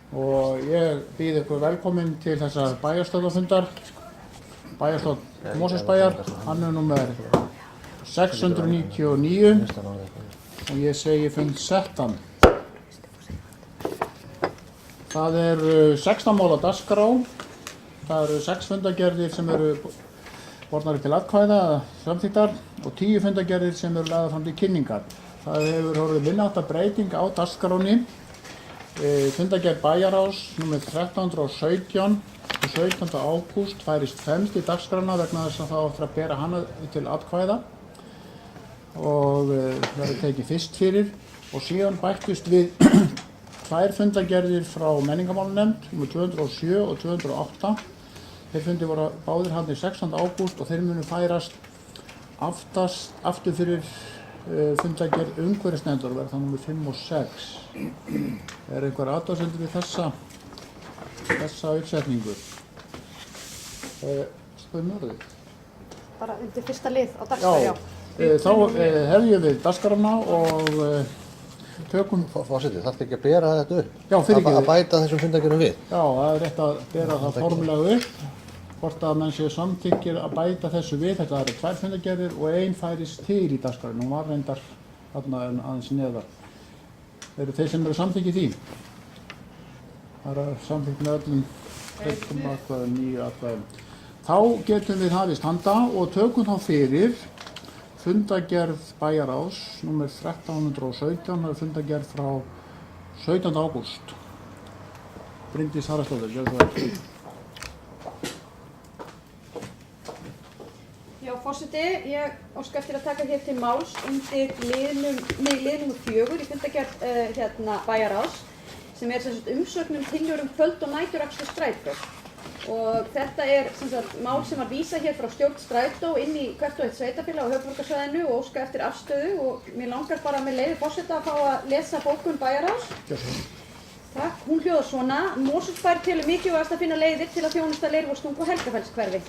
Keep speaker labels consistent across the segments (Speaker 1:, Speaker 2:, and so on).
Speaker 1: og ég býð ykkur velkomin til þessa bæjarstjórnarfundar, bæjarstjórn Mosfellsbæjar, hann númer 699 og ég segi fund settan. Það 16 mál á dagskrá, það 6 fundargerðir sem eru bornar til atkvæða, samþykktar og 10 fundargerðir sem eru lagðar fram til kynningar. Það hefur orðið minniháttar breyting á dagskráni. Fundargerð bæjarráðs nr. 1317 og 17. ágúst færist fremst í dagskrána vegna þess að það áttur að bera hana til atkvæða og verður tekið fyrst fyrir og síðan bættust við 2 fundargerðir frá menningarmálanefnd nr. 207 og 208. Þeir fundir voru báðir haldnir 16. ágúst og þeir munu færast aftur fyrir fundargerð umhverfisnefndar og verða það nr. 5 og 6. Einhver athugasemdir við þessa uppsetningu? Spöðum orðið.
Speaker 2: Bara undir fyrsta lið á dagskrá, já.
Speaker 1: Þá hefjum við dagskrána og tökum...
Speaker 3: Forseti, þarf ekki að bera þetta upp?
Speaker 1: Já, fyrirgefðu.
Speaker 3: Að bæta þessum fundargerðum við?
Speaker 1: Já, það rétt að bera það formlega upp. Hvort að menn séu samþykkir að bæta þessu við. Þetta 2 fundargerðir og 1 færist til í dagskrána. Hún var reyndar þarna aðeins neðar. Eru þeir sem eru samþykkið því? Það samþykkt með öllum 1 atkvæðum, 9 atkvæðum. Þá getum við hafist handa og tökum þá fyrir fundargerð bæjarráðs nr. 1317, það fundargerð frá 17. ágúst. Bryndís Haraldsdóttir, gjörðu það ekki.
Speaker 2: Já, forseti, ég óska eftir að taka hér til máls undir liðnum 4 í fundargerð bæjarráðs sem sem sagt umsögnum tillögur kvöld- og næturakstur strætó. Og þetta sem sagt mál sem var vísað hér frá stjórn strætó inn í hvert og eitt sveitarfélag á höfuðborgarsvæðinu og óska eftir afstöðu og mér langar bara með leyfi forseta að fá að lesa bókun bæjarráðs. Takk, hún hljóðar svona: Mosfellsbær telur mikilvægast að finna leiðir til að þjónusta Leirvogstungu og Helgafellshverfi.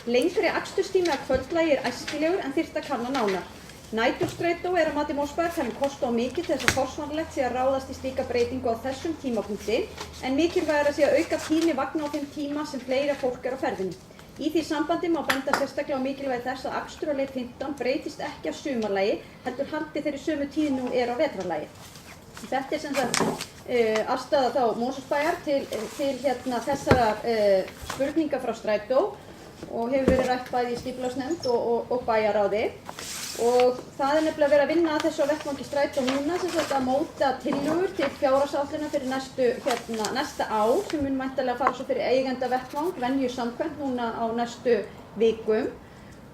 Speaker 2: Lengri aksturstími að kvöldlagi æskilegur en þyrfti að kanna nánar. Næturstrætó að mati Mosfellsbæjar talin kosta of mikið til þess að forsvaranlegt sé að ráðast í slíka breytingu á þessum tímapunkti en mikilvægara sé að auka tíðni vagna á þeim tíma sem fleira fólk á ferðinni. Í því sambandi má benda sérstaklega á mikilvægi þess að akstur á leið 15 breytist ekki á sumarlagi heldur haldi þeirri sömu tíð nú á vetrarlagi. Þetta sem sagt afstaða þá Mosfellsbæjar til þessara spurninga frá strætó og hefur verið rætt bæði í skipulagsnefnd og bæjarráði. Og það nefnilega verið að vinna að þessu á vettvangi strætó núna sem sagt að móta tillögur til fjárhagsáætlunar fyrir næsta ár sem mun væntanlega fara svo fyrir eigendavettvang venju samkvæmt núna á næstu vikum.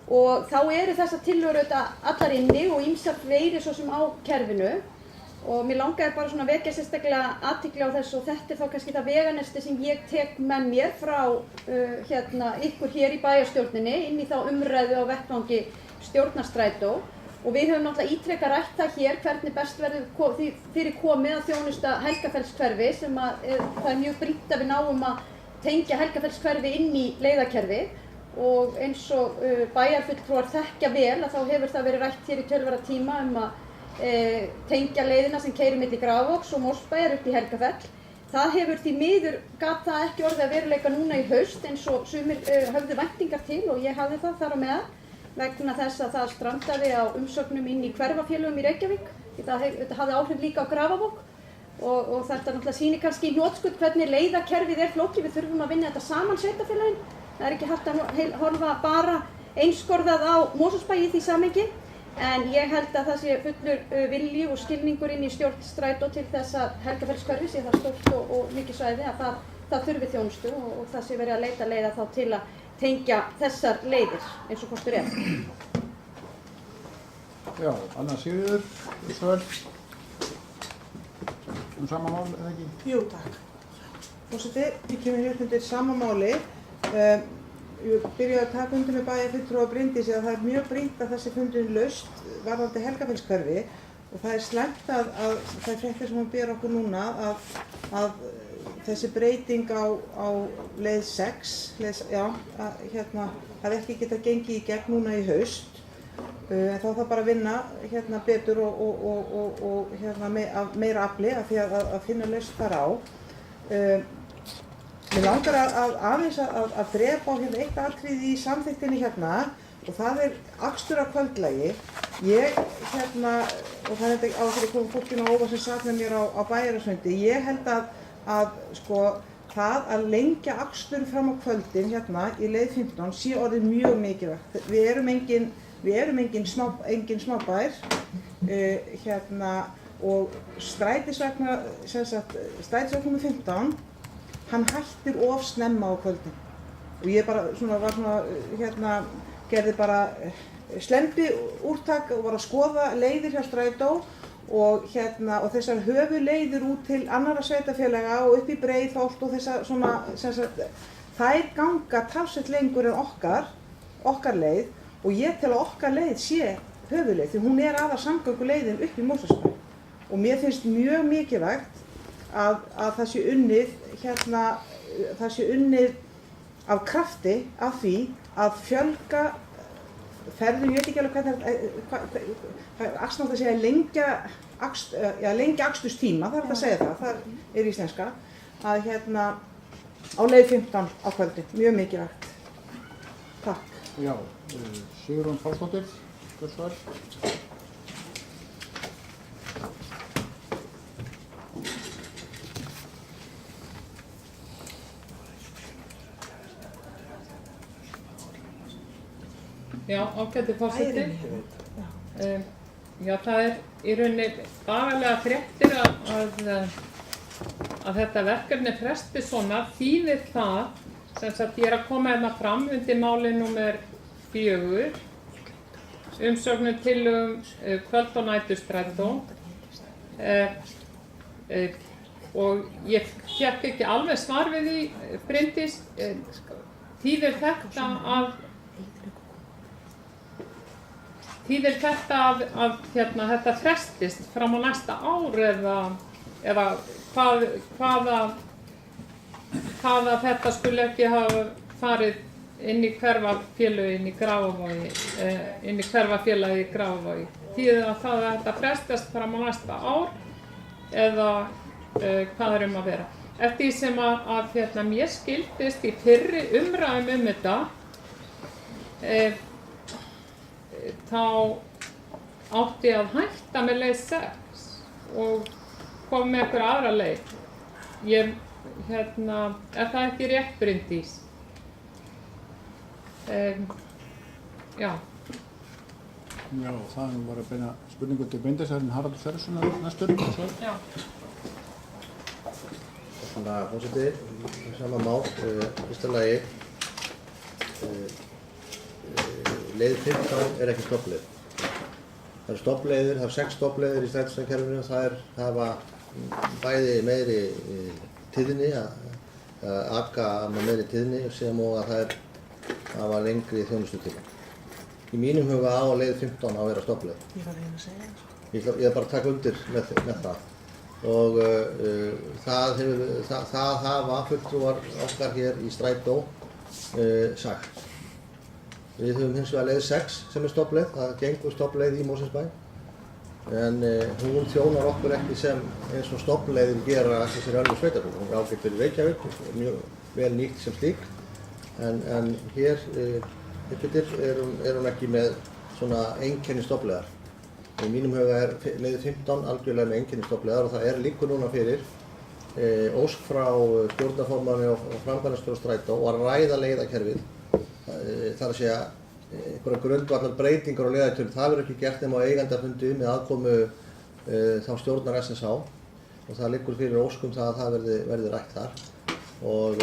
Speaker 2: Og þá eru þessar tillögur auðvitað allar inni og ýmsar fleiri svo sem á kerfinu. Og mér langaði bara svona að vekja sérstaklega athygli á þessu og þetta þá kannski það veganesti sem ég tek með mér frá ykkur hér í bæjarstjórninni inn í þá umræðu á vettvangi stjórnarstrætó og við höfum náttúrulega ítrekað rætt það hér hvernig best verður fyrir komið að þjónusta Helgafellshverfi sem það mjög brýnt að við náum að tengja Helgafellshverfi inn í leiðakerfi og eins og bæjarfulltrúar þekkja vel að þá hefur það verið rætt hér í töluvera tíma að tengja leiðina sem keyrir milli Grafarvogs og Mosfellsbæjar upp í Helgafell. Það hefur því miður gat það ekki orðið að veruleika núna í haust eins og sumir höfðu væntingar til og ég hafði það þar á meðal vegna þess að það strandaði á umsögnum inn í hverfafélögum í Reykjavík. Það hafði áhrif líka á Grafarvog og þetta náttúrulega sýnir kannski í hnotskurn hvernig leiðakerfið flókið. Við þurfum að vinna þetta saman sveitarfélögin. Það ekki hægt að horfa bara einskorðað á Mosfellsbæ í því samhengi. En ég held að það sé fullur vilji og skilningur inn í stjórn strætó til þess að Helgafellshverfi sé það stórt og mikið svæði að það þurfi þjónustu og það sé verið að leita leiða þá til að tengja þessar leiðir eins og kostur
Speaker 1: Já, Anna Sigríður, Ísrael. Sama mál, eða ekki?
Speaker 4: Jú, takk. Forseti, ég kemur hér undir sama máli. Ég byrjaði að taka undir með bæjarfulltrúa Bryndísi að það er mjög brýnt að þessi fundurinn laust varðandi Helgafellshverfi og það er slæmt að það er fréttir sem hún ber okkur núna að þessi breyting á leið 6 að ekki geta gengið í gegn núna í haust. En þá þarf bara að vinna betur og af meira afli af því að finna lausn þar á. Mér langar aðeins að drepa á hérna eitt atriði í samþykktinni hérna og það akstur á kvöldlagi. Ég og það á fyrir koma fólkinu á óvart sem sat með mér á bæjarásfundi, ég held að sko það að lengja akstur fram á kvöldin hérna í leið 15 sé orðið mjög mikilvægt. Við erum engin smábær og strætisvagnar, strætisvagn 15, hann hættir of snemma á kvöldin. Og ég gerði bara slembi úrtak og var að skoða leiðir hjá Strætó og þessar höfuleiðir út til annarra sveitarfélaga og upp í Breiðholt og þessar þær ganga talsvert lengur en okkar leið og ég tel að okkar leið sé höfuleið því hún aðalsamgönguleiðin upp í Mosfellsbæ. Og mér finnst mjög mikilvægt að það sé unnið af krafti af því að fjölga ferðum, ég veit ekki alveg hvað aksnátt að segja lengja aksturstíma, það að segja það íslenska, að á leið 15 á kvöldi, mjög mikilvægt. Takk.
Speaker 1: Já, Sigrún Pálsdóttir, svar.
Speaker 5: Já, ágæti forseti. Já, það í rauninni dagalega fréttir að þetta verkefni fresti svona þýðir það sem sagt ég að koma hérna fram undir máli númer 4 umsögnum tillögum kvöld- og næturstrætó og ég fékk ekki alveg svar við því Bryndís þýðir þetta að þetta frestist fram á næsta ár eða hvaða þetta skulle ekki hafa farið inn í hverfafélagið í Grafarvogi, þýðir það að þetta frestast fram á næsta ár eða hvað að vera. Eftir því sem að mér skildist í fyrri umræðum þetta þá átti að hætta með leið 6 og kom með einhverja aðra leið. Er það ekki rétt, Bryndís? Já.
Speaker 1: Já, það var að beina spurningu til Bryndís, það Haraldur Sverrisson næstur.
Speaker 5: Já.
Speaker 3: Þannig að forseti, sama mál, fyrsta lagi, leið 15 ekki stoppleið. Það eru stoppleiðir, það eru 6 stoppleiðir í strætisvagnakerfinu, það hafa bæði meiri tíðni, aka með meiri tíðni sem og að það hafa lengri þjónustutíma. Í mínum huga á leið 15 að vera stoppleið. Ég var að reyna að segja það. Ég bara að taka undir með það. Og það hafa fulltrúar okkar hér í Strætó sagt. Við höfum hins vegar leið 6 sem stoppleið, það gengur stoppleið í Mosfellsbæ en hún þjónar okkur ekki sem eins og stoppleiðin gera þessir önnur sveitarfélög. Hún ágætt fyrir Reykjavík og mjög vel nýtt sem slík en hér er hún ekki með svona einkenni stoppleiðar. Í mínum huga leið 15 algjörlega með einkenni stoppleiðar og það liggur núna fyrir ósk frá stjórnarformanni og framkvæmdastjóra Strætó og að ræða leiðakerfið. Það að segja einhverja grundvallar breytingar á leiðarkerfi, það verður ekki gert nema á eigendafundi með aðkomu þá stjórnar SSH og það liggur fyrir óskum það að það verði rætt þar og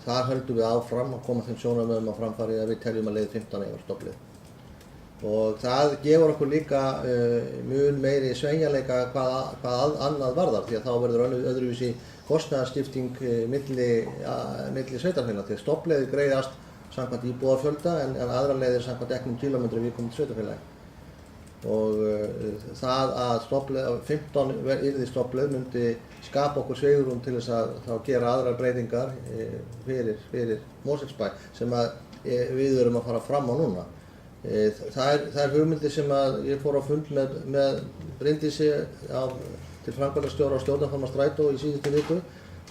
Speaker 3: þar höldum við áfram að koma þeim sjónarmiðum á framfæri að við teljum að leið 15 eiga stoppleið. Og það gefur okkur líka mun meiri sveigjanleika hvað annað varðar því að þá verður öðruvísi kostnaðarskipting milli sveitarfélaga því að stoppleiðir greiðast samkvæmt íbúðarfjölda en aðrar leiðir samkvæmt eknum kílómetri viðkomandi sveitarfélagi. Og það að 15 yrði stoppleið myndi skapa okkur svigrúm til þess að þá gera aðrar breytingar fyrir Mosfellsbæ sem við erum að fara fram á núna. Það er hugmyndir sem ég fór á fund með Bryndísi til framkvæmdastjóra og stjórnarformann Strætó í síðustu viku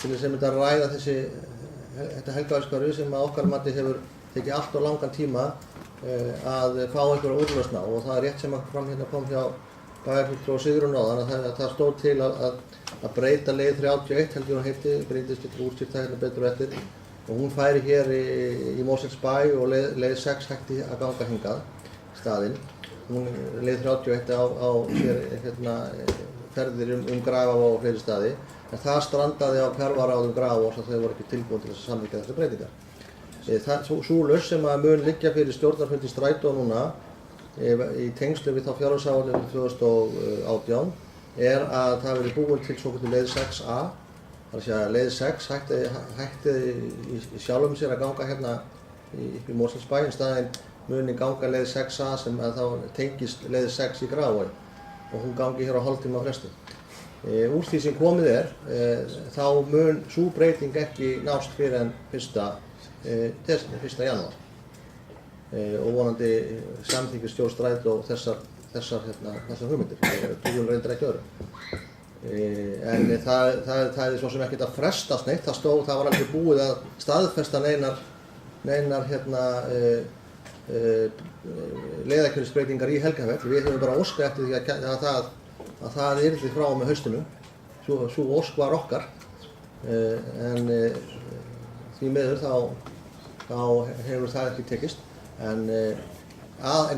Speaker 3: til þess að ræða þetta Helgafelshverfi sem að okkar mati hefur tekið allt og langan tíma að fá einhverja úrlausn á, og það er rétt sem að kom hjá bæjarfulltrúa Sigrún áðan að það stóð til að breyta leið 31, heldur hún heiti, breytist til útskýrt það betur eftir, og hún færi hér í Mosfellsbæ og leið 6 hætti að ganga hingað staðinn. Hún leið 31 á sér ferðir Grafarvog og fleiri staði, en það strandaði á Hjarðarráðum Grafarvogs og þau voru ekki tilbúin til þess að samþykkja þessar breytingar. Sú lausn sem að mun liggja fyrir stjórnarfundi Strætó núna í tengslum við þá fjárhagsáætlun 2018 er að það verði búin til svokölluð leið 6A. Það er að segja leið 6 hætti í sjálfum sér að ganga hérna upp í Mosfellsbæ, en staðinn muni ganga leið 6A sem að þá tengist leið 6 í Grafarvogi og hún gangi hér á hálftíma fresti. Úr því sem komið þá mun sú breyting ekki nást fyrir en 1. janúar. Og vonandi samþykkir stjórn Strætó þessar hugmyndir. Trúum reyndar ekki öðru. En það er svo sem ekkert að frestast neitt. Það var aldrei búið að staðfesta neinar leiðakerfisbreytingar í Helgafell. Við höfum bara óskað eftir því að það yrði frá með haustinu. Sú ósk var okkar. En því miður þá hefur það ekki tekist. En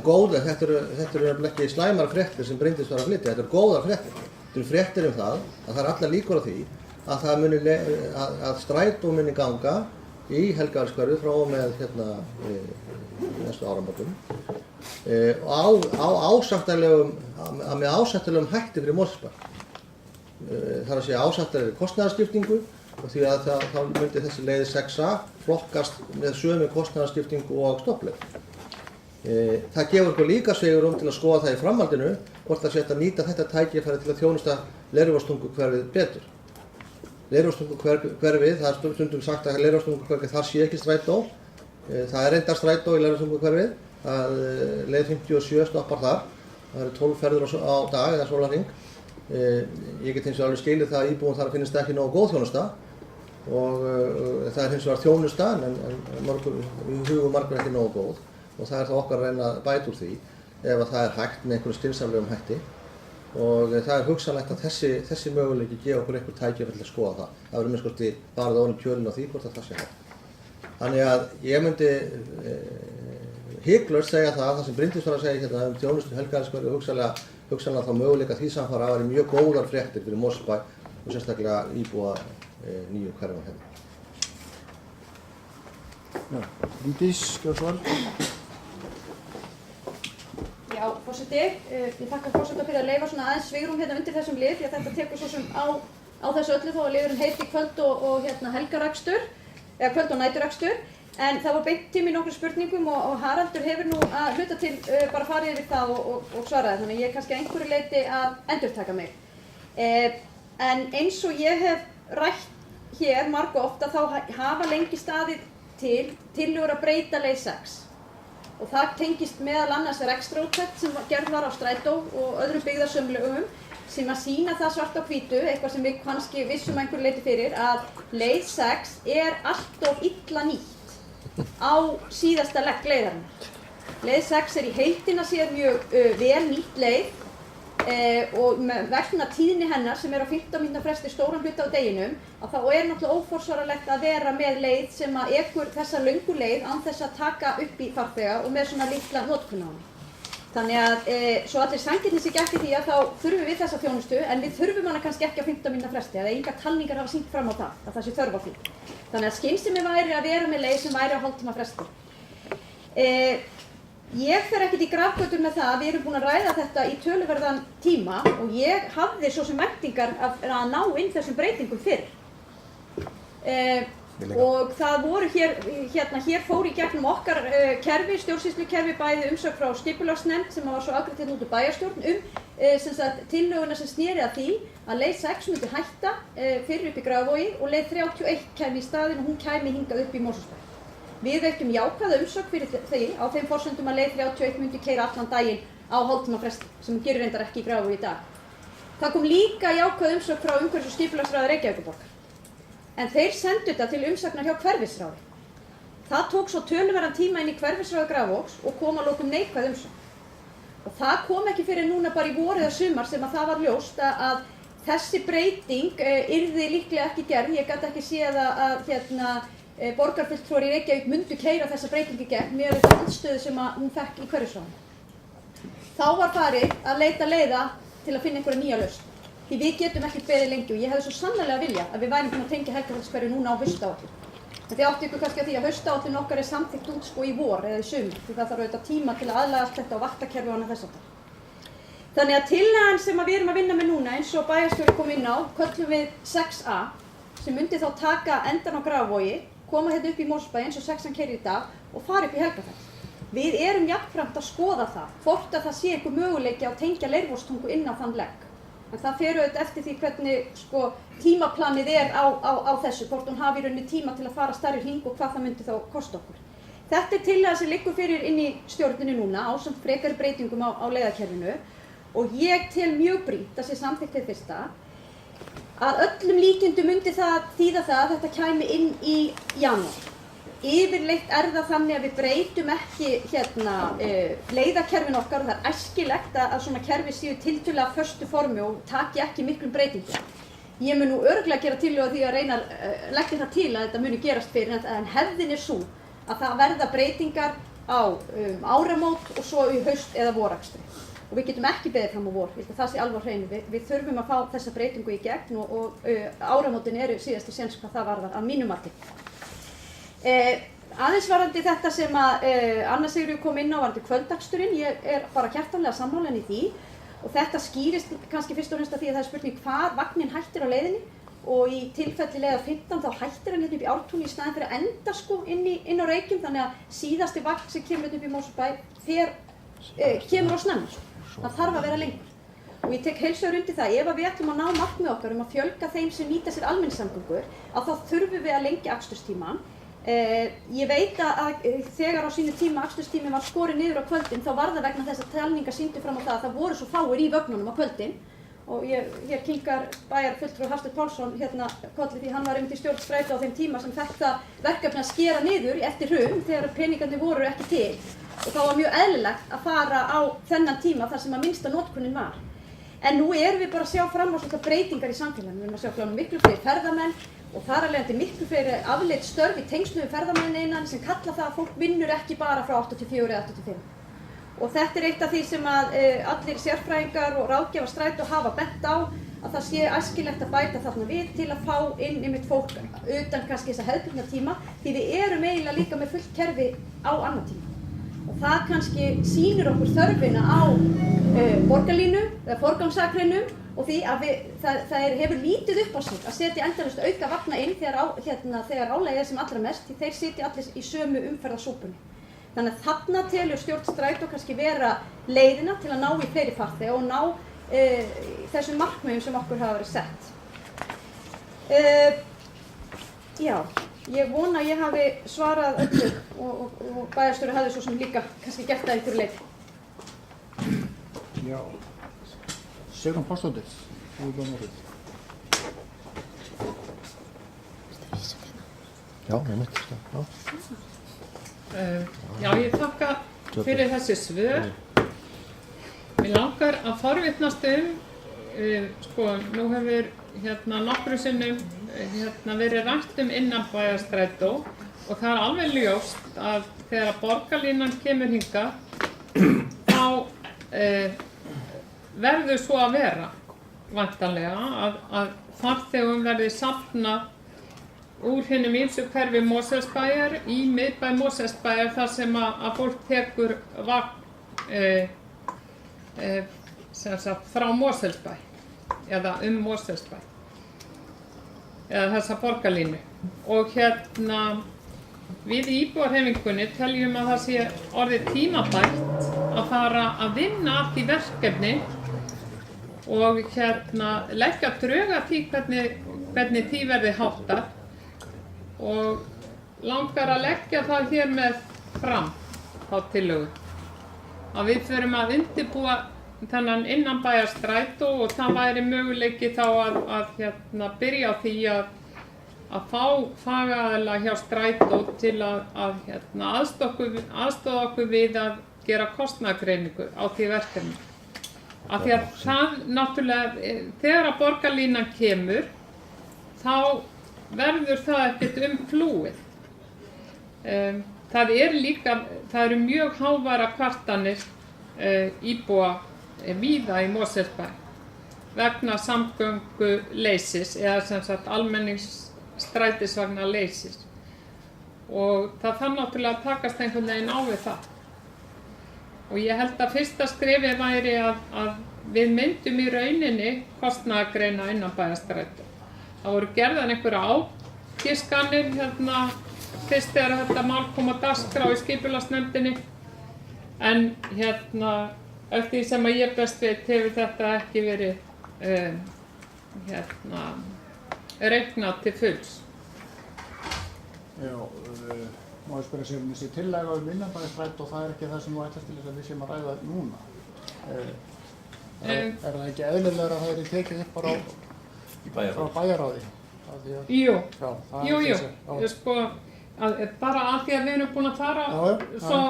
Speaker 3: góða, þetta eru ekki slæmar fréttir sem Bryndís var að flytja, þetta eru góðar fréttir. Þetta eru fréttir það að það er allar líkur á því að Strætó muni ganga í Helgafelshverfi frá og með næstu áramótum með ásættanlegum hætti fyrir Mosfellsbæ. Það er að segja ásættanlegri kostnaðarskiptingu, og því að þá myndi þessi leið 6A flokkast með sömu kostnaðarskiptingu og stoppleið. Það gefur okkur líka svigrúm til að skoða það í framhaldinu hvort það sé hægt að nýta þetta tækifæri til að þjónusta Leirvogstunguhverfið betur. Leirvogstunguhverfið, það er stundum sagt að Leirvogstunguhverfið þar sé ekki Strætó. Það er reyndar Strætó í Leirvogstunguhverfið, leið 57 stoppar þar. Það eru 12 ferðir á dag eða sólarhring. Ég get hins vegar alveg skilið það að íbúum þar finnst ekki nógu góð þjónusta, og það er hins vegar þjónusta en hugum margur ekki nógu góð, og það er þá okkar að reyna að bæta úr því ef að það er hægt með einhverju skynsamlegum hætti, og það er hugsanlegt að þessi möguleiki gefa okkur einhver tækifæri til að skoða það. Það verður minnst farið ofan í kjölinn á því hvort að það sé hægt. Þannig að ég myndi hiklaust segja það sem Bryndís var að segja hérna þjónustu Helgafelshverfi og hugsanlega þá möguleika því samfara að vera mjög góðar fréttir fyrir Mosfellsbæ og sérstaklega íbúa nýju hverfa hérna.
Speaker 1: Bryndís, gjörðu svo vel.
Speaker 2: Já, forseti, ég þakka forseta fyrir að leyfa svona aðeins svigrúm hérna undir þessum lið, því að þetta tekur svo sem á þessu öllu þó að liðurinn heiti kvöld og helgarakstur, eða kvöld og næturakstur. En það var beint tími í nokkrum spurningum og Haraldur hefur nú að hluta til bara farið yfir það og svaraði, þannig ég er kannski að einhverju leyti að endurtaka mig. En eins og ég hef rætt hér margoft að þá hafa lengi staðið til tillögur að breyta leið 6. Og það tengist meðal annars rekstrarúttekt sem gerð var á Strætó og öðrum byggðasamlögum sem að sýna það svart á hvítu, eitthvað sem við kannski vissum einhverju leyti fyrir, að leið 6 er allt of illa nýtt á síðasta legg leiðarinnar. Leið 6 er í heildina sér mjög vel nýtt leið og vegna tíðni hennar sem er á 15 mínútna fresti stóran hluta á deginum, að þá er náttúrulega óforsvaralegt að vera með leið sem að ekur þessa löngu leið án þess að taka upp í farþega og með svona litla notkun á henni. Þannig að svo allir sanngirni sig ekki því að þá þurfum við þessa þjónustu, en við þurfum hana kannski ekki á 15 mínútna fresti, eða engar talningar hafa sýnt fram á það sé þörf á því. Þannig að skynsemi væri að vera með leið sem væri á hálftíma fresti. Ég fer ekkert í grafgötur með það að við erum búin að ræða þetta í töluverðan tíma og ég hafði svo sem væntingar að ná inn þessum breytingum fyrr. Og það voru hér fór í gegnum okkar kerfi, stjórnsýslukerfi, bæði umsögn frá skipulagsnefnd sem var svo afgreidd hérna út úr bæjarstjórn tillöguna sem sneri að því að leið 6 myndi hætta fyrir upp í Grafarvogi og leið 31 kæmi í staðinn og hún kæmi hingað upp í Mosfellsbæ. Við veittum jákvæða umsögn fyrir því á þeim forsendum að leið 31 myndi keyra allan daginn á hálftíma fresti, sem gerir reyndar ekki í Grafarvogi í dag. Það kom líka jákvæð umsögn frá umhverfis- og skipulagsráði Reykjavíkurborgar. en þeir sendu þetta til umsagnar hjá hverfisráði. Það tók svo töluverðan tíma inn í hverfisráði Grafarvogs og kom að lokum neikvæð umsögn. Og það kom ekki fyrir núna bara í vor eða sumar sem að það var ljóst að þessi breyting yrði líklega ekki gerð. Ég gat ekki séð að borgarfulltrúar í Reykjavík myndu keyra þessa breytingu gegn með þetta andstöðu sem að hún fekk í hverfisráðinu. Þá var farið að leita leiða til að finna einhverja nýja lausn. Því við getum ekki beðið lengi og ég hefði svo sannarlega vilja að við værum búin að tengja Helgafellshverfi núna á haustaáætlun. En þið áttu ykkur kannski að því að haustaáætlun okkar er samþykkt út sko í vor eða í sumar, því það þarf auðvitað tíma til að aðlagast þetta á vaktakerfi og annað þess aftar. Þannig að tillagan sem við erum að vinna með núna, eins og bæjarstjóri kom inn á, köllum við 6A, sem myndi þá taka endan á Grafarvogi, koma hérna upp í Mosfellsbæ eins og 6an keyrir í dag og fara upp í Helgafell. Við erum jafnframt að skoða það, hvort að það sé einhver möguleiki að tengja Leirvogstungu inn á þann legg. En það fer auðvitað eftir því hvernig tímaplanið er á þessu, hvort hún hafi í rauninni tíma til að fara stærri hring og hvað það myndi þá kosta okkur. Þetta er tillaga sem liggur fyrir inn í stjórninni núna ásamt frekari breytingum á leiðakerfinu og ég tel mjög brýnt að sé samþykkt hið fyrsta að öllum líkindum myndi það þýða það að þetta kæmi inn í janúar. Yfirleitt er það þannig að við breytum ekki leiðakerfin okkar og það er æskilegt að svona kerfi séu tiltölulega föstu formi og taki ekki miklum breytingum. Ég mun nú örugglega gera tillögu að því að reyna að leggja það til að þetta muni gerast fyrir en hefðin er sú að það verða breytingar á áramót og svo í haust eða vorakstri. Og við getum ekki beðið fram á vor, það sé alveg á hreinu. Við þurfum að fá þessa breytingu í gegn og áramótin eru síðasti séns hvað það varðar að mínu mati. Aðeins varðandi þetta sem að Anna Sigríður kom inn á varðandi kvöldaksturinn, ég er bara hjartanlega sammála henni í því og þetta skýrist kannski fyrst og fremst af því að það er spurning hvar vagninn hættir á leiðinni og í tilfelli leiðar 15 þá hættir hann hérna upp í Ártúni í staðinn fyrir að enda sko inn á Reykjum þannig að síðasti vagn sem kemur hérna upp í Mosfellsbæ kemur á snemma. Það þarf að vera lengur. Og ég tek heils hugar undir það, ef við ætlum að ná markmið okkar að fjölga þeim sem nýta sér almenningssamgöngur, að þá þurfum við að lengja aksturstímann. Ég veit að þegar á sínu tíma aksturstíminn var skorið niður á kvöldin, þá var það vegna þess að talningar sýndu fram á það að það voru svo fáir í vögnunum á kvöldin. Og hér kinkar bæjarfulltrúi Hafsteinn Pálsson kolli því hann var einmitt í stjórn Strætó á þeim tíma sem þetta verkefni að skera niður eftir hrun þegar peningarnir voru ekki til. Og þá var mjög eðlilegt að fara á þennan tíma þar sem að minnsta notkunin var. En nú erum við bara að sjá fram á svona breytingar í samfélaginu. Við erum að sjá fram á miklu fleiri ferðamenn og þar af leiðandi miklu fleiri afleidd störf í tengslum við ferðamennina innan sem kalla það að fólk vinnur ekki bara frá 8 til 4 eða 8 til 5. Og þetta er eitt af því sem að allir sérfræðingar og ráðgjafar Strætó hafa bent á að það sé æskilegt að bæta þarna við til að fá inn einmitt fólk utan kannski þessa hefðbundna tíma því við erum eiginlega líka með fullt kerfi á annan tíma. Og það kannski sýnir okkur þörfina á borgarlínu eða forgangsakreinum og því að það hefur lítið upp á sig að setja endalaust auka vagna inn þegar álægið er sem allra mest því þeir sitja allir í sömu umferðarsúpunni. Þannig að þarna telur stjórn Strætó kannski vera leiðina til að ná í fleiri farþega og ná þessum markmiðum sem okkur hafa verið sett. Já. Ég vona að ég hafi svarað öllu og bæjarstjóri hafði svo sem líka kannski gert það einhverju leyti.
Speaker 1: Já. Sigrún Pálsdóttir, þú er orðið.
Speaker 3: Já, einmitt.
Speaker 5: Já, ég þakka fyrir þessi svör. Mér langar að forvitnast nú hefur nokkrum sinnum verið rætt innanbæjarstrætó og það er alveg ljóst að þegar borgarlínan kemur hingað þá verður svo að vera væntanlega að farþegum verði safnað úr hinum ýmsu hverfi Mosfellsbæjar í miðbæ Mosfellsbæjar þar sem að fólk tekur vagn frá Mosfellsbæ eða Mosfellsbæ eða þessa borgarlínu og við íbúahreyfingunni teljum að það sé orðið tímabært að fara að vinna að því verkefni og leggja drög að því hvernig því verði háttað og langar að leggja það hér með fram á tillögu að við förum að undirbúa þennan innanbæjarstrætó og það væri möguleiki þá að byrja á því að fá fagaðila hjá Strætó til að aðstoða okkur við að gera kostnaðargreiningu á því verkefni. Af því að það náttúrulega, þegar að borgarlínan kemur, þá verður það ekkert flúið. Það eru mjög hávara kvartanir íbúa víða í Mosfellsbæ vegna samgönguleysis eða sem sagt almenningsstrætisvagnaleysis. Og það þarf náttúrulega að takast einhvern veginn á við það. Og ég held að fyrsta skrefið væri að við myndum í rauninni kostnaðargreina innan bæjarstrætó. Það voru gerðar einhverja ágiskanir fyrst þegar þetta mál kom á dagskrá í skipulagsnefndinni. En eftir því sem að ég best veit hefur þetta ekki verið reiknað til fulls.
Speaker 1: Já, má ég spyrja sig þessi tillaga innanbæjarstrætó og það ekki það sem þú ætlast til þess að við séum að ræða núna. Er það ekki eðlilegra að það er tekið upp bara frá bæjarráði?
Speaker 5: Jú. Bara af því að við erum búin að fara svo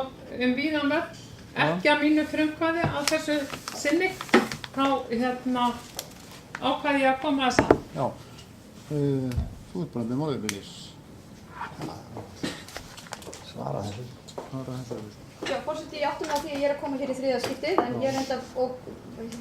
Speaker 5: víðan völl, ekki að mínu frumkvæði á þessu sinni, þá ákvað ég að koma þess að.
Speaker 1: Já, þú ert bara með móðurbyrjus. Svara þessu.
Speaker 2: Já, forseti, ég átti mig á því að ég er að koma hér í þriðja skiptið, en ég reyndar og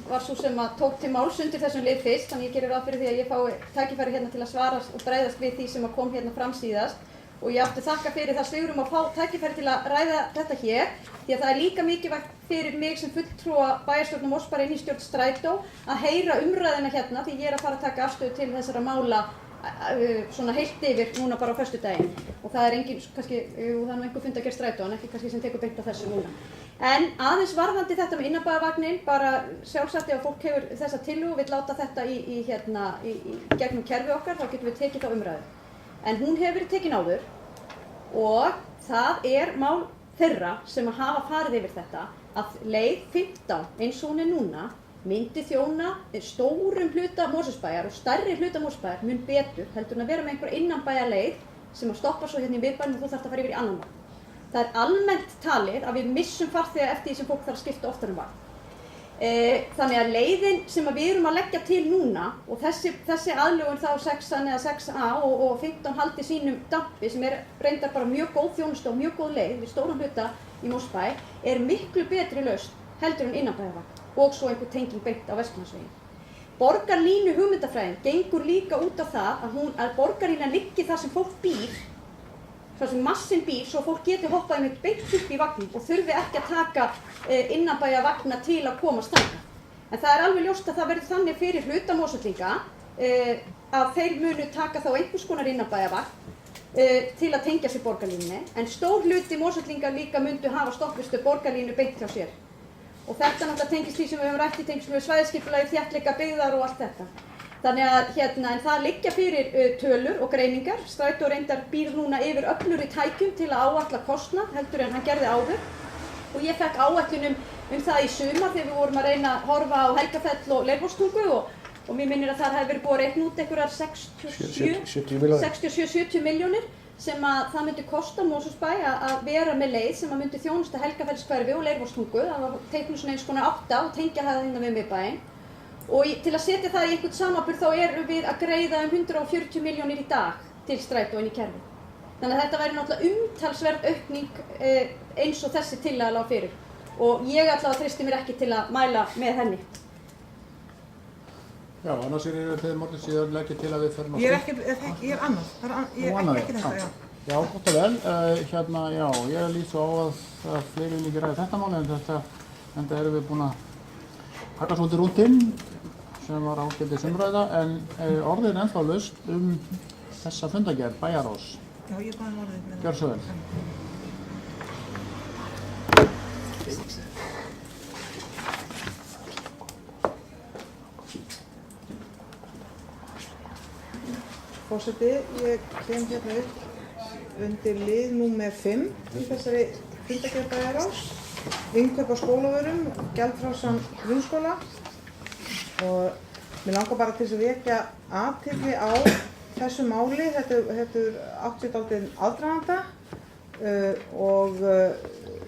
Speaker 2: var svo sem að tók til máls undir þessum lið fyrst, þannig ég gerir ráð fyrir því að ég fái tækifæri hérna til að svara og bregðast við því sem að kom hérna fram síðast. Og ég átti þakka fyrir það svigrúm að fá tækifæri til að ræða þetta hér, því að það er líka mikilvægt fyrir mig sem fulltrúa bæjarstjórnar Mosfellsbæjar inn í stjórn Strætó að heyra umræðina hérna, því ég er að fara að taka afstöðu til þessara mála svona heilt yfir núna bara á föstudaginn. Og það er engin, kannski, það er nú einhver fundargerð Strætó, en ekki kannski sem tekur beint á þessu núna. En aðeins varðandi þetta með innanbæjarvagnin, bara sjálfsagt ef fólk hefur þessa tillögu og vill láta þetta í gegnum kerfi okkar, þá getum við tekið þá umræðu. En hún hefur verið tekin áður og það er mál þeirra sem að hafa farið yfir þetta að leið 15 eins og hún er núna myndi þjóna stórum hluta Mosfellsbæjar og stærri hluta Mosfellsbæjar mun betur heldur en að vera með einhver innanbæjarleið sem að stoppa svo hérna í miðbænum og þú þarft að fara yfir í annan vagn. Það er almennt talið að við missum farþega eftir því sem fólk þarf að skipta oftar um vagn. Þannig að leiðin sem við erum að leggja til núna og þessi aðlögun þá 6-an eða 6A og 15 haldi sínum dampi sem er reyndar bara mjög góð þjónusta og mjög góð leið við stóran hluta í Mosfellsbæ er miklu betri lausn heldur en innanbæjarvagn og svo einhver tenging beint á Vestmannaeyjavegi. Borgarlínu hugmyndafræðin gengur líka út á það að borgarlínan liggi þar sem fólk býr, þar sem massinn býr, svo fólk geti hoppað einmitt beint upp í vagnin og þurfi ekki að taka innanbæjarvagna til að komast þangað. En það er alveg ljóst að það verður þannig fyrir hluta Mosfellinga að þeir munu taka þá einhvers konar innanbæjarvagn til að tengja sér borgarlínunni, en stór hluti Mosfellinga líka myndu hafa stoppistu borgarlínu beint hjá sér. Og þetta náttúrulega tengist því sem við höfum rætt í tengslum við svæðisskipulagi, þéttleika byggðar og allt þetta. Þannig að en það liggja fyrir tölur og greiningar. Strætó reyndar býr núna yfir öflugri tækjum til að áætla kostnað heldur en hann gerði áður. Og ég fekk áætlun það í sumar þegar við vorum að reyna að horfa á Helgafell og Leirvogstungu og mér minnir að þar hefði verið búið að reikna út einhverjar 67-70 milljónir sem að það myndi kosta Mosfellsbæ að vera með leið sem að myndi þjónusta Helgafellskverfi og Leirvogstungu. Það var teiknuð svona eins konar 8 og tengja það hérna við miðbæinn. Og til að setja það í einhvern samanburð þá erum við að greiða 140 milljónir í dag til Strætó inn í kerfi. Þannig að þetta væri náttúrulega umtalsverð aukning eins og þessi tillaga lá fyrir. Og ég allavega treysti mér ekki til að mæla með henni.
Speaker 1: Já, annars þegar morgun síðan leggja til að við förum að
Speaker 4: Ég er annað. Ég er ekki þetta, já.
Speaker 1: Já, gott og vel. Já, ég lít svo á að fleiri vilja ekki ræða þetta mál en þetta erum við búin að taka svolítið rúntinn sem var ágætis umræða en orðið er ennþá laust þessa fundargerð bæjarráðs.
Speaker 4: Já, ég bæði orðið með það.
Speaker 1: Gjörðu svo vel.
Speaker 4: Forseti, ég kem hérna upp undir lið númer 5 í þessari fundargerð bæjarráðs. Innkaup á skólavörum, gjaldfrjálsan grunnskóla og mér langar bara til þess að vekja athygli á þessu máli. Þetta átt sér dálítið aðdraganda og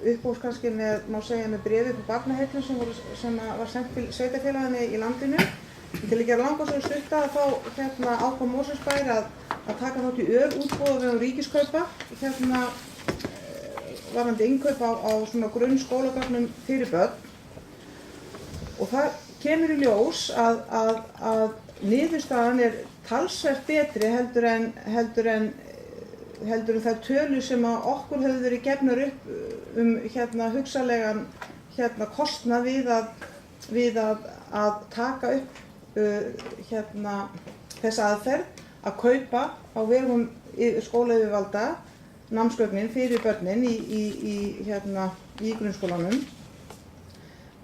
Speaker 4: upphófst kannski má segja með bréfi frá Barnaheillum sem var sent til sveitarfélaganna í landinu. Til að gera langa sögu stutta þá ákvað Mosfellsbær að taka þátt í útboði á vegum Ríkiskaupa varðandi innkaup á svona grunnskólagögnum fyrir börn. Og það kemur í ljós að niðurstaðan talsvert betri heldur en þær tölur sem okkur hefur verið gefnar upp hugsanlegan kostnað við að taka upp þessa aðferð að kaupa á vegum skólayfirvalda námsgögnin fyrir börnin í grunnskólanum.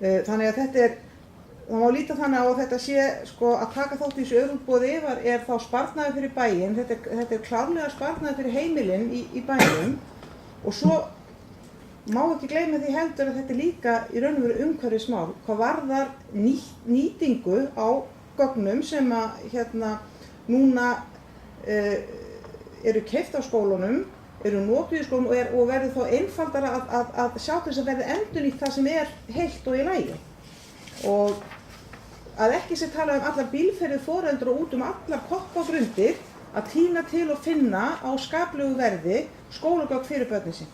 Speaker 4: Þannig að það má líta þannig á að þetta sé að taka þátt í þessu útboði þá sparnaður fyrir bæinn. Þetta klárlega sparnaður fyrir heimilin í bænum og svo má ekki gleyma því heldur að þetta líka í raun og veru umhverfismál hvað varðar nýtingu á gögnum sem núna eru keypt á skólunum, eru notuð í skólunum og verður þá einfaldara að sjá til þess að verði endurnýtt það sem heilt og í lagi. Og að ekki sé tala allar bílferðir foreldra út allar koppagrundir að tína til og finna á skaplegu verði skólagögn fyrir börnin sín.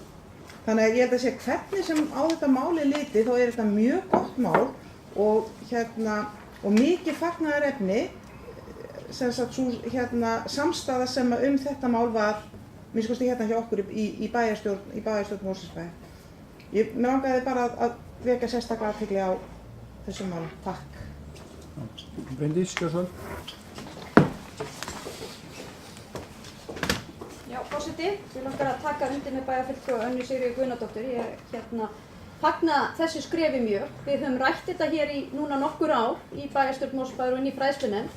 Speaker 4: Þannig að ég held að sé hvernig sem á þetta máli litið þá þetta mjög gott mál og mikið fagnaðarefni sú samstaða sem þetta mál var minnst kosti hjá okkur í bæjarstjórn Mosfellsbæjar. Mér langaði bara að vekja sérstaklega athygli á þessu máli. Takk.
Speaker 1: Bryndís Gjörsson.
Speaker 2: Já, forseti, ég langar að taka undir með bæjarfulltrúa Önnu Sigríði Guðnadóttur. Ég fagna þessu skrefi mjög. Við höfum rætt þetta hér í núna nokkur ár í bæjarstjórn Mosfellsbæjar og inn í fræðslunefnd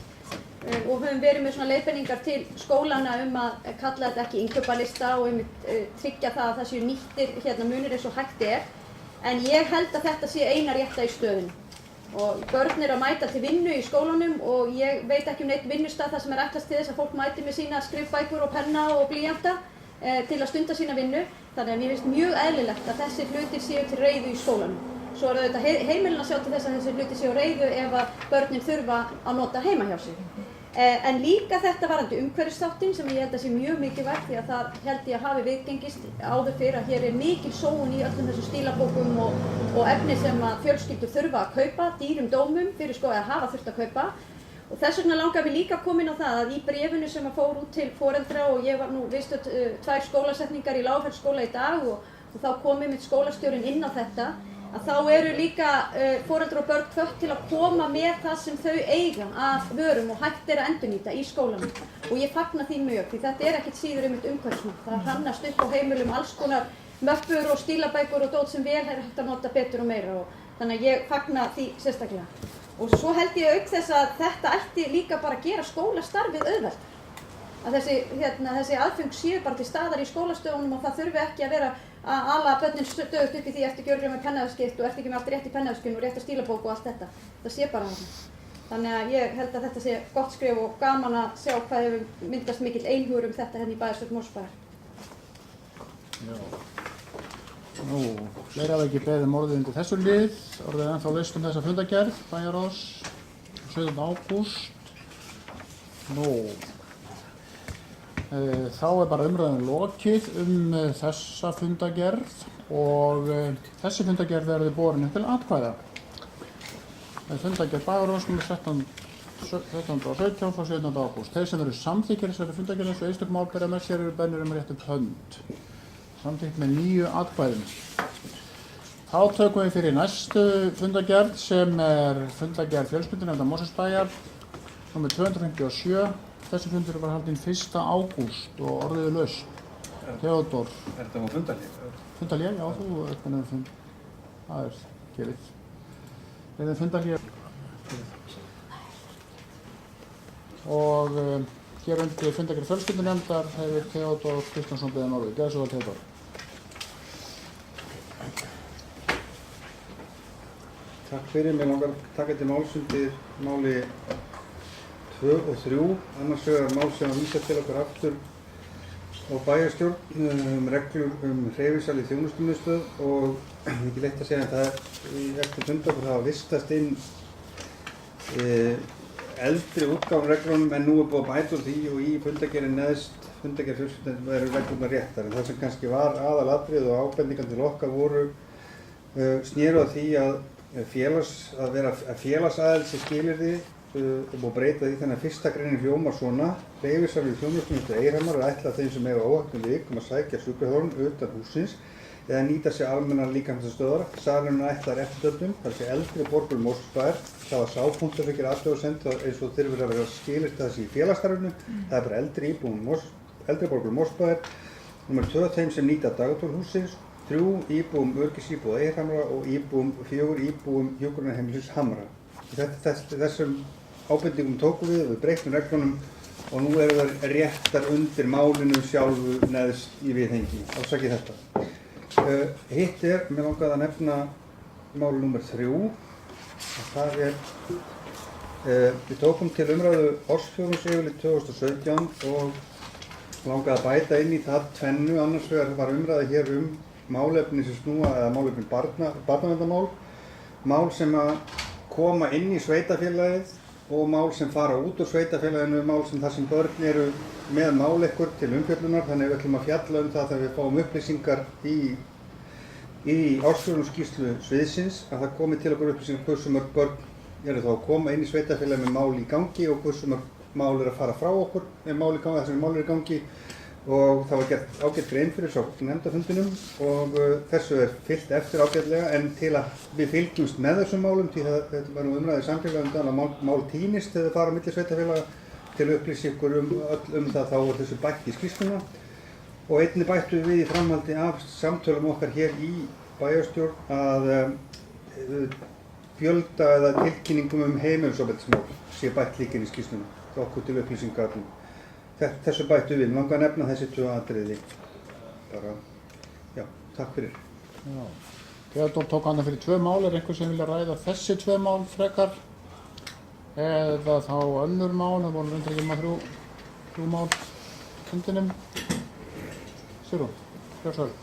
Speaker 2: og höfum verið með svona leiðbeiningar til skólana að kalla þetta ekki innkaupalista og tryggja það að það séu nýttir munir eins og hægt En ég held að þetta sé eina rétta í stöðunni. Og börn að mæta til vinnu í skólanum og ég veit ekki neitt vinnustað þar sem ætlast til þess að fólk mæti með sína skrifbækur og penna og blýanta til að stunda sína vinnu. Þannig að mér finnst mjög eðlilegt að þessi hlutir séu til reiðu í skólanum. Svo þetta heimilin að sjá til þess að þessi hlutir séu reiðu ef að börnin þurfa að nota heima hjá sig. En líka þetta varðandi umhverfisþáttinn sem ég held að sé mjög mikilvægt því að það held ég að hafi viðgengist áður fyrr að hér mikil sóun í öllum þessum stílabókum og efni sem að fjölskyldur þurfa að kaupa, dýrum dómum fyrir að hafa þurft að kaupa. Og þess vegna langar við líka að koma inn á það að í bréfinu sem að fór út til foreldra og ég var nú viðstödd 2 skólasetningar í Lágafellsskóla í dag og þá kom einmitt skólastjórinn inn á þetta að þá eru líka foreldrar og börn hvött til að koma með það sem þau eiga af vörum og hægt að endurnýta í skólanum. Og ég fagna því mjög því þetta ekkert síður umhverfismál. Það hrannast upp á heimilum alls konar möppur og stílabækur og dót sem vel hægt að nota betur og meira og þannig að ég fagna því sérstaklega. Og svo held ég auk þess að þetta ætti líka bara að gera skólastarfið auðvelt. Að þessi aðföng séu bara til staðar í skólastöfunum og það þurfi ekki að vera að ala börnin stöðugt upp í því ertu ekki örugglega með pennaafskrift og ertu ekki með allt rétt í pennaafskriftinu og rétta stílabók og allt þetta. Það sé bara þarna. Þannig að ég held að þetta sé gott skref og gaman að sjá hvað hefur myndast mikill einhugur þetta hérna í bæjarstjórn Mosfellsbæjar.
Speaker 1: Nú, fleiri hafa ekki beðið orðið undir þessu lið. Orðið ennþá laust þessa fundargerð, bæjarráðs, 17. ágúst. Nú, þá bara umræðan lokið þessa fundargerð og þessi fundargerð verður borin upp til atkvæða. Fundargerð bæjarráðs nr. 1317 frá 17. ágúst. Þeir sem eru samþykkir þessari fundargerð eins og einstök mál bera með sér eru bennir rétt upp hönd. Samþykkt með 9 atkvæðum. Þá tökum við fyrir næstu fundargerð sem fundargerð fjölskyldunefndar Mosfellsbæjar nr. 257. Þessi fundur var haldinn 1. ágúst og orðið laust. Theodór.
Speaker 6: Þetta var fundarhlé?
Speaker 1: Fundarhlé, já, þú ert með fund. Það gerið. Þetta fundarhlé. Og hér undir fundargerð fjölskyldunefndar hefur Theodór Kristjánsson beðið orðið. Gjörðu svo vel, Theodór.
Speaker 6: Takk fyrir. Mig langar að taka til máls undir máli 2 og 3, annars vegar mál sem að vísa til okkar aftur á bæjarstjórn reglur hreyfisal í þjónustumiðstöð og ekki leitt að segja að það eftir fund okkur hafa vistast inn eldri útgáfum reglunum en nú er búið að bæta úr því og í fundargerðin neðst fundargerð fjölskyldan verður reglurnar réttar en það sem kannski var aðalatrið og ábendingar til okkar voru snéru að því að vera félagsaðild sem skilyrði og breyta því þannig að fyrsta greinin hljómar svona hreyfisal í þjónustumiðstöð Eyrarhamar er ætlað þeim sem eiga óhagtum vik að sækja sjúkraþjálfun utan hússins eða nýta sér almennar líkamstöðvar. Salurinn er ætlaður eftirtöldum, þar sé eldri borgur Mosfellsbæjar. Það var sápunktur fyrir athugasemd eins og þurfir að vera skilyrt þessi í félagsstarfinu. Það er bara eldri borgur Mosfellsbæjar. Númer 2 þeim sem nýta dagdvöl-hússins, 3 íbúum öryggisíbúða Eyrarhamra og 4 íbúum hjúkrunarheimilis Hamra. Þessum ábendingum tókum við breyttum reglunum og nú eru það réttar undir málinu sjálfu neðst í viðhengi. Ásakið þetta. Hitt mér langaði að nefna mál nr. 3 og það við tókum til umræðu ársfjórðungsyfirlit 2017 og langaði að bæta inn í það tvennu, annars vegar var umræða hér málefni sem snúa eða málefni barnaverndarmál, mál sem að koma inn í sveitafélagið og mál sem fara út úr sveitafélaginu, mál sem þar sem börn eru með mál ekkur til umfjöllunar, þannig við ætlum að fjalla það þegar við fáum upplýsingar í ársfjórðungsskýrslu sviðsins, að það komi til okkur upplýsingar hversu mörg börn eru þá að koma inn í sveitafélagið með mál í gangi og hversu mörg mál eru að fara frá okkur með mál í gangi, þar sem mál eru í gangi og það var gert ágætt grein fyrir svo nefndafundinum og þessu er fylgt eftir ágætlega en til að við fylgjumst með þessum málum því þetta var nú umræðið samfélagum að mál týnist þegar það fara á milli sveitafélaga til að upplýsa ykkur öll það þá er þessu bætt í skýrsluna og einnig bættum við í framhaldi af samtölum okkar hér í bæjarstjórn að fjölda eða tilkynningum heimilisofbeldismál sé bætt líka inn í skýrsluna okkur til upplýsingar. Þessu bættu við, langar að nefna þessi 2 atriði. Bara, já, takk fyrir.
Speaker 1: Já. Theodór tók hana fyrir 2 mál, er einhver sem vilja ræða þessi 2 mál frekar? Eða þá önnur mál, það voru undir ekki 3 mál fundinum. Sigrún, Björnsvöld.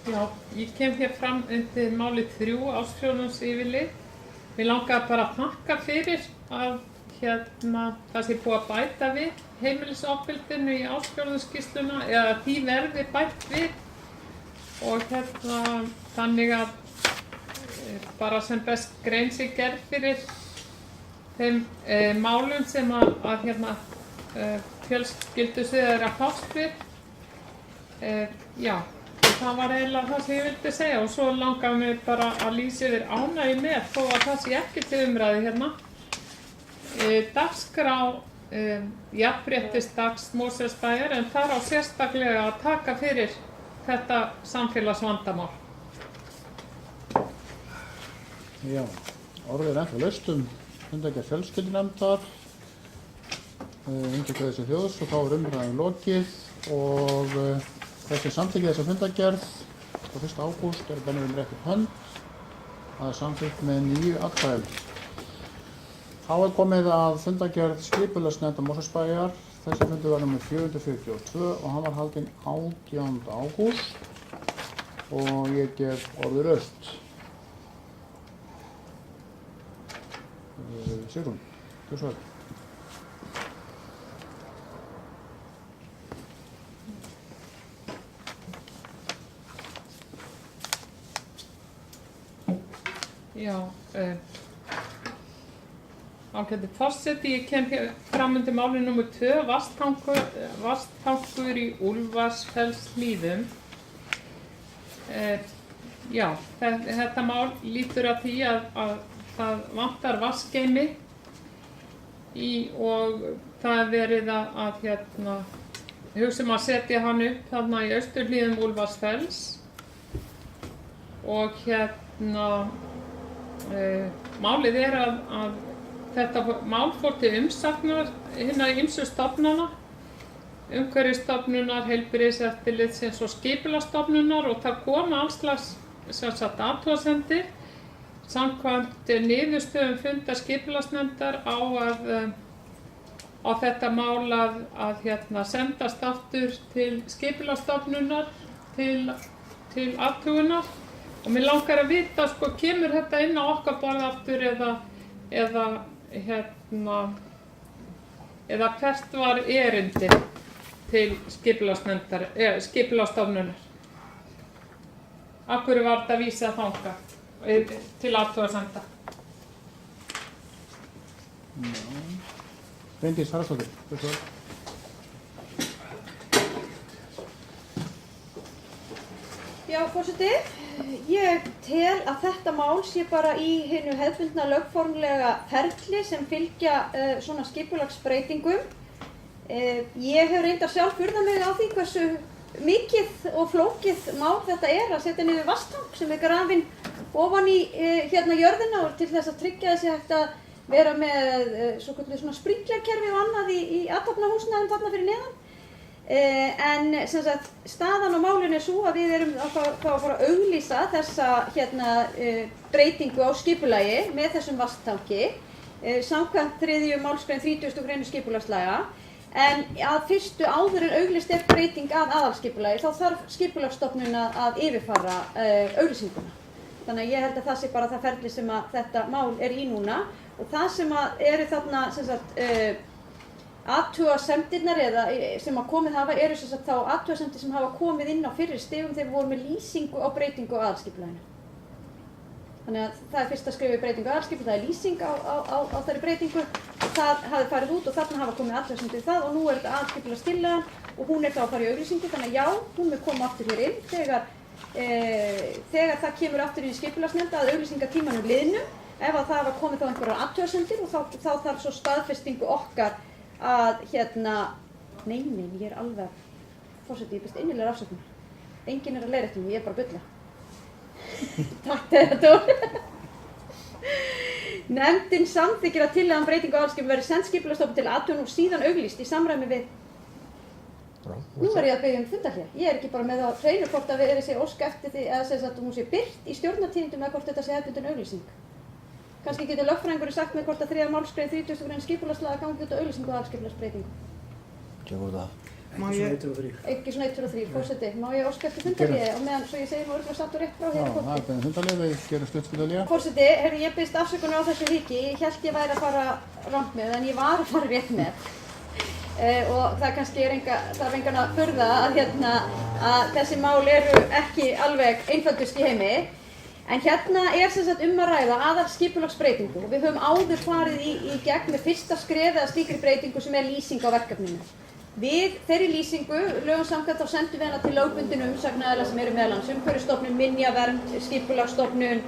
Speaker 5: Já, ég kem hér fram undir máli 3 ársfjórðungsyfirlit. Mér langaði bara að þakka fyrir að það sé búið að bæta við heimilisofbeldinu í ársfjórðungsskýrsluna eða því verði bætt við og þannig að bara sem best grein sé gerð fyrir þeim málum sem fjölskyldusvið er að fást við. Já. Það var eiginlega það sem ég vildi segja og svo langaði mig bara að lýsa yfir ánægju með þó að það sé ekki til umræðu hérna. Dagskrá jafnréttisdags Mosfellsbæjar en þar á sérstaklega að taka fyrir þetta samfélagsvandamál.
Speaker 1: Já, orðið er ennþá laust fundargerð fjölskyldunefndar undir þessi þjóðs og þá er umræðan lokið og þessi samþykkið þessa fundargerð á 1. ágúst er bennið rétt upp hönd að samþykkt með 9 atkvæðum. Þá er komið að fundargerð skipulagsnefndar Mosfellsbæjar. Þessi fundur var nr. 442 og hann var haldinn 18. ágúst og ég gef orðið rautt. Sigrún, Björnsvöld.
Speaker 5: Já, ágæti forseti, ég kem hér fram undir máli nr. 2, vatnstankur í Úlfarsfellshlíðum. Já, þetta mál lítur að því að það vantar vatnsgeymi og það er verið að hugsa að setja hann upp þarna í austurhlíðum Úlfarsfells og málið er að þetta mál fór til umsagnar hinna ýmsu stofnana, Umhverfisstofnunar, Heilbrigðiseftirlitsins og Skipulagsstofnunar og það koma alls slags sem sagt athugasemdir. Samkvæmt niðurstöðum fundar skipulagsnefndar á þetta mál að sendast aftur til Skipulagsstofnunar til athugunar. Og mér langar að vita, sko, kemur þetta inn á okkar borð aftur eða hvert var erindin til Skipulagsstofnunar? Af hverju var þetta vísað þangað til athugasemda?
Speaker 1: Bryndís Haraldsdóttir.
Speaker 2: Já, forseti, ég tel að þetta mál sé bara í hinu hefðbundna lögformlega ferli sem fylgja svona skipulagsbreytingum. Ég hef reyndar sjálf furðað mig á því hversu mikið og flókið mál þetta að setja niður vatnstank sem grafinn ofan í jörðina og til þess að tryggja þessi hægt að vera með svona sprinklerkerfi og annað í athafnahúsnæðum þarna fyrir neðan. En sem sagt, staðan á málinu svo að við erum að fara að auglýsa þessa breytingu á skipulagi með þessum vatnstanki samkvæmt 3. málsgrein 30. grein skipulagslaga. En að fyrstu áður en auglýst breyting að aðalskipulagi þá þarf Skipulagsstofnun að yfirfara auglýsinguna. Þannig að ég held að það sé bara það ferli sem að þetta mál í núna og það sem að eru þarna sem sagt athugasemdirnar eða sem að komið hafa eru sem sagt þá athugasemdir sem hafa komið inn á fyrri stigum þegar við vorum með lýsingu á breytingu á aðalskipulaginu. Þannig að það fyrsta skrifið breytingu á aðalskipulagi, það lýsing á þeirri breytingu og það hafi farið út og þarna hafa komið athugasemdir í það og nú þetta aðalskipulagstillagan og hún þá að fara í auglýsingu, þannig að já, hún mun koma aftur hér inn þegar það kemur aftur í skipulagsnefnd að auglýsingatímanum liðnum ef að það hafa komið þá einhverjar athugasemdir og þá þarf svo staðfestingu okkar að nei, ég alveg, forseti, ég best innilega afsökunar. Enginn að leiðrétta mig, ég bara að bulla. Takk þetta. Nefndin samþykkir að tillagan breytingu á aðalskipulagi verði send Skipulagsstofnun til athugunar og síðan auglýst í samræmi við. Nú ég að biðja fundarhlé. Ég ekki bara með á hreinu hvort að við erum sér óska eftir því að hún sé birt í stjórnartíðindum eða hvort þetta sé hefðbundin auglýsing. Kannski getur lögfræðingurinn sagt mér hvort að 3. málsgrein 30. grein skipulagslaga gangi út á auglýsingu og aðalskipulagsbreytingu. Ekki svona 1, 2 og 3, forseti. Má ég óska eftir fundarhlé og meðan svo ég segi nú örugglega satt og rétt frá hér í
Speaker 1: Já, það beðið fundarhlé, við gerum stuttfundarhlé.
Speaker 2: Forseti, ég biðst afsökunar á þessu hiki. Ég hélt ég væri að fara rangt með en ég var að fara rétt með. Og það kannski þarf engan að furða að þessi mál eru ekki alveg einföldust í heimi. En sem sagt að ræða aðalskipulagsbreytingu og við höfum áður farið í gegn með fyrsta skrefið að slíkri breytingu sem lýsing á verkefninu. Við þeirri lýsingu, lögum samkvæmt þá sendum við hana til lögbundinna umsagnaraðila sem eru meðal annars Umhverfisstofnun, Minjavernd, Skipulagsstofnun,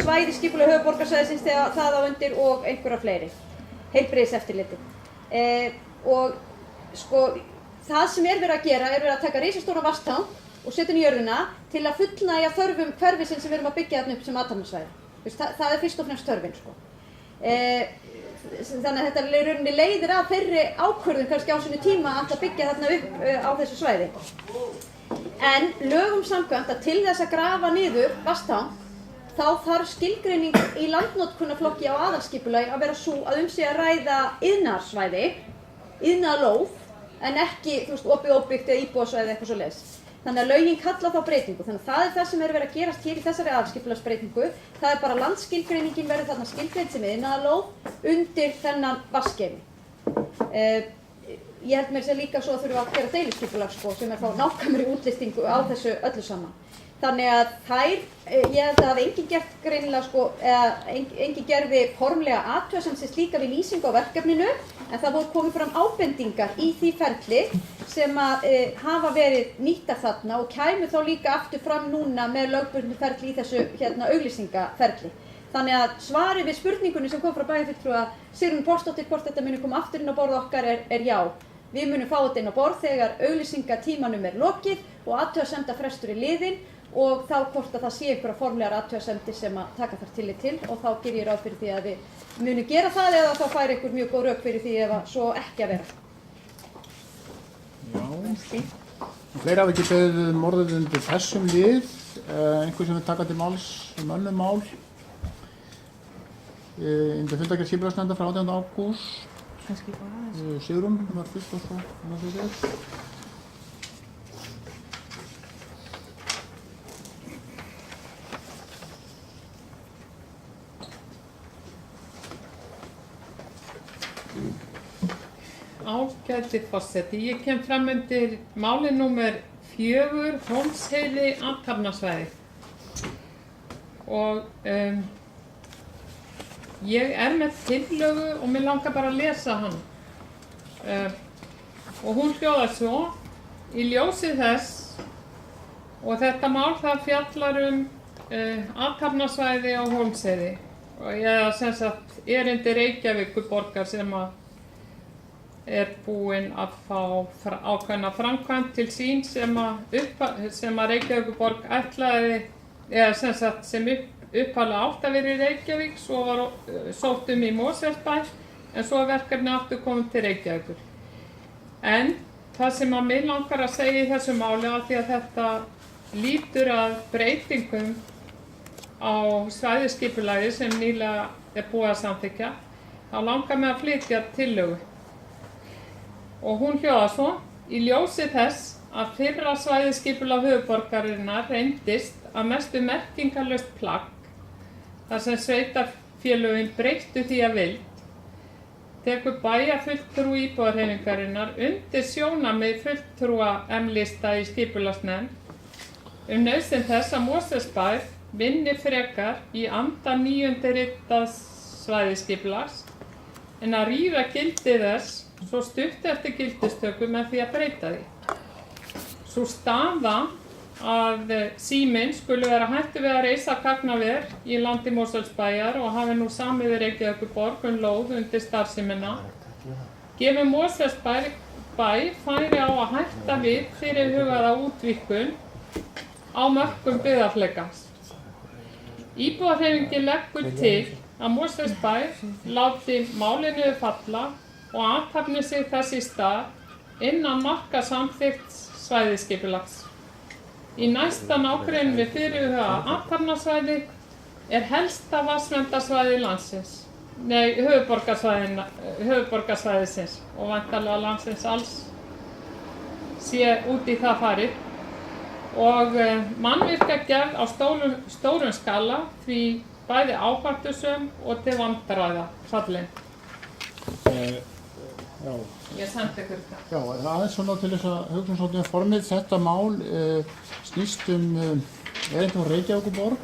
Speaker 2: svæðisskipulag höfuðborgarsvæðisins það á undir og einhverja fleiri, heilbrigðiseftirliti. Og sko, það sem verið að gera verið að taka risastóran vatnstank og setja hann í jörðina til að fullnægja þörfum hverfisins sem við erum að byggja þarna upp sem athafnasvæði. Það fyrst og fremst þörfin, sko. Þannig að þetta rauninni leiðir að þeirri ákvörðun kannski á sinni tíma að byggja þarna upp á þessu svæði. En lögum samkvæmt að til þess að grafa niður vatnstank þá þarf skilgreining í landnotkunarflokki á aðalskipulagi að vera sú að sé að ræða iðnaðarsvæði, iðnaðarlóð, en ekki, opið óbyggt eða íbúðasvæði eitthvað svoleiðis. Þannig að lögin kalla þá breytingu. Þannig að það það sem verið að gerast hér í þessari aðalskipulagsbreytingu. Það bara landsskilgreiningin verður þarna skilgreind sem iðnaðarlóð undir þennan vatnsgeymi. Ég held mér sér líka svo að þurfa að gera deiliskipulag sem þá nákvæmri útlistingu á þessu öllu saman. Þannig að ég held að það hafi enginn gert greinilega enginn gerði formlega athugasemd sem slíka við lýsingu á verkefninu en það voru komið fram ábendingar í því ferli sem hafa verið nýttar þarna og kæmu þá líka aftur fram núna með lögbundnu ferli í þessu auglýsingaferli. Þannig að svarið við spurningunni sem kom frá bæjarfulltrúa Sigrúnu Póstsdóttur hvort þetta muni koma aftur inn á borð okkar já. Við munum fá þetta inn á borð þegar auglýsingatímanum lokið og athugasemdafrestur liðinn og þá hvort að það sé einhverja formlegar athugasemdir sem að taka þar tillit til og þá gerir ég ráð fyrir því að við munum gera það eða þá fær einhver mjög góð rök fyrir því ef svo ekki að vera.
Speaker 1: Já. Fleiri hafa ekki beðið orðið undir þessum lið. einhver sem vil taka til máls önnur mál. Undir fundargerð skipulagsnefndar frá 18. ágúst. Sigrún var fyrst og svo
Speaker 5: Ágæti forseti, ég kem fram undir máli númer 4, Hólmsheiði athafnasvæði. Og ég með tillögu og mig langar bara að lesa hann. Og hún hljóðar svo: í ljósi þess, og þetta mál það fjallar athafnasvæði á Hólmsheiði. Og ég sem sagt erindi Reykjavíkurborgar sem búinn að fá ákveðna framkvæmd til sín sem að Reykjavíkurborg ætlaði, eða sem sagt sem upphaflega átti að vera í Reykjavík, svo var sótt í Mosfellsbæ, en svo verkefni aftur komið til Reykjavíkur. En það sem að mig langar að segja í þessu máli, af því að þetta lýtur að breytingum á svæðisskipulagi sem nýlega búið að samþykkja, þá langar mig að flytja tillögu. Og hún hljóðar svo: í ljósi þess að fyrra svæðisskipulag höfuðborgarinnar reyndist að mestu merkingarlaust plagg, þar sem sveitarfélögin breyttu því að vild, tekur bæjarfulltrúi íbúðarhreyfingarinnar undir sjónarmið fulltrúa M-lista í skipulagsnefnd nauðsyn þess að Mosfellsbær vinni frekar í anda 9. ritaðs svæðisskipulags en að rýra gildi þess svo stutt eftir gildistöku með því að breyta því. Sú staða að Síminn skuli vera hættur við að reisa gagnaver í landi Mosfellsbæjar og hafi nú samið við Reykjavíkurborg lóð undir starfsemina, gefur Mosfellsbæ færi á að hætta við fyrirhugaða útvíkkun á mörkum byggðarflekkans. Íbúðarhreyfingin leggur til að Mosfellsbær láti málinu falla og athafni sig þess í stað innan marka samþykkt svæðisskipulags. Í næsta nágrenni við fyrirhugaða athafnasvæði helsta vatnsverndarsvæði landsins, höfuðborgarsvæðisins og væntanlega landsins alls sé út í það farið. Og mannvirkjagerð á stórum skala, því bæði áhættusöm og til vandræða fallin. Ég sendi ykkur það.
Speaker 1: Já, aðeins svona til þess að hugsa svona formið. Þetta mál snýst erindi frá Reykjavíkurborg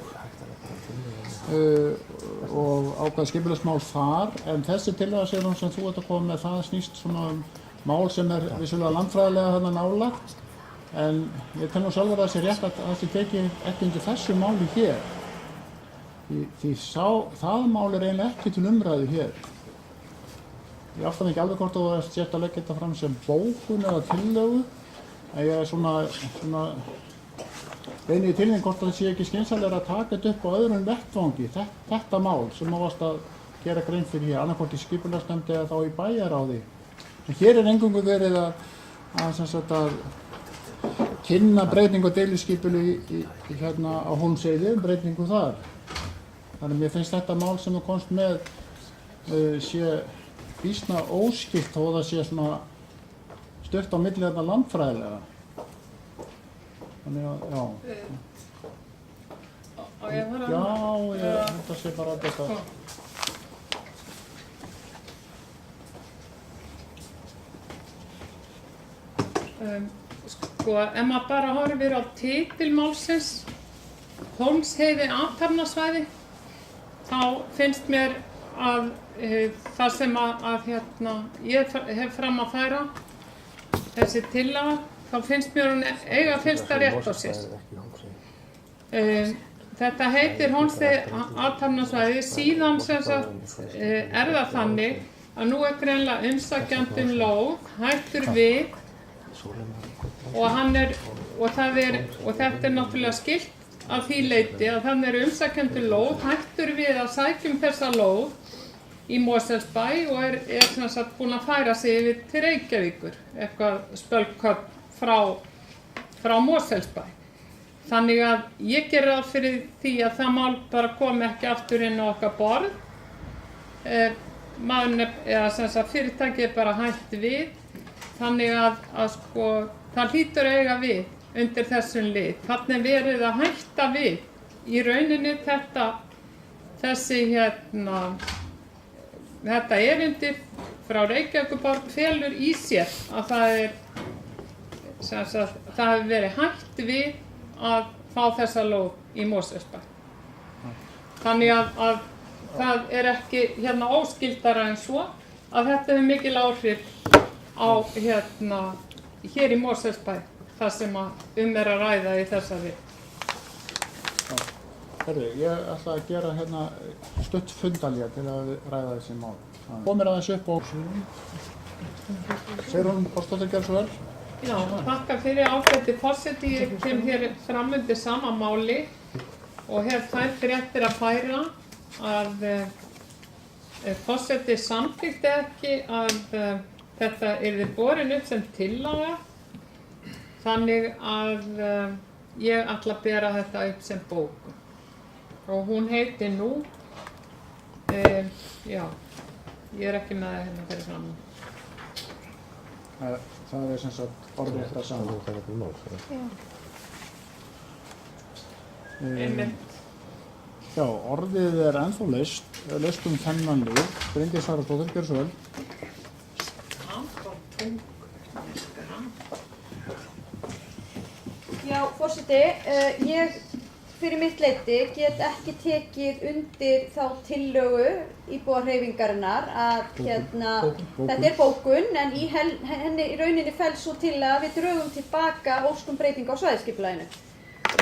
Speaker 1: og ákveð skipulagsmál þar, en þessi tillaga sem þú ert að koma með, það snýst svona mál sem vissulega landfræðilega þarna nálagt, en ég tel nú sjálfur að það sé rétt að það sé tekið ekki undir þessu máli hér. Því það mál eiginlega ekki til umræðu hér. Ég átta mig ekki alveg hvort þú sért að leggja þetta fram sem bókun eða tillögu, en ég svona beini til þín hvort það sé ekki skynsamlegra að taka þetta upp á öðrum vettvangi, þetta mál sem varst að gera grein fyrir hér, annaðhvort í skipulagsnefnd eða þá í bæjarráði. En hér eingöngu verið að kynna breytingu á deiliskipulu hérna á Hólmsheiði, breytingu þar. Þannig að mér finnst þetta mál sem þú komst með sé býsna óskilt þó það sé svona stutt á milli þarna landfræðilega. Þannig að, já.
Speaker 5: Á ég að fara?
Speaker 1: Já, þetta sé bara þetta.
Speaker 5: Sko, ef maður bara horfir á titil málsins, Hólmsheiði athafnasvæði, þá finnst mér að það sem ég hef fram að færa, þessi tillaga, þá finnst mér hún eiga fyrsta rétt á sér. Þetta heitir Hólmsheiði athafnasvæði, síðan sem sagt það þannig að nú greinilega umsækjandi lóð hættur við og þetta náttúrulega skilt af því leyti að þannig umsækjandi lóð hættur við að sækja þessa lóð í Mosfellsbæ og sem sagt búinn að færa sig yfir til Reykjavíkur, eitthvað spölköp frá Mosfellsbæ. Þannig að ég ger ráð fyrir því að það mál bara komi ekki aftur inn á okkar borð. Fyrirtækið er bara hætt við, þannig að sko, það hlýtur að eiga við undir þessum lið. Þannig er verið að hætta við. Í rauninni þetta erindi frá Reykjavíkurborg felur í sér að það hefur verið hætt við að fá þessa lóð í Mosfellsbæ. Þannig að það er ekki óskyldara en svo að þetta hefur mikil áhrif á hér í Mosfellsbæ þar sem er að ræða í þessari.
Speaker 1: Herri, ég ætla að gera stutt fundalja til að ræða þessi mál. Komir aðeins upp og Sigrún Þórsdóttir, gjörðu svo vel.
Speaker 5: Já, þakka fyrir ágæti forseti. Ég kem hér fram undir sama máli og hef þær fréttir að færa að forseti samþykkti ekki að þetta yrði borin upp sem tillaga, þannig að ég ætla að bera þetta upp sem bókun. Og hún heitir nú, já, ég er ekki með það fyrir fram.
Speaker 1: Það er sem sagt orðið þetta saman.
Speaker 5: Einmitt.
Speaker 1: Já, orðið er ennþá laust þennan lið. Bryndís Haraldsdóttir, gjörðu svo vel.
Speaker 2: Já, forseti, ég fyrir mitt leyti get ekki tekið undir þá tillögu íbúahreyfingarinnar að þetta er bókun, en í henni í rauninni felst svo til að við drögum tilbaka ósk breytingu á svæðisskipulaginu.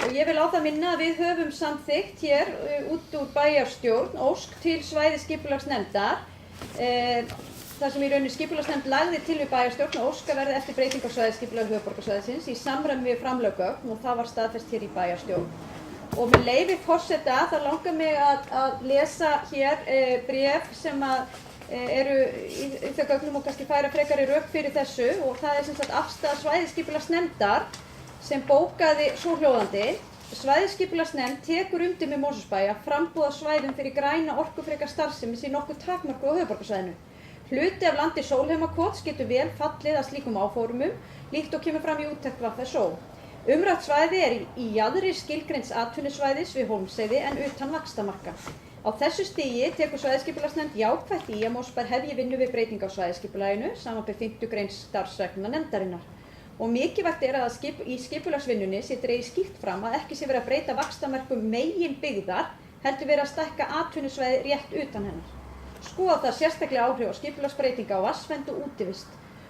Speaker 2: Og ég vil á það minna að við höfum samþykkt hér út úr bæjarstjórn ósk til svæðisskipulagsnefndar, þar sem í rauninni skipulagsnefnd lagði til við bæjarstjórn og óska verði eftir breytingu á svæðisskipulagi höfuðborgarsvæðisins í samræmi við framlöggögn, og það var staðfest hér í bæjarstjórn. Og með leyfi forseta þá langar mig að lesa hér bréf sem eru í þau gögnum og kannski færa frekari rök fyrir þessu, og það er sem sagt afstaða svæðisskipulagsnefndar sem bókaði svohljóðandi: Svæðisskipulagsnefnd tekur undir með Mosfellsbæ að frambúða svæðum fyrir græna orkufreka starfsemi sé nokkuð takmörkuð á höfuðborgarsvæðinu. Hluti af landi Sólheimakots getur vel fallið að slíkum áformum, líkt og kemur fram í úttekt VFSO. Umrætt svæði er í jaðri skilgreinds atvinnusvæðis við Hólmsheiði en utan vaxtarmarka. Á þessu stigi tekur svæðisskipulagsnefnd jákvætt í að Mosfellsbær hefji vinnu við breytingu á svæðisskipulaginu, samanber 5. grein starfsreglna nefndarinnar. Og mikilvægt er að í skipulagsvinnunni sé dregið skýrt fram að ekki sé verið að breyta vaxtarmerkum megin byggðar, heldur verið að stækka atvinnusvæði rétt utan hennar. Skoða það sérstaklega áhrif á skipulagsbreytinga á vatnsvernd og útivist.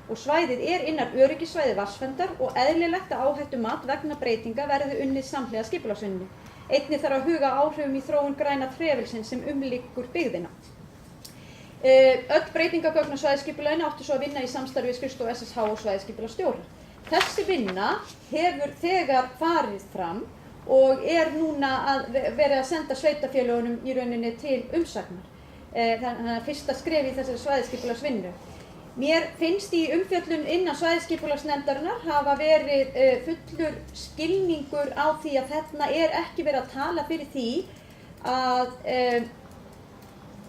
Speaker 2: Og svæðið er innan öryggissvæði vatnsverndar og eðlilegt að áhættumat vegna breytinga verði unnið samhliða skipulagsvinnunni. Einnig þarf að huga áhrifum í þróun græna trefilsins sem umlykur byggðina. Öll breytingagögn á svæðisskipulaginu áttu svo að vinna í samstarfi við skrifstofu SSH og svæðisskipulagsstjóra. Þessi vinna hefur þegar farið fram og er núna verið að senda sveitarfélögunum í rauninni til umsagnar. Þannig að fyrsta skref í þessari svæðisskipulagsvinnu. Mér finnst í umfjöllun innan svæðisskipulagsnefndarinnar hafa verið fullur skilningur á því að þarna er ekki verið að tala fyrir því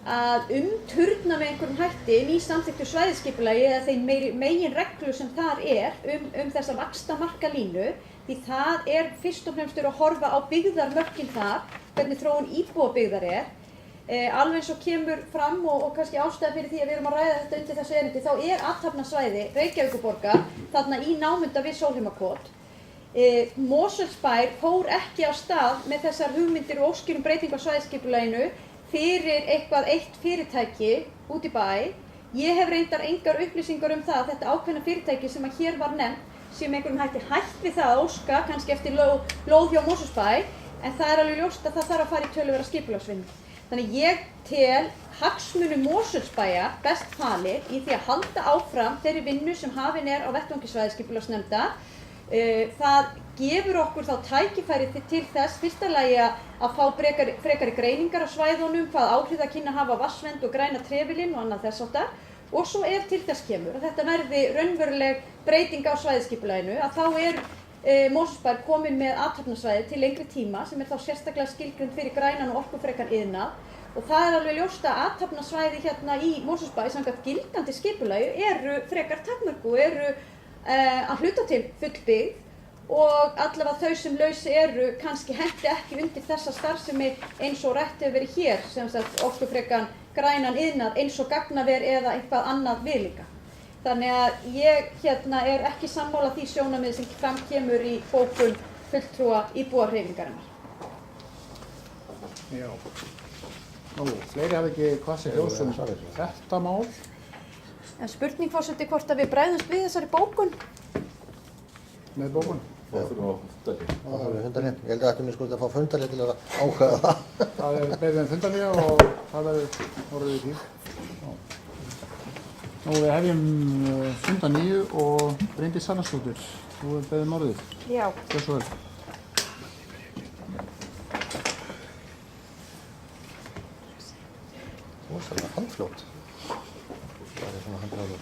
Speaker 2: að umturna með einhverjum hætti nýsamþykktu svæðisskipulagi eða þeim megin reglu sem þar er þessa vaxtarmarkalínu, því það er fyrst og fremst að horfa á byggðarmörkin þar, hvernig þróun íbúabyggðar er. Alveg eins og kemur fram og kannski ástæða fyrir því að við erum að ræða þetta undir þessu erindi, þá er athafnasvæði Reykjavíkurborgar þarna í námunda við Sólheimakot. Mosfellsbær fór ekki á stað með þessar hugmyndir og óskir breytingu á svæðisskipulaginu fyrir eitt fyrirtæki út í bæ. Ég hef reyndar engar upplýsingar það að þetta ákveðna fyrirtæki sem hér var nefnt sé með einhverjum hætti hætt við það að óska kannski eftir lóð hjá Mosfellsbæ, en það er alveg ljóst að það þarf að fara í töluverða skipulagsvinnu. Þannig ég tel hagsmunum Mosfellsbæjar best falið í því að halda áfram þeirri vinnu sem hafin er á vettvangi svæðisskipulagsnefndar. Það gefur okkur þá tækifæri til þess fyrsta lagi að fá frekari greiningar á svæðunum, hvað áhrif það kynni að hafa vatnsvernd og græna trefilinn og annað þess háttar. Og svo ef til þess kemur að þetta verði raunveruleg breyting á svæðisskipulaginu, að þá Mosfellsbær komin með athafnasvæði til lengri tíma sem þá sérstaklega skilgreind fyrir grænan og orkufrekan iðnað. Og það alveg ljóst að athafnasvæði hérna í Mosfellsbæ samkvæmt gildandi skipulagi eru frekar takmörkuð og eru að hluta til fullbyggð og allavega þau sem laus eru kannski henti ekki undir þessa starfsemi eins og rætt hefur verið hér, sem sagt orkufrekan grænan iðnað eins og gagnaver eða eitthvað annað viðlíka. Þannig að ég hérna ekki sammála því sjónarmið sem fram kemur í bókun fulltrúa íbúahreyfingarinnar.
Speaker 1: Já. Nú, fleiri hafa ekki hvað sem hljóðsum þetta mál.
Speaker 2: En spurning forseti hvort að við bregðumst við þessari bókun?
Speaker 1: Með bókun?
Speaker 3: Já. Það er fundarlið. Ég held að ættum við sko að fá fundarlið til að ákveða það.
Speaker 1: Það er beðið fundarlið og það verður orðið í tíl. Nú, við hefjum funda 9 og Bryndís Sarnarsdóttir. Nú er beðið orðið.
Speaker 2: Já.
Speaker 1: Gjör svo vel.
Speaker 3: Þú veist það er handfljót. Það er svona handfljóður.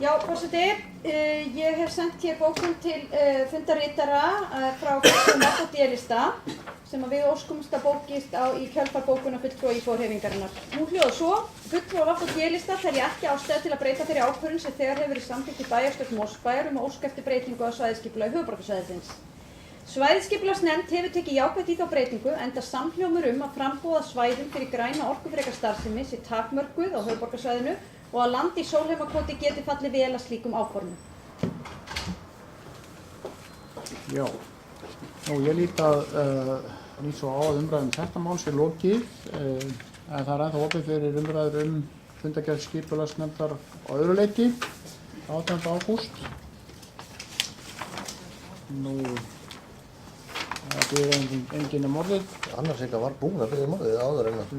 Speaker 2: Já, forseti, ég hef sendt hér bókun til fundarritara frá fulltrúum á D-lista sem við óskumst að bókist í kjölfar bókunar fulltrúa íbúahreyfingarinnar. Hún hljóðar svo: fulltrúar á D-lista telja ekki ástæðu til að breyta þeirri ákvörðun sem þegar hefur verið samþykkt í bæjarstjórn Mosfellsbæjar að óska eftir breytingu á svæðisskipulagi höfuðborgarsvæðisins. Svæðisskipulagsnefnd hefur tekið jákvætt í þá breytingu enda samhljómur að framboð af svæðum fyrir græna orkufreka starfsemi sé takmörkuð á höfuðborgarsvæðinu og að land í Sólheimakoti geti fallið vel að slíkum áformum.
Speaker 1: Já. Nú, ég lít svo á að umræðum þetta mál sé lokið, en það er ennþá opið fyrir umræður fundargerð skipulagsnefndar á öðru leyti, 18. ágúst. Nú, það er enginn orðið.
Speaker 3: Annars eitthvað var búin að byrja morðið áður en að...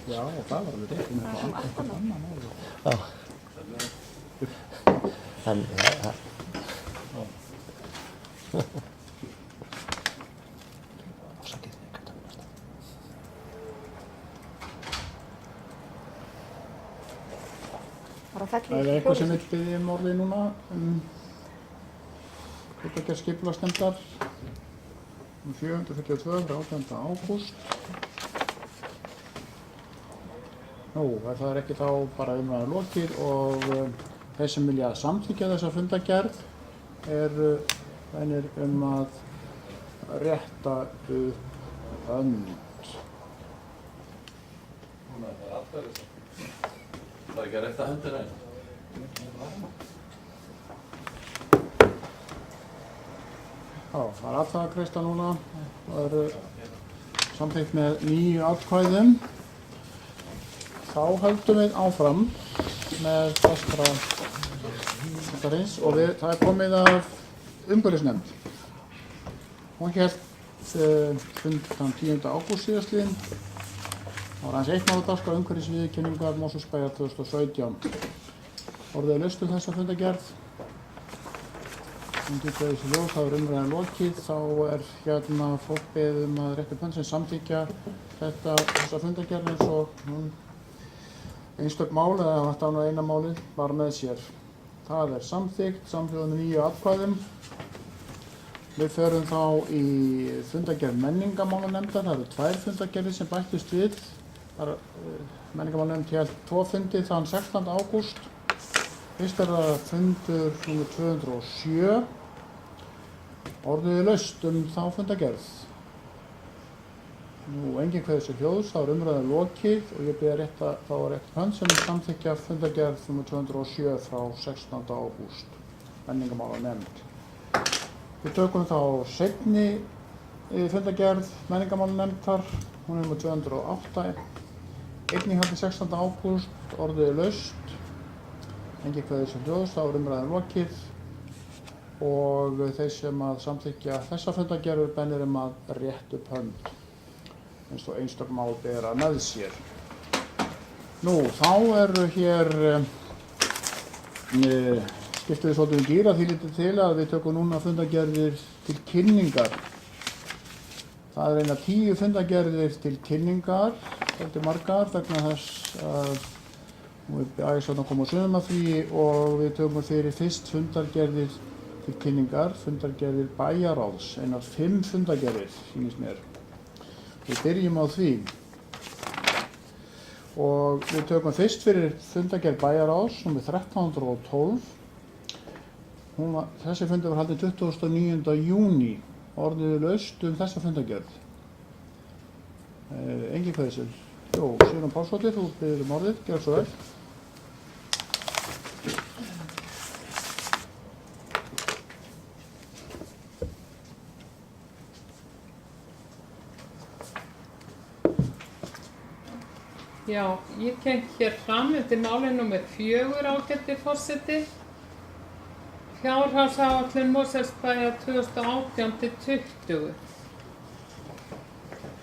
Speaker 1: Já, það var alveg rétt, eitthvað annan mál.
Speaker 3: Já.
Speaker 1: Það er eitthvað sem vill biðja orðið núna fundargerð skipulagsnefndar 442 frá 18. ágúst. Nú, það er ekki þá bara umræða lokið og þeir sem vilja samþykkja þessa fundargerð eru bænir að rétta upp hönd.
Speaker 7: Það er ekki að rétta hendur einn.
Speaker 1: Já, það er atkvæðagreiðsla núna. Það eru samþykkt með 9 atkvæðum. Þá höldum við áfram með dagskrá fundarins og það er komið af umhverfisnefnd. Hún hélt fund þann 10. ágúst síðastliðinn. Það var aðeins eitt mál á dagskrá umhverfisviðurkenningar Mosfellsbæjar 2017. Orðið er laust þessa fundargerð. Undir þessu ljós, þá er umræðan lokið, þá er hérna fólk beðið að rétta upp hönd sem samþykkja þessa fundargerð eins og einstök mál eða þetta á eina málið var með sér. Það er samþykkt, samhljóða með 9 atkvæðum. Við förum þá í fundargerð menningarmálanefndar. Það eru 2 fundargerðir sem bættust við. Menningarmálanefnd hélt 2 fundi þann 16. ágúst. Fyrst er það fundur nr. 207. Orðið er laust þá fundargerð. Nú, enginn kveður sér hljóðs, þá er umræðan lokið og ég bið þá rétt hönd sem samþykkja fundargerð nr. 207 frá 16. ágúst. Menningarmálanefnd. Við tökum þá seinni fundargerð menningarmálanefndar, hún er nr. 208. Einnig haldið 16. ágúst, orðið er laust. Enginn kveður sér hljóðs, þá er umræðan lokið og þeir sem samþykkja þessa fundargerð beinir að rétta upp hönd eins og einstök mál bera með sér. Nú, þá eru hér skiptum við svolítið gír að því litið til að við tökum núna fundargerðir til kynningar. Það er 10 fundargerðir til kynningar, þetta er margar vegna þess að og við bæjarstjórn komum á sumarfríi og við tökum fyrir fyrst fundargerðir til kynningar, fundargerðir bæjarráðs, einar 5 fundargerðir, sýnist mér. Við byrjum á því og við tökum fyrst fyrir fundargerð bæjarráðs, númer 1312. Þessi fundur var haldinn 29. júní, orðið laust þessa fundargerð. Engin kveðsel. Jú, Sigurjón Pálsdóttir, þú biður orðið, gjör svo vel.
Speaker 5: Já, ég kem hér fram undir máli númer 4 ágæti forseti. Fjárhagsáætlun Mosfellsbæjar 2018-20.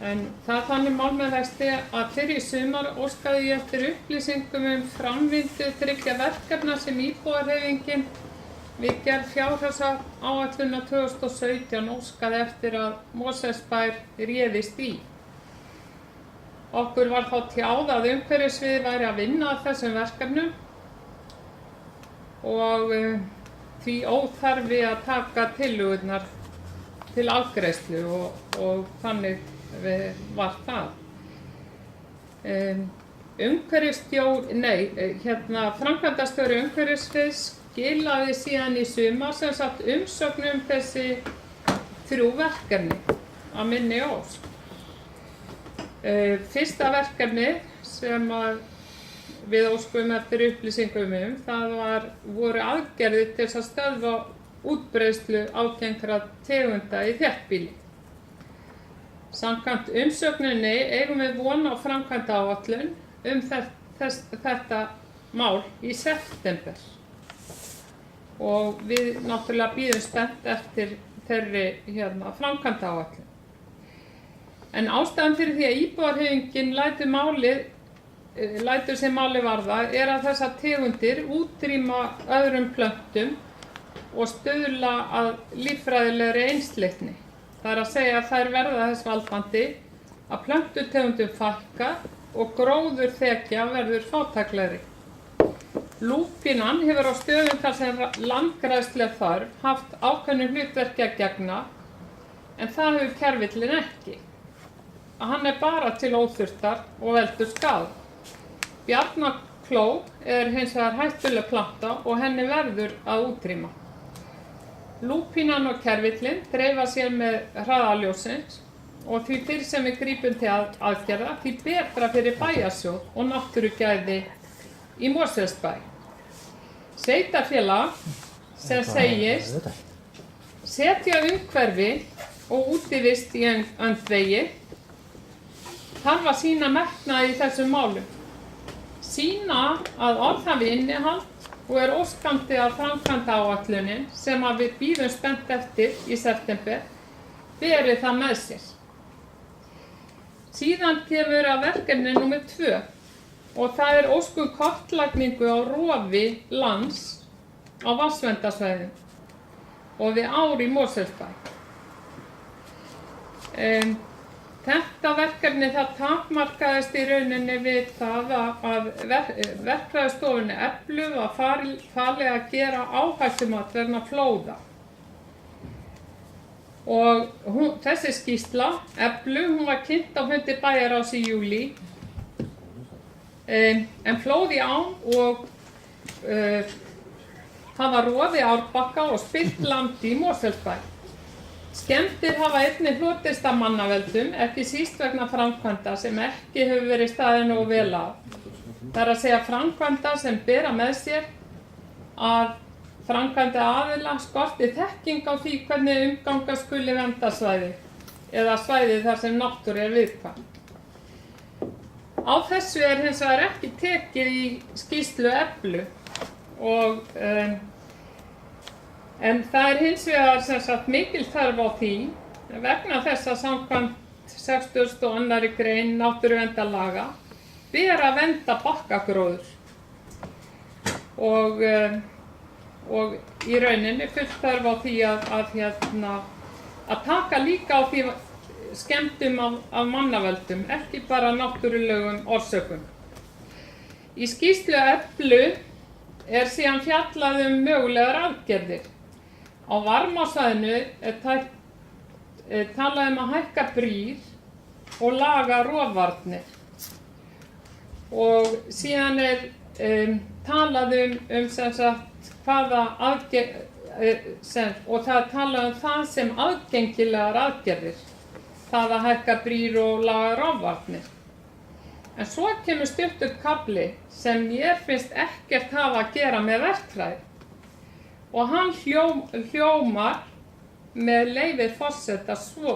Speaker 5: En það er þannig mál með vexti að fyrir í sumar óskaði ég eftir upplýsingum framvindu 3 verkefna sem íbúahreyfingin við gerð fjárhagsáætlunar 2017 óskaði eftir að Mosfellsbær réðist í. Okkur var þá tjáð að umhverfissvið væri að vinna að þessum verkefnum og því óþarfi að taka tillögurnar til afgreiðslu og þannig var það. Framkvæmdastjóri umhverfissviðs skilaði síðan í sumar sem sagt umsögnum þessi 3 verkefni að minni ósk. Fyrsta verkefni sem við óskum eftir upplýsingum það voru aðgerðir til að stöðva útbreiðslu ágengra tegunda í þéttbýli. Samkvæmt umsögninni eigum við von á framkvæmdaáætlun þetta mál í september og við náttúrulega bíðum spennt eftir þeirri framkvæmdaáætlun. En ástæðan fyrir því að íbúahreyfingin lætur sem máli varða er að þessar tegundir útrýma öðrum plöntum og stuðla að líffræðilegri einsleitni. Það er að segja að þær verða þess valdandi að plöntutegundum fækkar og gróðurþekja verður fátæklegri. Lúpínan hefur á stöðum þar sem landgræðslu þarf haft ákveðnu hlutverki að gegna en það hefur kerfillinn ekki. Hann er bara til óþurftar og veldur skaða. Bjarnakló er hins vegar hættuleg planta og henni verður að útrýma. Lúpínan og kerfillinn dreifa sér með hraða ljóssins og því fyrr sem við grípum til aðgerða, því betra fyrir bæjarsjóð og náttúrugæði í Mosfellsbæ. Sveitarfélag sem segist setja umhverfi og útivist í öndvegi þarf að sýna metnað í þessum málum. Sýna að orð hafi innihald og er óskandi að framkvæmdaáætlunin sem við bíðum spennt eftir í september beri það með sér. Síðan kemur að verkefni númer 2 og það er óskum kortlagningu á rofi lands á vatnsverndarsvæðum og við ár í Mosfellsbæ. Þetta verkefni það takmarkaðist í rauninni við það að verkfræðistofunni Eflu var falið að gera áhættumat vegna flóða. Og þessi skýrsla, Eflu, hún var kynnt á fundi bæjarráðs í júlí. En flóð í ám og það var rof í Árbakka og spillt land í Mosfellsbæ. Skemmdir hafa einnig hlotist af mannaveldum, ekki síst vegna framkvæmda sem ekki hefur verið staðið nógu vel á. Það er að segja framkvæmda sem bera með sér að framkvæmda aðila skorti þekking á því hvernig umganga skuli verndarsvæði eða svæði þar sem náttúra er viðkvæm. Á þessu er hins vegar ekki tekið í skýrslu Eflu en það er hins vegar mikil þörf á því vegna þess að samkvæmt 62. grein náttúruverndarlaga ber að vernda bakkagróður og í rauninni fullt þörf á því að taka líka á því skemmdum af mannavöldum, ekki bara náttúrulegum orsökum. Í skýrslu Eflu er síðan fjallað mögulegar aðgerðir. Á varmársvæðinu er talað að hækka brýr og laga rofvarnir. Og síðan er talað sem sagt hvaða og það er talað það sem aðgengilegar aðgerðir. Það að hækka brýr og laga rofvarnir. En svo kemur stuttur kafli sem mér finnst ekkert hafa að gera með verkfræði. Og hann hljómar með leyfi forseta svo.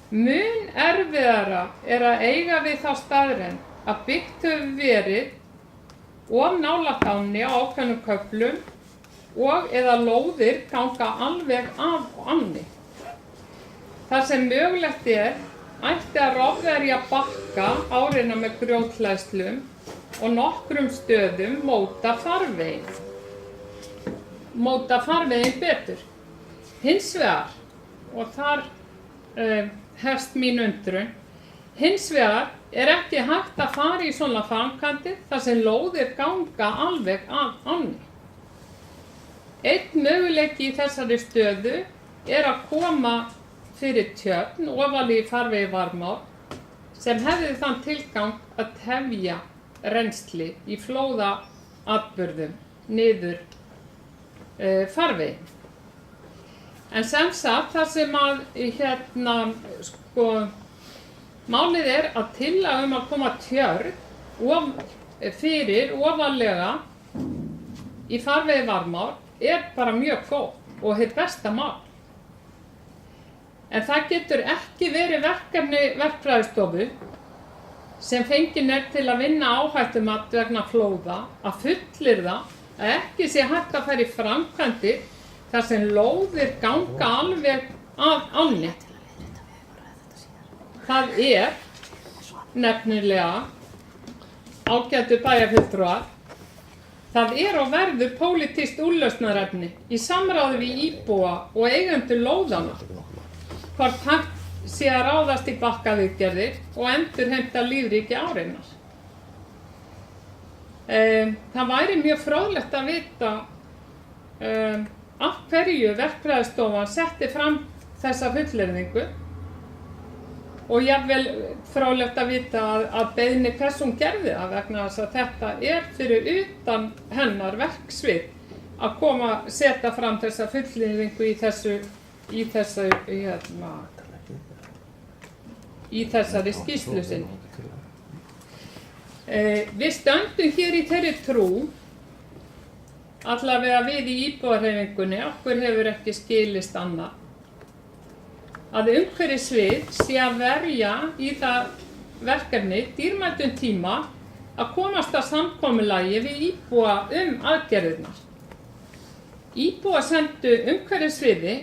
Speaker 5: Mun erfiðara að eiga við þá staðreynd að byggt hefur verið of nálægt ánni á ákveðnum köflum og eða lóðir ganga alveg af ánni. Þar sem mögulegt ætti að rofverja bakka árinna með grjóthleðslum og nokkrum stöðum móta farveginn betur. Hins vegar, og þar hefst mín undrun, hins vegar er ekki hægt að fara í svona framkvæmdir þar sem lóðir ganga alveg af ánni. Einn möguleiki í þessari stöðu er að koma fyrir tjörn ofalega í farvegi Varmár sem hefði þann tilgang að tefja rennsli í flóðaatburðum niður farveginn. En sem sagt það sem að málið er að tillaga að koma tjörn fyrir ofalega í farvegi Varmár er bara mjög góð og hið besta mál. En það getur ekki verið verkefni verkfræðistofu sem fengin til að vinna áhættumat vegna flóða að fullyrða að ekki sé hægt að fara í framkvæmdir þar sem lóðir ganga alveg af ánni. Það er nefnilega ágætu bæjarfulltrúar. Það er og verður pólitískt úrlausnarefni í samráði við íbúa og eigendur lóðanna. Hvort hægt sé að ráðast í bakkaviðgerðir og endurheimta lífríki árinnar. Það væri mjög fróðlegt að vita af hverju verkfræðistofan setti fram þessa fullyrðingu og jafnvel fróðlegt að vita að beiðni hvers hún gerði það vegna þess að þetta er fyrir utan hennar verksvið að setja fram þessa fullyrðingu í þessari skýrslu sinni. Við stöndum hér í þeirri trú, allavega við í íbúðarhreyfingunni, okkur hefur ekki skilist annað, að umhverfissvið sé að verja í það verkefni dýrmætum tíma að komast að samkomulagi við íbúa aðgerðirnar. Íbúar sendu umhverfissviði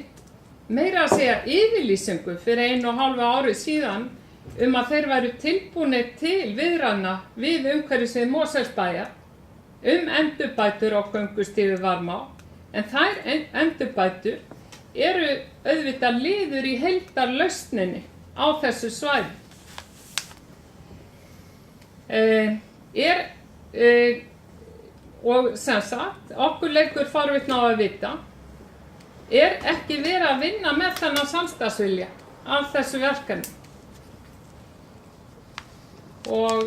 Speaker 5: meira að segja yfirlýsingu fyrir 1,5 ári síðan að þeir væru tilbúnir til viðræðna við umhverfissvið Mosfellsbæjar endurbætur á göngustígu Varmár, en þær endurbætur eru auðvitað liður í heildarlausninni á þessu svæði. Og sem sagt, okkur leikur forvitni á að vita, er ekki verið að vinna með þennan samstarfsvilja af þessu verkefni. Og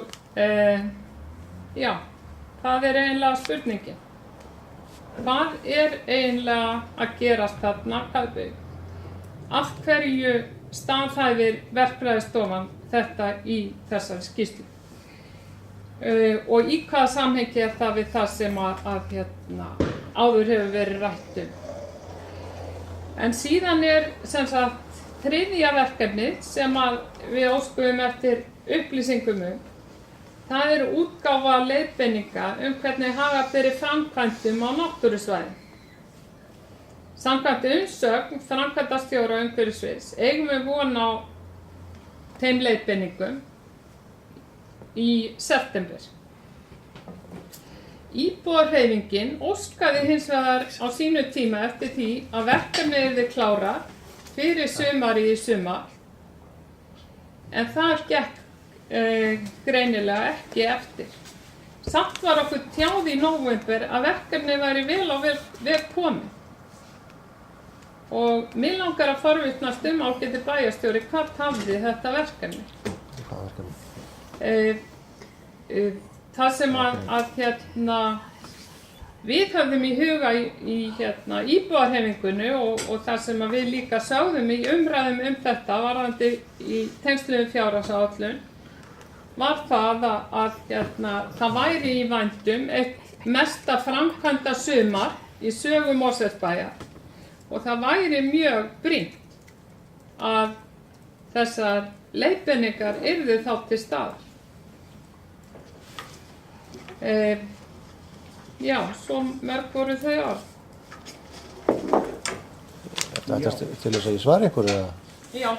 Speaker 5: já, það er eiginlega spurningin. Hvað er eiginlega að gerast þarna? Af hverju staðhæfir verkfræðistofan þetta í þessari skýrslu? Og í hvaða samhengi er það við það sem áður hefur verið rætt um? En síðan er sem sagt þriðja verkefnið sem við óskuðum eftir upplýsingum Það er útgáfa leiðbeininga hvernig haga beri framkvæmdum á náttúrusvæðum. Samkvæmt umsögn framkvæmdastjóra umhverfissviðs eigum við von á þeim leiðbeiningum í september. Íbúahreyfingin óskaði hins vegar á sínu tíma eftir því að verkefnið yrði klárað fyrir sumarið í sumar, en það gekk greinilega ekki eftir. samt var okkur tjáð í nóvember að verkefni væri vel á veg komið. Og mig langar að forvitnast ágæti bæjarstjóri hvað tafði þetta verkefni.
Speaker 3: Hvað verkefni?
Speaker 5: Það sem við höfðum í huga í íbúðarhreyfingunni og það sem við líka sáðum í umræðum þetta varðandi í tengslum við fjárhagsáætlun var það að það væri í vændum eitt mesta framkvæmda sumar í sögu Mosfellsbæjar og það væri mjög brýnt að þessar leiðbeiningar yrðu þá til staðar. Já, svo mörg voru þau orð.
Speaker 3: Þetta til þess að ég svari ykkur eða?
Speaker 5: Já.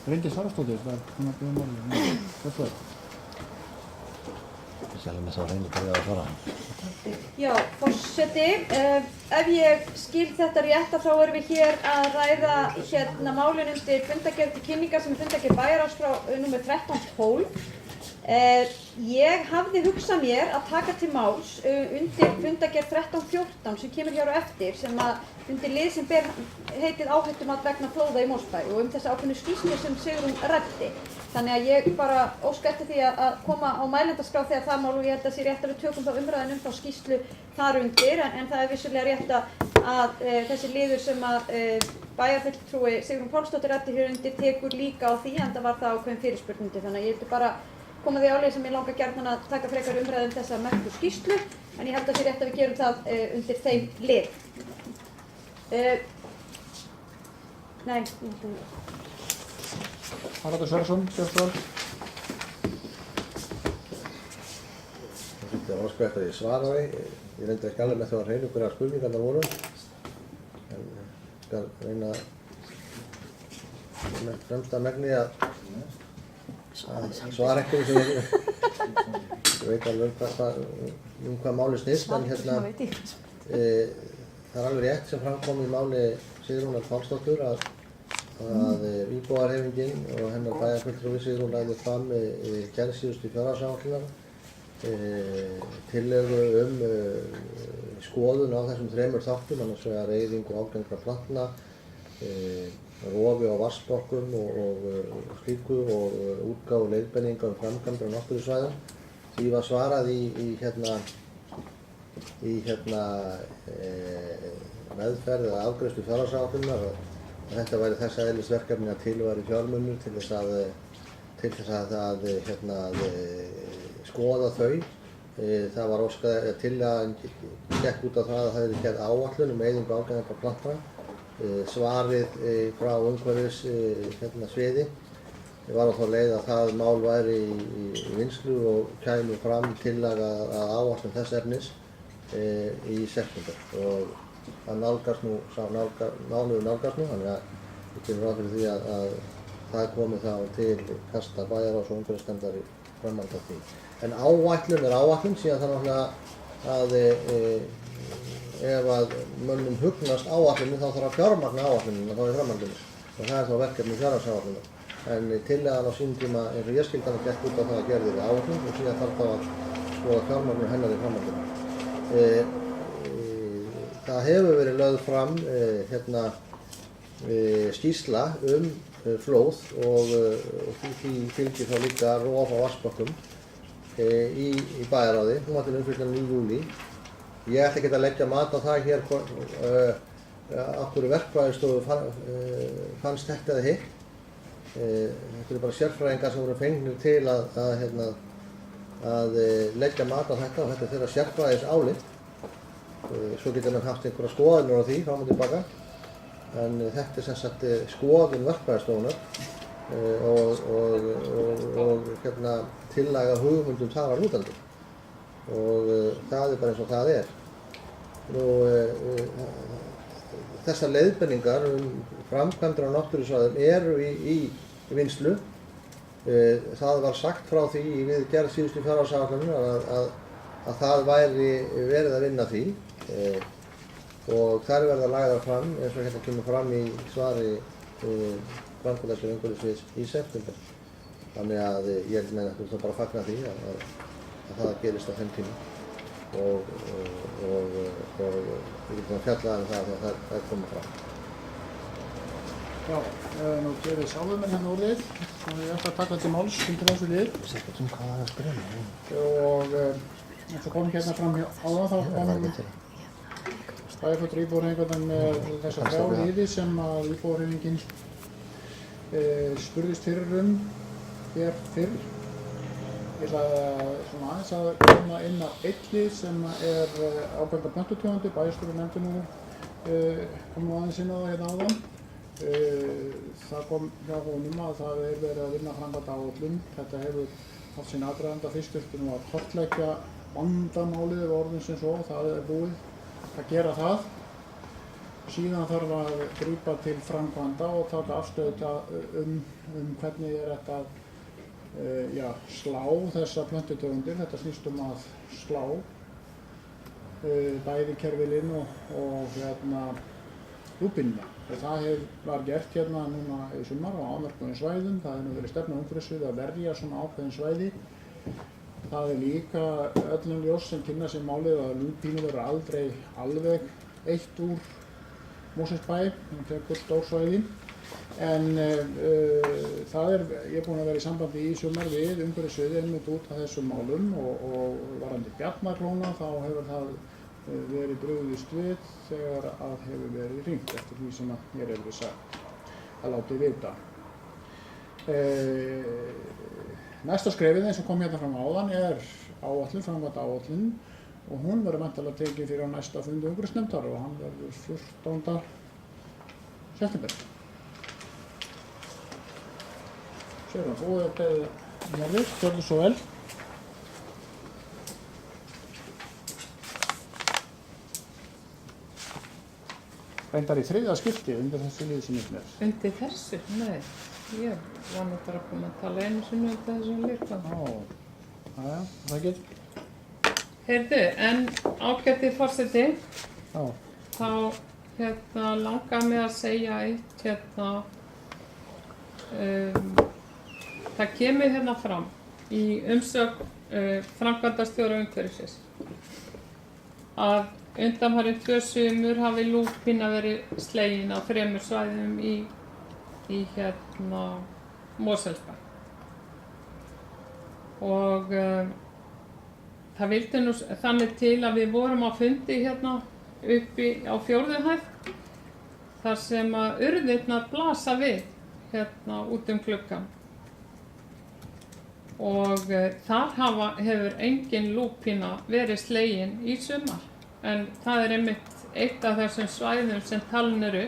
Speaker 1: Bryndís Haraldsdóttir, það að byrja máli. Þetta er.
Speaker 3: Ég sé alveg með það að reyna að svara.
Speaker 2: Já, forseti, ef ég skil þetta rétt þá erum við hér að ræða málin undir fundargerð til kynningar sem er fundargerð bæjarráðs frá númer 1312. Ég hafði hugsað mér að taka til máls undir fundargerð 1314 sem kemur hér á eftir sem undir lið sem ber heitið áhættumat vegna flóða í Mosfellsbæ og þessa ákveðnu skýrslu sem Sigrún ræddi. Þannig að ég bara óska eftir því að koma á mælendaskrá þegar það mál og ég held að sé rétt að við tökum þá umræðin þá skýrslu þar undir en það er vissulega rétt að þessi liður sem bæjarfulltrúi Sigrún Pálsdóttir ræddi hér undir tekur líka á því en það var það ákveðin fyrirspurn undir þannig að ég vildi bara koma því áleið sem ég langar gjarnan að taka frekar umræðum þessa merku skýrslu en ég held að sé rétt að við gerum það undir þeim lið.
Speaker 1: Haraldur Sverrisson, Björnsvöld.
Speaker 3: Það var óskar eftir að ég svaraði. Ég reyndi ekki alveg með það að reyna hverja spurningar það voru. En ég skal reyna með fremsta megni að svara eitthvað sem ég veit alveg hvað máli snýst en það er alveg rétt sem framkom í máli Sigrúnar Pálsdóttur að íbúðarhreyfingin og hennar bæjarfulltrúi Sigrún lagði fram gerð síðustu fjárhagsáætlunar tillögu skoðun á þessum þremur þáttum, annars vegar eyðingu ágengra plantna, rofi á vatnsbokkum og slíku og útgáfu leiðbeininga framkvæmdir á náttúrusvæðum. Því var svarað í meðferð eða afgreiðslu fjárhagsáætlunar að þetta væri þess eðlis verkefni að til væri fjármunir til þess að skoða þau. Það var tillagan gekk út á það að það hefði gerð áætlun eyðingu ágengra plantna. Svarið frá umhverfissviði var á þá leið að það mál væri í vinnslu og kæmi fram tillaga að áætlun þess efnis í september og það nálgast nú, mánuður nálgast nú, þannig að við gerum ráð fyrir því að það komi þá til kasta bæjarráðs og umhverfisnefndar í framhald af því. En áætlun er áætlun, síðan það náttúrulega að ef að mönnum hugnast áætlunni þá þarf að fjármagna áætlunina þá í framhaldinu og það er þá verkefni fjárhagsáætlunar. En tillagan á sínum tíma eins og ég skildi hana gekk út á það að gerði við áætlun og síðan þarf þá að skoða fjármagnun hennar í framhaldinu. Það hefur verið lögð fram skýrsla flóð og því fylgir þá líka rof á vatnsbokkum í bæjarráði. Hún var til umfjöllunar í júlí. Ég ætla ekki að leggja mat á það hér af hverju verkfræðistofu fannst þetta eða hitt. Þetta eru bara sérfræðingar sem voru fengnir til að leggja mat á þetta og þetta er þeirra sérfræðis álit. Svo getur mann haft einhverja skoðanir á því fram og tilbaka en þetta er sem sagt skoðun verkfræðistofunar og tillaga hugmyndum þar að lútandi og það er bara eins og það er. Þessar leiðbeiningar framkvæmdir á náttúrusvæðum eru í vinnslu. Það var sagt frá því við gerð síðustu fjárhagsáætlunar að það væri verið að vinna því og þær verða lagðar fram eins og hérna kemur fram í svari framkvæmdastjóra umhverfissviðs í september. Þannig að ég meina að þú bara fagna því að að það gerist á þeim tíma og við getum að fjalla um það þegar það koma fram.
Speaker 1: Já, nú gerir sjálfur mér hérna úr þið og ég ætla að taka til máls undir þessu lið.
Speaker 3: Hvað er að spyrja mig?
Speaker 1: Og eins og kom hérna fram áðan þá kom bæjarfulltrúi íbúahreyfingarinnar með þessa 3 liði sem að íbúahreyfingin spurðist fyrir hér fyrr. Ég ætla svona aðeins að koma inn á eitt lið sem er ákveðnar plöntutegundir, bæjarstjóri nefndi nú kom nú aðeins inn á það hérna áðan. Það kom hjá honum að það er verið að vinna framkvæmdaáætlun. Þetta hefur haft sín aðdraganda. Fyrst þurfti nú að kortleggja vandamálið yfir orðin sem svo, það er búið að gera það. Síðan þarf að grípa til framkvæmda og taka afstöðu hvernig er þetta slá þessa plöntutegundir. Þetta snýst að slá bæði kerfilinn og lúpínuna. Það var gert hérna núna í sumar á afmörkuðum svæðum. Það hefur verið stefna umhverfissvið að verja svona ákveðin svæði. Það er líka öllum ljós sem kynna sér málið að lúpínu verður aldrei alveg eytt úr Mosfellsbæ, hún tekur stór svæði. En ég er búinn að vera í sambandi í sumar við umhverfissviðið einmitt út af þessum málum og varðandi Bjarnarklóna þá hefur það verið brugðist við þegar að hefur verið hringt eftir því sem að mér hefur sagt að láti vita. Næsta skrefið eins og kom hérna fram áðan er áætlun, framkvæmdaáætlun og hún verður væntanlega tekin fyrir á næsta fundi umhverfisnefndar og hann verður 14. september. Sér að búið að beðið málið, gjörðu svo vel. Reyndar í 3. skipti undir þessu liði sem ég með.
Speaker 5: Undir þessu? Nei. Ég var nú bara búin að tala einu sinni undir þessum líka.
Speaker 1: Jæja, það ekki.
Speaker 5: Heyrðu, en ágæti forseti,
Speaker 1: Já.
Speaker 5: þá langar mig að segja eitt það kemur hérna fram í umsögn framkvæmdastjóra umhverfisins að undanfarin 2 sumur hafi lúpína verið slegin á 3 svæðum í Mosfellsbæ. Og það vildi nú þannig til að við vorum á fundi hérna uppi á 4. hæð þar sem að urðirnar blasa við hérna út gluggann. Og þar hefur engin lúpína verið slegin í sumar. En það er einmitt eitt af þessum svæðum sem talin eru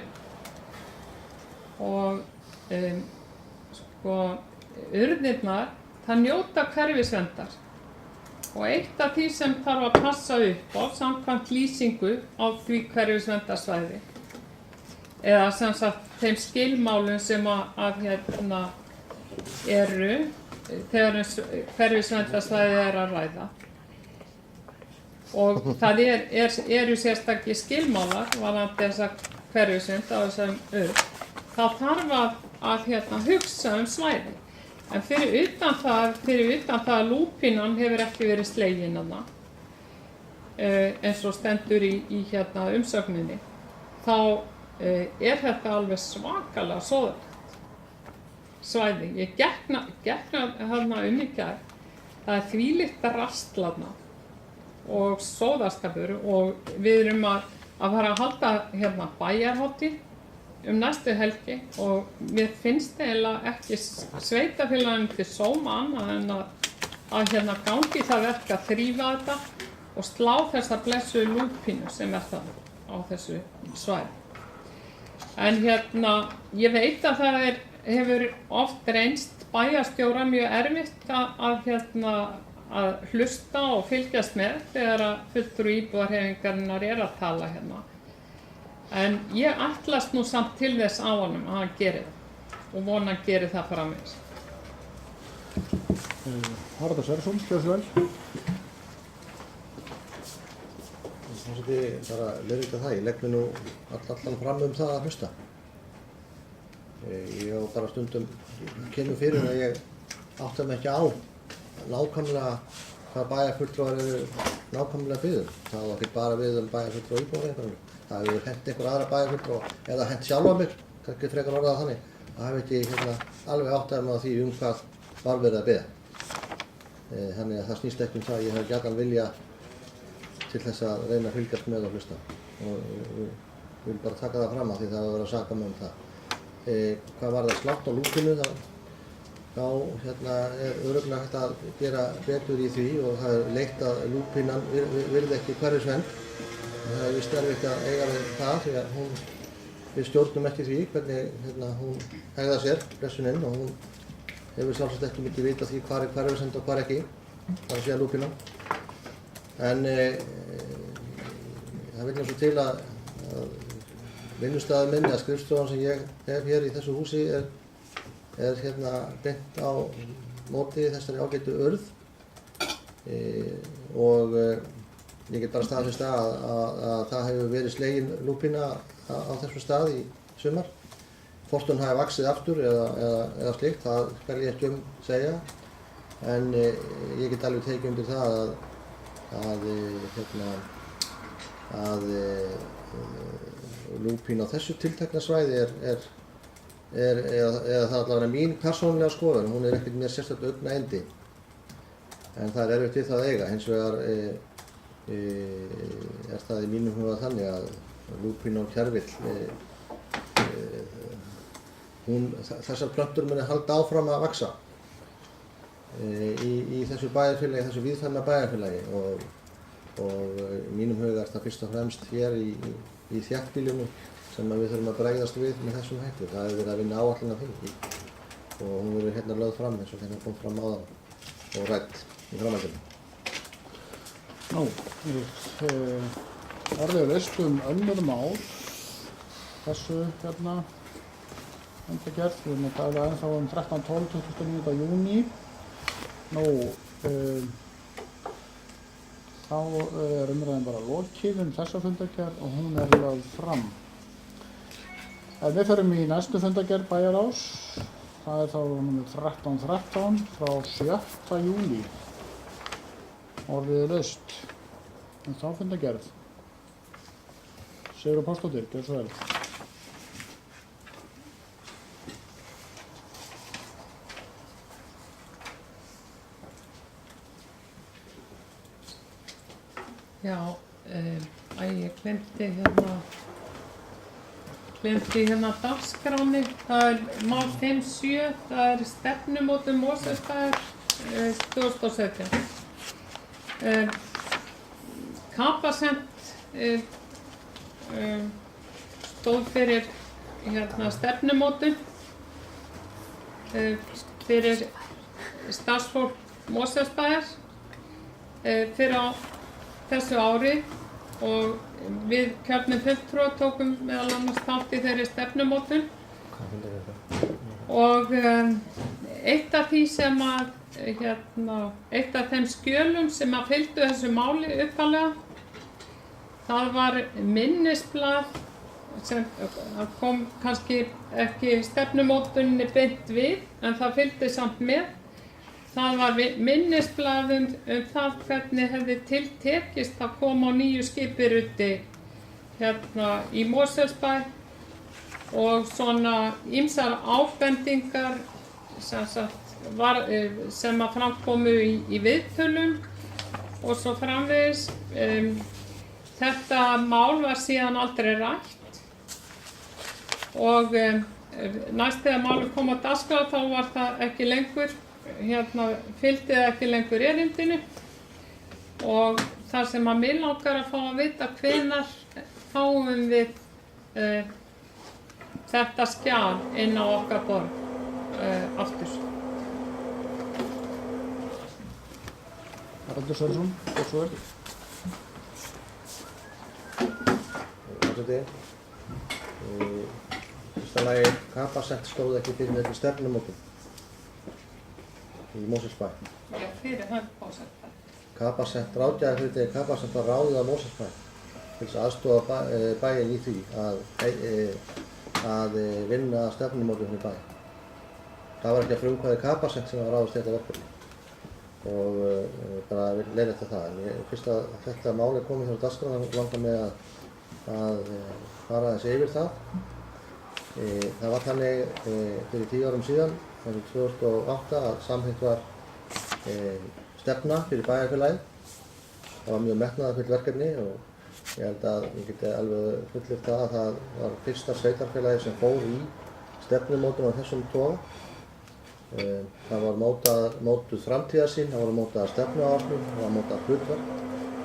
Speaker 5: og urðirnar, það njóta hverfisverndar og eitt af því sem þarf að passa upp á samkvæmt lýsingu á því hverfisverndarsvæði eða sem sagt þeim skilmálum sem eru þegar hverfisverndarsvæði er að ræða. Og það eru sérstakir skilmálar varðandi þessa hverfisvernd á þessum urð. Þá þarf að hugsa svæði. En fyrir utan það að lúpínan hefur ekki verið slegin þarna, eins og stendur í umsögninni, þá er þetta alveg svakalega sóðalegt svæði. Ég gekk þarna í gær. Það er þvílíkt rast þarna og sóðaskapur og við erum að fara að halda bæjarhátíð næstu helgi og mér finnst eiginlega ekki sveitafélaginu til sóma annað en að gangi það verk að þrífa þetta og slá þessa blessuðu lúpínu sem er það á þessu svæði. En ég veit að það hefur oft reynst bæjarstjóra mjög erfitt að hlusta og fylgjast með þegar að fulltrúi íbúahreyfingarinnar er að tala hérna. En ég ætlast nú samt til þess á honum að hann geri það og vona hann geri það framvegis.
Speaker 1: Haraldur Sverrisson, gjörðu svo vel.
Speaker 3: Forseti, bara leiðrétta það, ég legg mig nú allan fram það að hlusta. Ég á bara stundum kynnu fyrir að ég átta mig ekki á nákvæmlega hvað bæjarfulltrúar eru nákvæmlega byggðum. Það var ekki bara við bæjarfulltrúa íbúðaréttarins. Það hefur hent einhver aðra bæjarfulltrúa eða hent sjálfa mig, kannski frekar orðað þannig. Það hefur ekki alveg áttaði mig á því hvað var verið að biðja. Þannig að það snýst ekki það, ég hef gjarnan vilja til þess að reyna að fylgjast með og hlusta. Og vil bara taka það fram af því það hefur verið að saka mig það. Hvað var það slátt á lúpinu, þá er örugglega hægt að gera betur í því og það er leitt að lúpinan virði ekki hverfisvernd. Það er vist erfitt að eiga við það því að við stjórnum ekki því hvernig hún hegðar sér, blessuninn, og hún hefur sjálfsagt ekki mikið vita því hvað er hverfisvernd og hvað ekki, það er að segja lúpinan. En það vil svo til að vinnustaður minn eða skrifstofan sem ég hef hér í þessu húsi er beint á móti þessari ágætu urð og ég get bara staðfest að það hefur verið slegin lúpína á þessum stað í sumar. Hvort hún hafi vaxið aftur eða slíkt, það skal ég ekki segja, en ég get alveg tekið undir það að lúpín á þessu tiltekna svæði eða það er allavega mín persónulega skoðun, hún er ekkert mér sérstaklega augnaendi, en það er erfitt við það að eiga. Hins vegar er það í mínum huga þannig að lúpín á kjarvill, þessar plöntur muni halda áfram að vaxa í þessu bæjarfélagi, þessu víðfeðma bæjarfélagi og í mínum huga er það fyrst og fremst hér í þéttbýlinu sem við þurfum að bregðast við með þessum hætti. Það hefur verið að vinna áætlun af því og hún verður hérna lögð fram eins og hérna kom fram áðan og rædd í framhaldinu.
Speaker 1: Nú, orðið önnur mál þessu fundargerð. Við erum að tala ennþá 13.12. 29. júní. Nú, þá er umræðin bara lokið þessa fundargerð og hún er lögð fram. Við förum í næstu fundargerð bæjarráðs. Það er þá númer 1313 frá 7. júlí. Orðið laust. En þá fundargerð. Sigurður Pálsdóttir, gjörðu svo vel.
Speaker 5: Já, ég glemdi dagskráni. Það er mál 5.7, það er stefnumótun Mosfellsbæjar 2017. Capacent stóð fyrir stefnumótun fyrir starfsfólk Mosfellsbæjar fyrir á þessu ári og við kjörnum fulltrúar tókum meðal annars þátt í þeirri stefnumótun og eitt af því sem eitt af þeim skjölum sem fylgdu þessu máli upphaflega, það var minnisblað sem kom kannski ekki stefnumótuninni beint við en það fylgdi samt með. Það var minnisblað það hvernig hefði tiltekist að koma á nýju skipiruddi í Mosfellsbæ og svona ýmsar ábendingar sem að framkomu í viðtölum og svo framvegis. Þetta mál var síðan aldrei rætt og næst þegar málið kom á dagskrá þá var það ekki lengur fylgdi það ekki lengur erindinu og það sem að mig langar að fá að vita hvenær fáum við þetta skjal inn á okkar borð aftur.
Speaker 1: Haraldur Sverrisson, og svo er
Speaker 3: Fyrsta lagi, Capacent stóð ekki fyrir með stefnumótun í Mosfellsbæ.
Speaker 5: Já, fyrir hönd Mosfellsbæ.
Speaker 3: Capacent, ráðgjafarfyrirtæki Capacent var ráðið af Mosfellsbæ til þess að aðstoða bæinn í því að vinna stefnumótun fyrir bæ. Það var ekki að frumkvæði Capacent sem var ráðist þetta verkefni. og bara vil leiðrétta það. En fyrst að þetta mál er komið hér á dagskrá þá langar mig að fara aðeins yfir það. Það var þannig fyrir 10 árum síðan, árið 2008, að samþykkt var stefna fyrir bæjarfélagið. Það var mjög metnaðarfullt verkefni og ég held að ég geti alveg fullyrt það að það var fyrsta sveitarfélagið sem fór í stefnumótun á þessum toga. Það var mótuð framtíðarsýn, það voru mótaðar stefnuáætlun, það var mótað hlutverk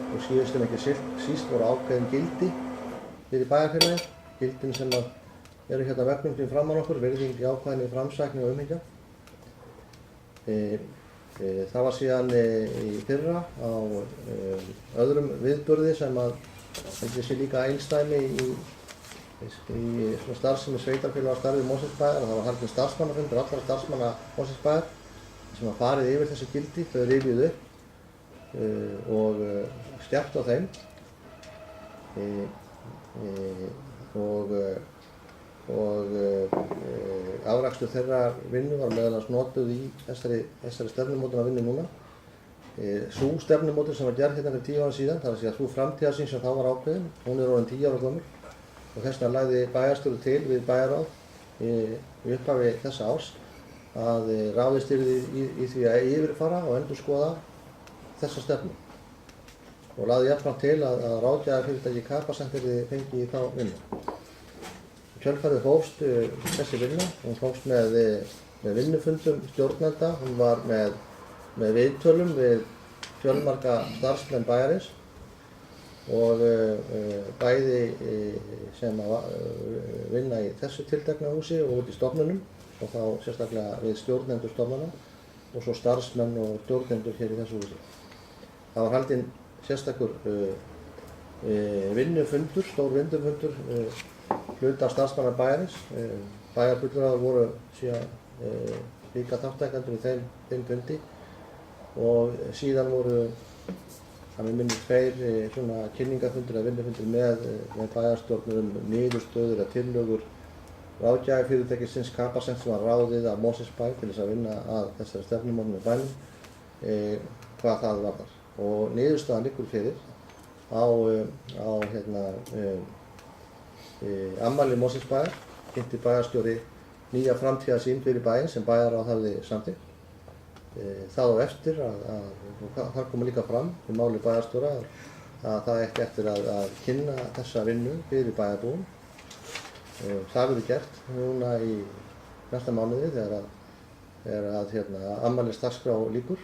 Speaker 3: og síðast en ekki síst voru ákveðin gildi fyrir bæjarfélagið. Gildin sem eru hérna vefnum fyrir framan okkur, virðing, jákvæðni, framsækni og umhyggja. Það var síðan í fyrra á öðrum viðburði sem sé líka einsdæmi í svona starfsemi sveitarfélaga og starfi Mosfellsbæjar. Það var haldinn starfsmannafundur allra starfsmanna Mosfellsbæjar sem var farið yfir þessi gildi, þau rifjuð upp og skerpt á þeim og afrakstur þeirra vinnu var meðal annars notuð í þessari stefnumótunarvinnu núna. Sú stefnumótun sem var gerð hérna fyrir 10 ára síðan, það er að segja sú framtíðarsýn sem þá var ákveðin, hún er orðin 10 ára gömul og þess vegna lagði bæjarstjóri til við bæjarráð í upphafi þessa árs að ráðist yrði í því að yfirfara og endurskoða þessa stefnu og lagði jafnframt til að ráðgjafarfyrirtæki Capacent yrði fengið í þá vinnu. Í kjölfarið hófst þessi vinna, hún hófst með vinnufundum stjórnenda, hún var með viðtölum við fjölmarga starfsmenn bæjarins og bæði sem vinna í þessu tiltekna húsi og út í stofnunum og þá sérstaklega við stjórnendur stofnana og svo starfsmenn og stjórnendur hér í þessu húsi. Það var haldinn sérstakur vinnufundur, stór vinnufundur hluta starfsmanna bæjarins. Bæjarfulltrúar voru síðan líka þátttakendur í þeim fundi og síðan voru þannig minnir 2 svona kynningarfundir eða vinnufundir með bæjarstjórnum niðurstöður eða tillögur ráðgjafafyrirtækisins Capacent sem var ráðið af Mosfellsbæ til þess að vinna að þessari stefnumótun í bænum hvað það varðar. Og niðurstaðan liggur fyrir á afmæli Mosfellsbæjar kynnti bæjarstjóri nýja framtíðarsýn fyrir bæinn sem bæjarráð hafði samþykkt. Það á eftir og þar kom líka fram í máli bæjarstjóra að það ætti eftir að kynna þessa vinnu fyrir bæjarbúum. Það verður gert núna í næsta mánuði þegar afmælisdagskrá lýkur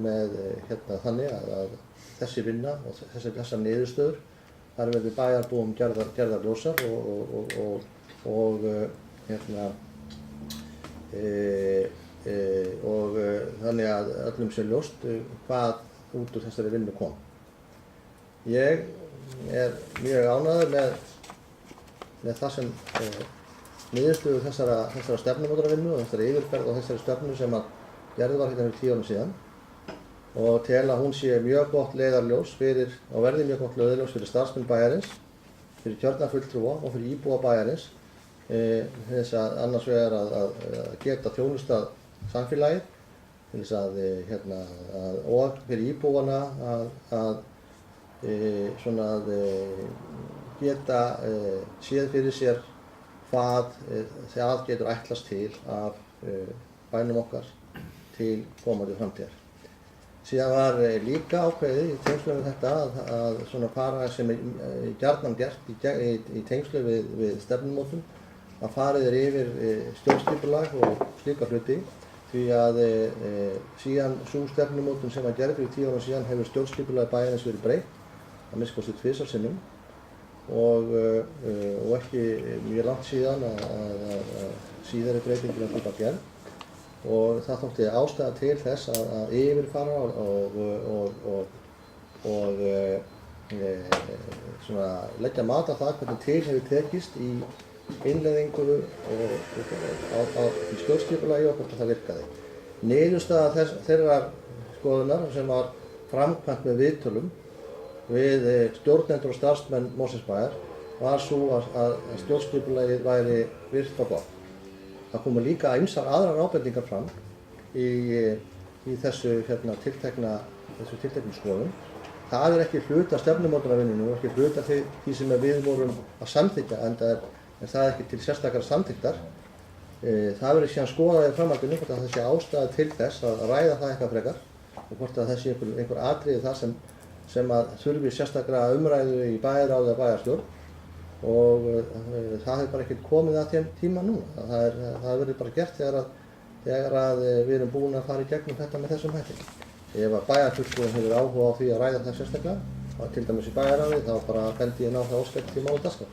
Speaker 3: með þannig að þessi vinna og þessar niðurstöður þar verður bæjarbúum gerðar ljósar og þannig að öllum sé ljóst hvað út úr þessari vinnu kom. Ég er mjög ánægður með það sem niðurstöður þessara stefnumótunarvinnu og þessari yfirferð og þessari stefnu sem gerð var hérna fyrir 10 árum síðan og tel að hún sé mjög gott leiðarljós og verði mjög gott leiðarljós fyrir starfsmenn bæjarins, fyrir kjörna fulltrúa og fyrir íbúa bæjarins þess að annars vegar að geta þjónustað samfélagið til þess og fyrir íbúana að geta séð fyrir sér hvað það getur ætlast til af bænum okkar til komandi framtíðar. Síðan var líka ákveðið í tengslum við þetta að fara sem gjarnan gert í tengslum við stefnumótun að farið yfir stjórnskipulag og slíka hluti því að síðan sú stefnumótun sem var gerð fyrir 10 árum síðan hefur stjórnskipulagi bæjarins verið breytt að minnsta kosti 2 sinnum og ekki mjög langt síðan að síðari breytingin var gerð og það þótti ástæða til þess að yfirfara og leggja mat á það hvernig til hefur tekist í innleiðingu í stjórnskipulagi og hvort það virkaði. Niðurstaða þeirrar skoðunar sem var framkvæmt með viðtölum við stjórnendur og starfsmenn Mosfellsbæjar var svo að stjórnskipulagið væri virkt og gott. Það komu líka ýmsar aðrar ábendingar fram í þessu tilteknu skoðun. Það ekki hluti af stefnumótunarvinnunni og ekki hluti af því sem við vorum að samþykkja, enda er það ekki til sérstakar samþykktar. Það verður síðan skoðað í framhaldinu hvort að það sé ástæða til þess að ræða það eitthvað frekar og hvort að það sé einhver atriði það sem að þurfi sérstakra umræðu í bæjarráði eða bæjarstjórn og það hefur bara ekki komið að þeim tíma núna. Það verður bara gert þegar að við erum búin að fara í gegnum þetta með þessum hætti. Ef að bæjarfulltrúinn hefur áhuga á því að ræða það sérstaklega, til dæmis í bæjarráði, þá bara bendi ég ná það óskert til mál og dagskrá.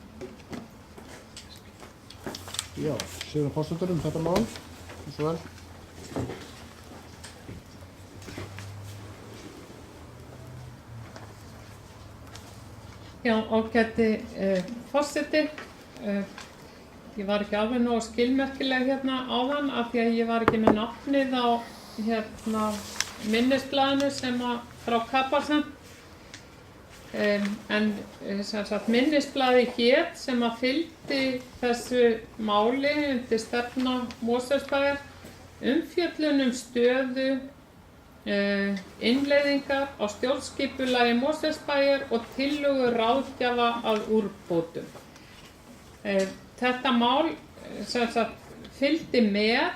Speaker 1: Já, Sigurður forsetur þetta mál, eins og vel.
Speaker 5: Já, ágæti forseti. Ég var ekki alveg nógu skilmerkileg hérna áðan af því að ég var ekki með nafnið á minnisblaðinu sem frá Kapalsen. En sem sagt minnisblaði hét sem að fylgdi þessu máli undir stefna Mosfellsbæjar, umfjöllun stöðu innleiðingar á stjórnskipulagi Mosfellsbæjar og tillögu ráðgjafa að úrbótum. Þetta mál sem sagt fylgdi með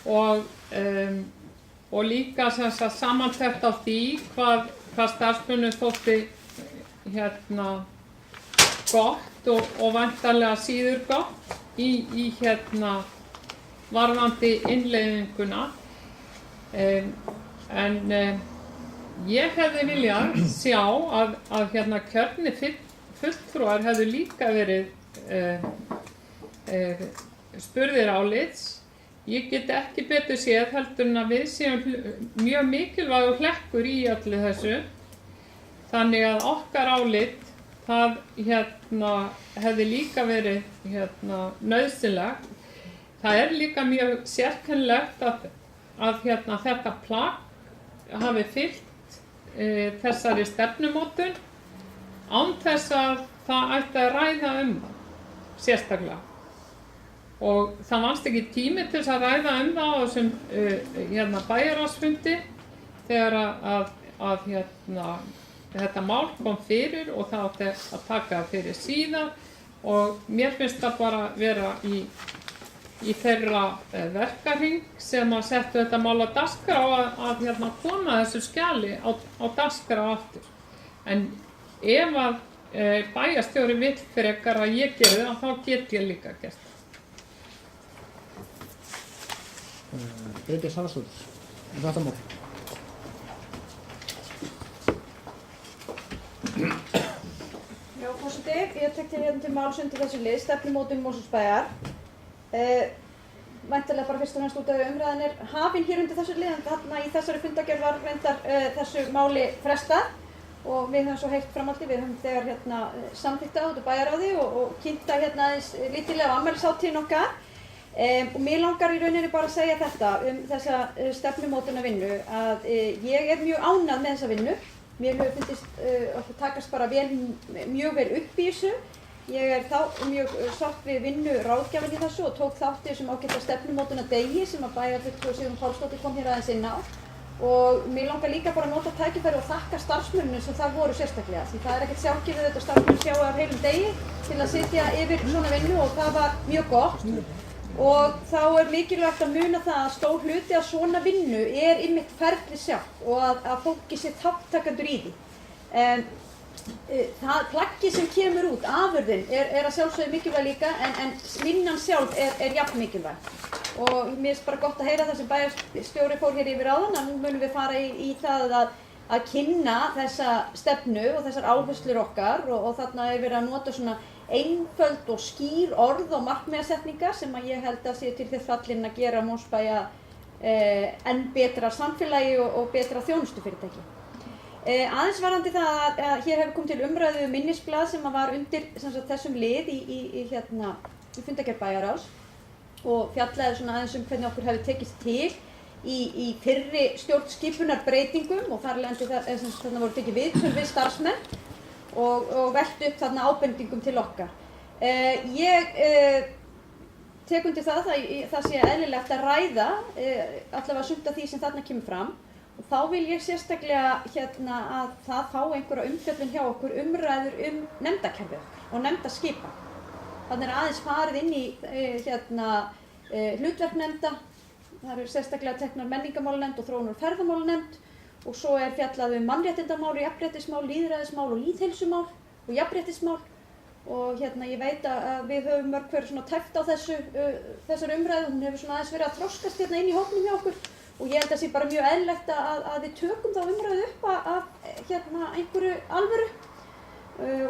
Speaker 5: og líka sem sagt samantekt á því hvað starfsmönnum þótti gott og væntanlega síður gott í varðandi innleiðinguna. En ég hefði viljað sjá að kjörnir fulltrúar hefðu líka verið spurðir álits. Ég get ekki betur séð heldur en að við séum mjög mikilvægur hlekkur í öllu þessu. Þannig að okkar álit það hefði líka verið nauðsynlegt. Það líka mjög sérkennilegt að þetta plagg hafi fylgt þessari stefnumótun án þess að það ætti að ræða sérstaklega. Og það vannst ekki tími til þess að ræða það á þessum bæjarráðsfundi þegar að þetta mál kom fyrir og það átti að taka fyrir síðan og mér finnst það bara vera í þeirra verkahring sem að settu þetta mál á dagskrá að koma þessu skjali á dagskrá aftur. En ef að bæjarstjóri vill frekar að ég geri það, þá get ég líka gert það.
Speaker 1: Bryndís Haraldsdóttir, þetta mál.
Speaker 2: Já, forseti, ég tek til máls undir þessu lið, stefnumótun Mosfellsbæjar. Væntanlega bara fyrst og fremst út af umræðan hafin hér undir þessu lið, en þarna í þessari fundargerð var reyndar þessu máli frestað og við höfum svo heyrt framhaldi, við höfum þegar samþykkt á þetta bæjarráði og kynnta aðeins lítillega á afmælishátíðin okkar. Og mér langar í rauninni bara að segja þetta þessa stefnumótunarvinnu að ég mjög ánægð með þessa vinnu. Mér hefur fundist okkur takast bara mjög vel upp í þessu. Ég þá mjög sátt við vinnu ráðgjafinn í þessu og tók þátt í þessum ágæta stefnumótunardegi sem að bæjarfulltrúi Sigrún Pálsdóttir kom hér aðeins inn á. Og mér langar líka bara að nota tækifæri og þakka starfsmönnum sem þar voru sérstaklega. Því það ekkert sjálfgefið þetta starfsmenn sjá af heilum degi til að sitja yfir svona vinnu og það var mjög gott. Og þá mikilvægt að muna það að stór hluti af svona vinnu einmitt ferli sjálft og að fólki sé þáttakendur í því. Það plaggið sem kemur út, afurðin, að sjálfsögðu mikilvæg líka en vinnan sjálf jafn mikilvæg. Og mér finnst bara gott að heyra það sem bæjarstjóri fór hér yfir áðan að nú munum við fara í það að kynna þessa stefnu og þessar áherslur okkar og þarna verið að nota svona einföld og skýr orð og markmiðasetningar sem að ég held að sé til þess fallin að gera Mosfellsbæja enn betra samfélagi og betra þjónustufyrirtæki. Aðeins varðandi það að hér hefur komið til umræðu minnisblað sem var undir þessum lið í fundargerð bæjarráðs og fjallaði svona aðeins hvernig okkur hefur tekist til í fyrri stjórnskipunarbreytingum og þar lendi þarna voru tekið viðtöl við starfsmenn og velt upp þarna ábendingum til okkar. Ég tek undir það sé eðlilegt að ræða allavega sumt af því sem þarna kemur fram. Og þá vil ég sérstaklega að það fá einhverja umfjöllun hjá okkur umræður nefndakerfið og nefndaskipan. Þannig aðeins farið inn í hlutverk nefnda. Það eru sérstaklega teknar menningarmálanefnd og þróunar- og ferðamálanefnd og svo fjallað mannréttindamál, jafnréttismál, lýðræðismál og lýðheilsumál og jafnréttismál. Og ég veit að við höfum mörg hverju svona tæft á þessari umræðu. Hún hefur svona aðeins verið að þroskast inn í hópnum hjá okkur. Og ég held að sé bara mjög eðlilegt að við tökum þá umræðu upp af einhverju alvöru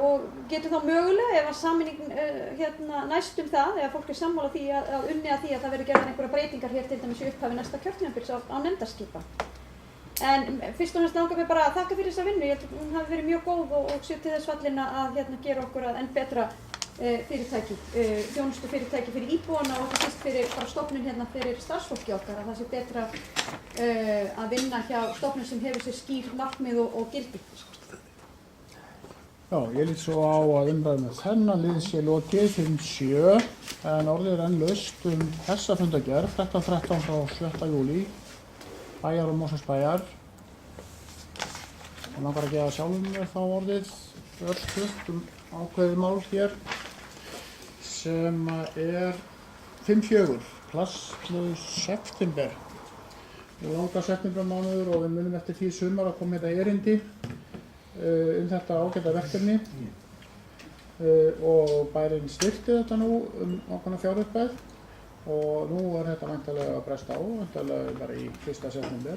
Speaker 2: og getum þá mögulega ef að sameining næst það, ef fólk sammála því að unnið að því að það verði gerðar einhverjar breytingar hér til dæmis í upphafi næsta kjörtímabils á nefndaskipan. En fyrst og fremst langar mig bara að þakka fyrir þessa vinnu. Ég held að hún hafi verið mjög góð og sé til þess fallin að gera okkur að enn betra fyrirtæki, þjónustufyrirtæki fyrir íbúana og ekki síst fyrir bara stofnun fyrir starfsfólki okkar, að það sé betra að vinna hjá stofnun sem hefur sér skýr markmið og gildi.
Speaker 1: Já, ég lít svo á að umræðum með þennan lið sé lokið 5-7 en orðið er enn laust þessa fundargerð 13.13 frá 7. júlí, Bæjar og Mosfellsbæjar. Ég langar að gefa sjálfum mér þá orðið örstutt ákveðið mál hér sem er 5-4, plasslaus september. Langa septembermánuður og við munum eftir því sumar að koma þetta erindi þetta ágæta verkefni og bærinn styrkti þetta nú ákveðna fjárupphæð og nú er þetta væntanlega að bresta á, væntanlega bara í 1. september.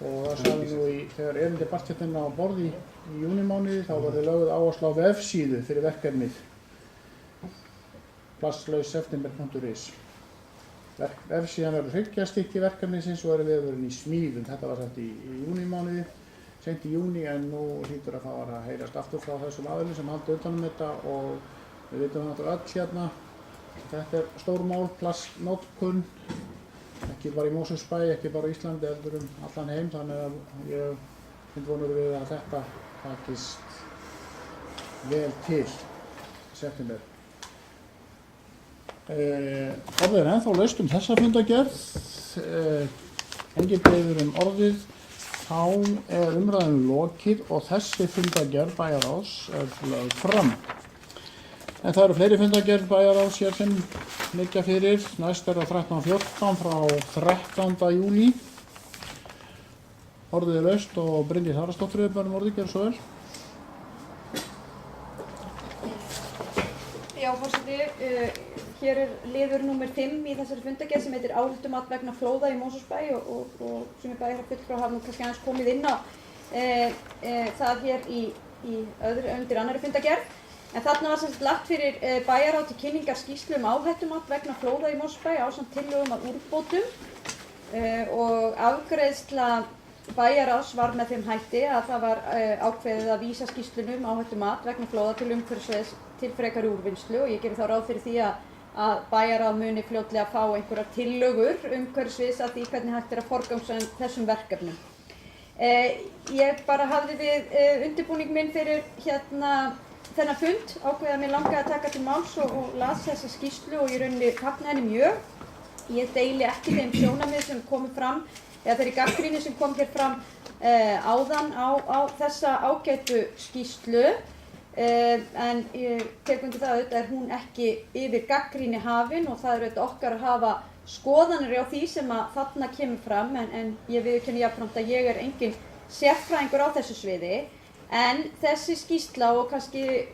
Speaker 1: Og það sagði nú þegar erindi barst hérna á borð í júnímánuði þá verður lögð áhersla á vefsíðu fyrir verkefnið plasslausseptember.is. Vefsíðan verður hryggjarstykki verkefnisins og er vefurinn í smíðum. Þetta var sett í júnímánuði, seint í júní en nú hlýtur að fara að heyrast aftur frá þessum aðilum sem halda utan þetta og við vitum náttúrulega öll hérna. Þetta er stórmál, plastnotkun. Ekki bara í Mosfellsbæ, ekki bara í Íslandi, heldur allan heim, þannig að ég finnst vonur við að þetta takist vel til september. Orðið er ennþá laust þessa fundargerð, engin beiðir orðið, þá er umræðan lokið og þessi fundargerð bæjarráðs er lögð fram. En það eru fleiri fundargerð bæjarráðs hér sem liggja fyrir. Næst er það 13.14 frá 13. júlí. Orðið er laust og Bryndís Haraldsdóttir orðið, gjörðu svo vel.
Speaker 2: Já, forseti, hér er liður númer 5 í þessari fundargerð sem heitir Áhættumat vegna flóða í Mosfellsbæ og sem er bæjarfulltrúar hafa nú kannski aðeins komið inn á það hér undir annarri fundargerð. En þarna var semst lagt fyrir bæjarráð til kynningar skýrslu áhættumat vegna flóða í Mosfellsbæ ásamt tillögum að úrbótum og afgreiðsla bæjarráðs var með þeim hætti að það var ákveðið að vísa skýrslunum áhættumat vegna flóða til umhverfissviðs til frekari úrvinnslu og ég geri þá ráð fyrir því að bæjarráð muni fljótlega fá einhverjar tillögur umhverfissviðs að því hvernig hægt er að forgangsraða þessum verkefnum. Ég bara hafði við undirbúning minn fyrir þennan fund ákveðið að mér langaði að taka til máls og las þessa skýrslu og í rauninni fagna henni mjög. Ég deili ekki þeim sjónarmið sem komu fram eða þeirri gagnrýni sem kom hér fram áðan á þessa ágætu skýrslu en ég tek undir það auðvitað er hún ekki yfir gagnrýni hafin og það er auðvitað okkar að hafa skoðanir á því sem að þarna kemur fram en ég viðurkenni jafnframt að ég er engin sérfræðingur á þessu sviði. En þessi skýrsla og kannski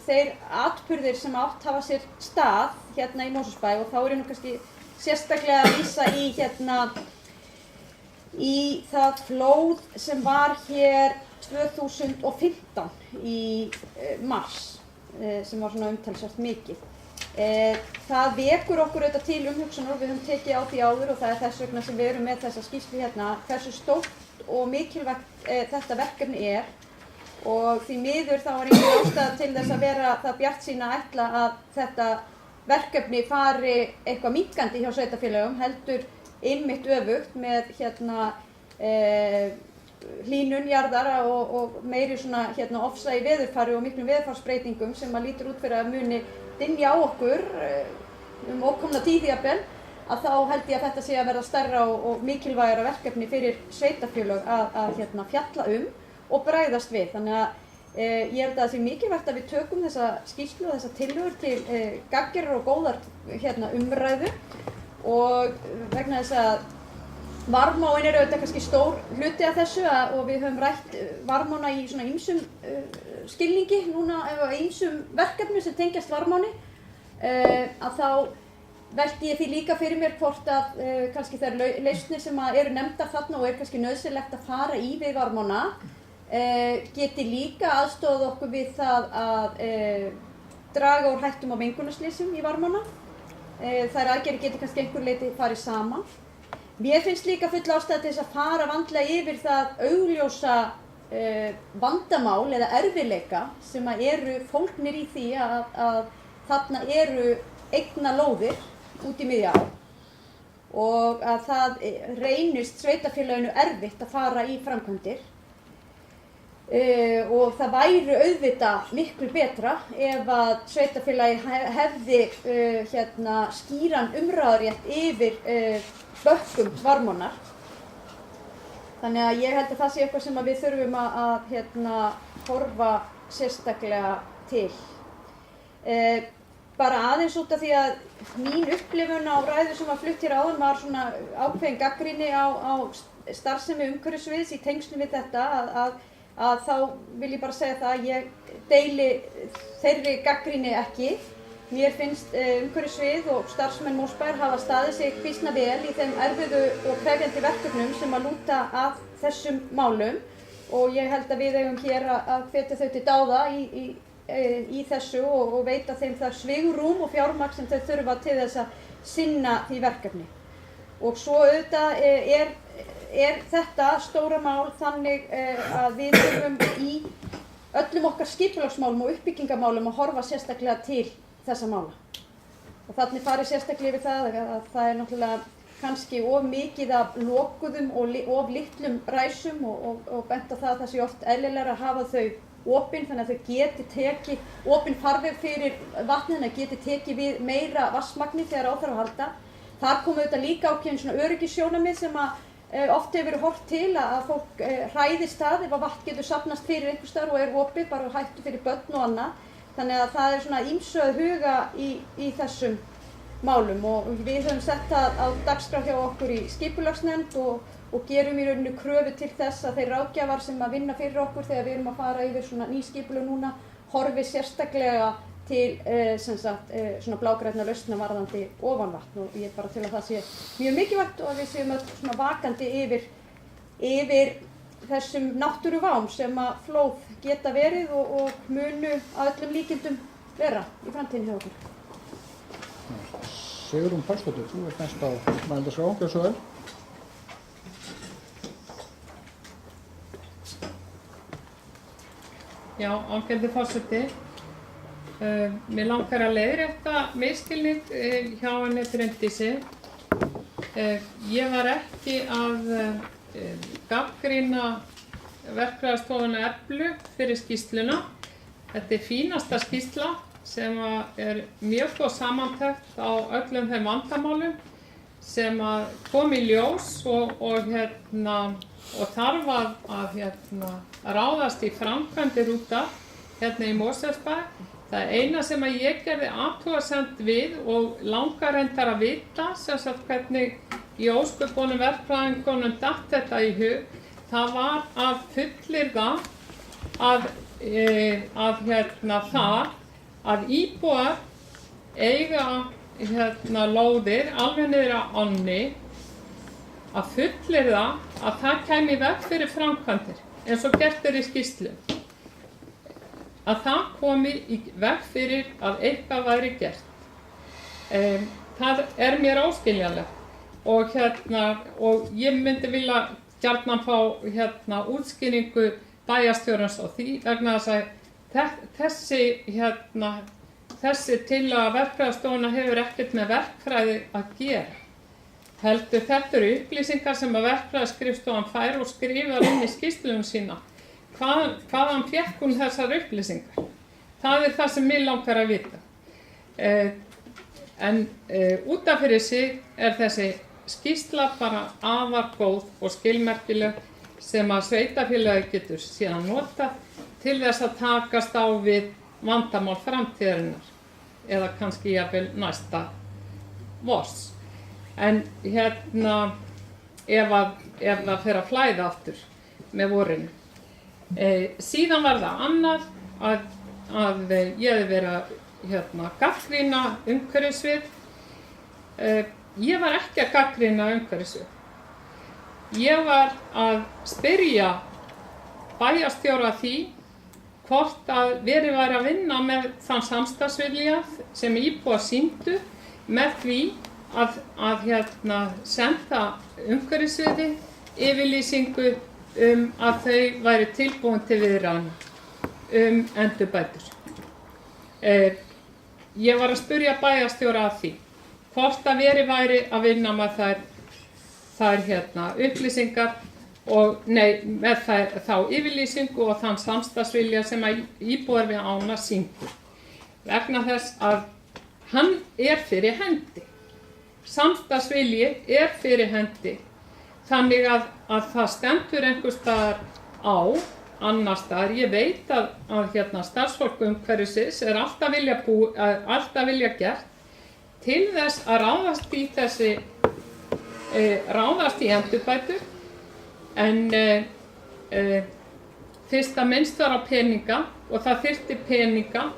Speaker 2: þeir atburðir sem átt hafa sér stað hérna í Mosfellsbæ og þá er ég nú kannski sérstaklega að vísa í það flóð sem var hér 2015 í mars sem var svona umtalsvert mikið. Það vekur okkur auðvitað til umhugsunar og við höfum tekið á því áður og það er þess vegna sem við erum með þessa skýrslu hérna hversu stórt og mikilvægt þetta verkefni er. Og því miður þá var engin ástæða til þess að vera það bjartsýn að ætla að þetta verkefni fari eitthvað minnkandi hjá sveitarfélögum heldur einmitt öfugt með hlýnun jarðar og meiri svona ofsa í veðurfari og miklum veðurfarsbreytingum sem að lítur út fyrir að muni dynja á okkur ókomna tíð jafnvel, að þá held ég að þetta sé að verða stærra og mikilvægara verkefni fyrir sveitarfélög að fjalla og bregðast við. Þannig að ég held að það sé mikilvægt að við tökum þessa skýrslu og þessa tillögur til gagngerrar og góðar umræðu, og vegna þess að varmáin auðvitað kannski stór hluti af þessu og við höfum rætt varmána í svona ýmsum skilningi núna, ýmsum verkefnum sem tengjast varmáni, að þá velti ég því líka fyrir mér hvort að kannski þær lausnir sem eru nefndar þarna og kannski nauðsynlegt að fara í við varmána geti líka aðstoðað okkur við það að draga úr hættum á mengunarslysum í varmána. Þær aðgerðir geti kannski einhver leyti farið saman. Mér finnst líka full ástæða til þess að fara vandlega yfir það augljósa vandamál eða erfiðleika sem eru fólgnir í því að þarna eru eignalóðir út í miðja á og að það reynist sveitarfélaginu erfitt að fara í framkvæmdir. Og það væri auðvitað miklu betra ef að sveitarfélagi hefði skýran umræðurétt yfir bökkum varmánar. Þannig að ég held að það sé eitthvað sem við þurfum að horfa sérstaklega til. Bara aðeins út af því að mín upplifun á ræðu sem var flutt hér áðan var svona ákveðin gagnrýni á starfsemi umhverfissviðs í tengslum við þetta að þá vil ég bara segja það að ég deili þeirri gagnrýni ekki. Mér finnst umhverfissvið og starfsmenn Mosbæjar hafa staðið sig býsna vel í þeim erfiðu og krefjandi verkefnum sem að lúta að þessum málum, og ég held að við eigum hér að hvetja þau til dáða í þessu og veita þeim það svigrúm og fjármagn sem þau þurfa til þess að sinna því verkefni. Og svo auðvitað er þetta stóra mál þannig að við þurfum í öllum okkar skipulagsmálum og uppbyggingamálum að horfa sérstaklega til þessa mála. Og þannig farið sérstaklega yfir það að það er náttúrulega kannski of mikið af lokuðum og of litlum ræsum og bent á það að það sé oft eðlilegra að hafa þau opin þannig að þau geti tekið opin farveg fyrir vatnið, geti tekið við meira vatnsmagni þegar á þarf að halda. Þar komu auðvitað líka ákveðin svona öryggissjónarmið sem að oft hefur verið horft til að fólk hræðist það ef að vatn getur safnast fyrir einhvers staðar og er opið, bara hættu fyrir börn og annað. Þannig að það er svona ýmsu að huga í þessum málum, og við höfum sett það á dagskrá hjá okkur í skipulagsnefnd og gerum í rauninu kröfu til þess að þeir ráðgjafar sem að vinna fyrir okkur þegar við erum að fara yfir svona ný skipulag núna horfi sérstaklega til svona blágrænna lausna varðandi ofanvatn, og ég bara til að það sé mjög mikilvægt og að við séum öll svona vakandi yfir þessum náttúruvám sem að flóð geta verið og munu að öllum líkindum vera í framtíðinni hjá okkur.
Speaker 1: Sigrún Pálsdóttir, þú ert næst á mælendaskrá, gjörðu svo vel.
Speaker 5: Já, ágæti forseti. Mér langar að leiðrétta misskilning hjá henni Bryndísi. Ég var ekki að gagnrýna verkfræðistofuna Eflu fyrir skýrsluna. Þetta er fínasta skýrsla sem er mjög góð samantekt á öllum þeim vandamálum sem kom í ljós og þarf að ráðast í framkvæmdir út af í Mosfellsbæ. Það eina sem ég gerði athugasemd við og langar reyndar að vita hvernig í ósköpunum verkfræðingunum datt þetta í hug, það var að fullyrða að íbúar eiga lóðir alveg niður á ánni, að fullyrða að það kæmi í veg fyrir framkvæmdir eins og gert í skýrslu, að það komi í veg fyrir að eitthvað væri gert. Það er mér óskiljanlegt og ég myndi vilja gjarnan fá útskýringu bæjarstjórans á því, vegna þess að þessi tillaga verkfræðistofuna hefur ekkert með verkfræði að gera. Heldur þetta eru upplýsingar sem að verkfræðiskrifstofan fær og skrifar inn í skýrslunum sína. Hvaðan fékk hún þessar upplýsingar? Það er það sem mig langar að vita. En út af fyrir sig þessi skýrsla bara afar góð og skilmerkileg sem að sveitarfélagið getur síðan nota til þess að takast á við vandamál framtíðarinnar eða kannski jafnvel næsta vors. En hérna ef það fer að flæða aftur með vorinu. Síðan var það annað að ég hefði verið að gagnrýna umhverfissvið. Ég var ekki að gagnrýna umhverfissvið. Ég var að spyrja bæjarstjóra því hvort að verið væri að vinna með þann samstarfsvilja sem íbúar sýndu með því að senda umhverfissviði yfirlýsingu að þau væri tilbúin til viðræðna endurbætur. Ég var að spyrja bæjarstjóra að því hvort að verið væri að vinna með þær upplýsingar með þá yfirlýsingu og þann samstarfsvilja sem að íbúar við ána sýndu. Vegna þess að hann fyrir hendi. Samstarfsvilji fyrir hendi. Þannig að það stendur einhvers staðar á, annars staðar. Ég veit að starfsfólk umhverfisins alltaf vilja gert til þess að ráðast í endurbætur. En fyrst að minnst var á peninga og það þyrfti peninga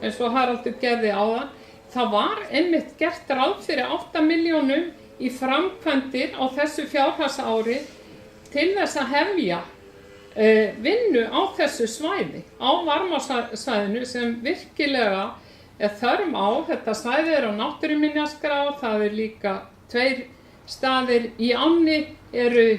Speaker 5: eins og Haraldur gerði áðan, það var einmitt gert ráð fyrir 8 milljónum í framkvæmdir á þessu fjárhagsári til þess að hefja vinnu á þessu svæði, á varmasvæðinu sem virkilega þörf á. Þetta svæði á náttúruminjaskrá, það líka 2 staðir í ánni eru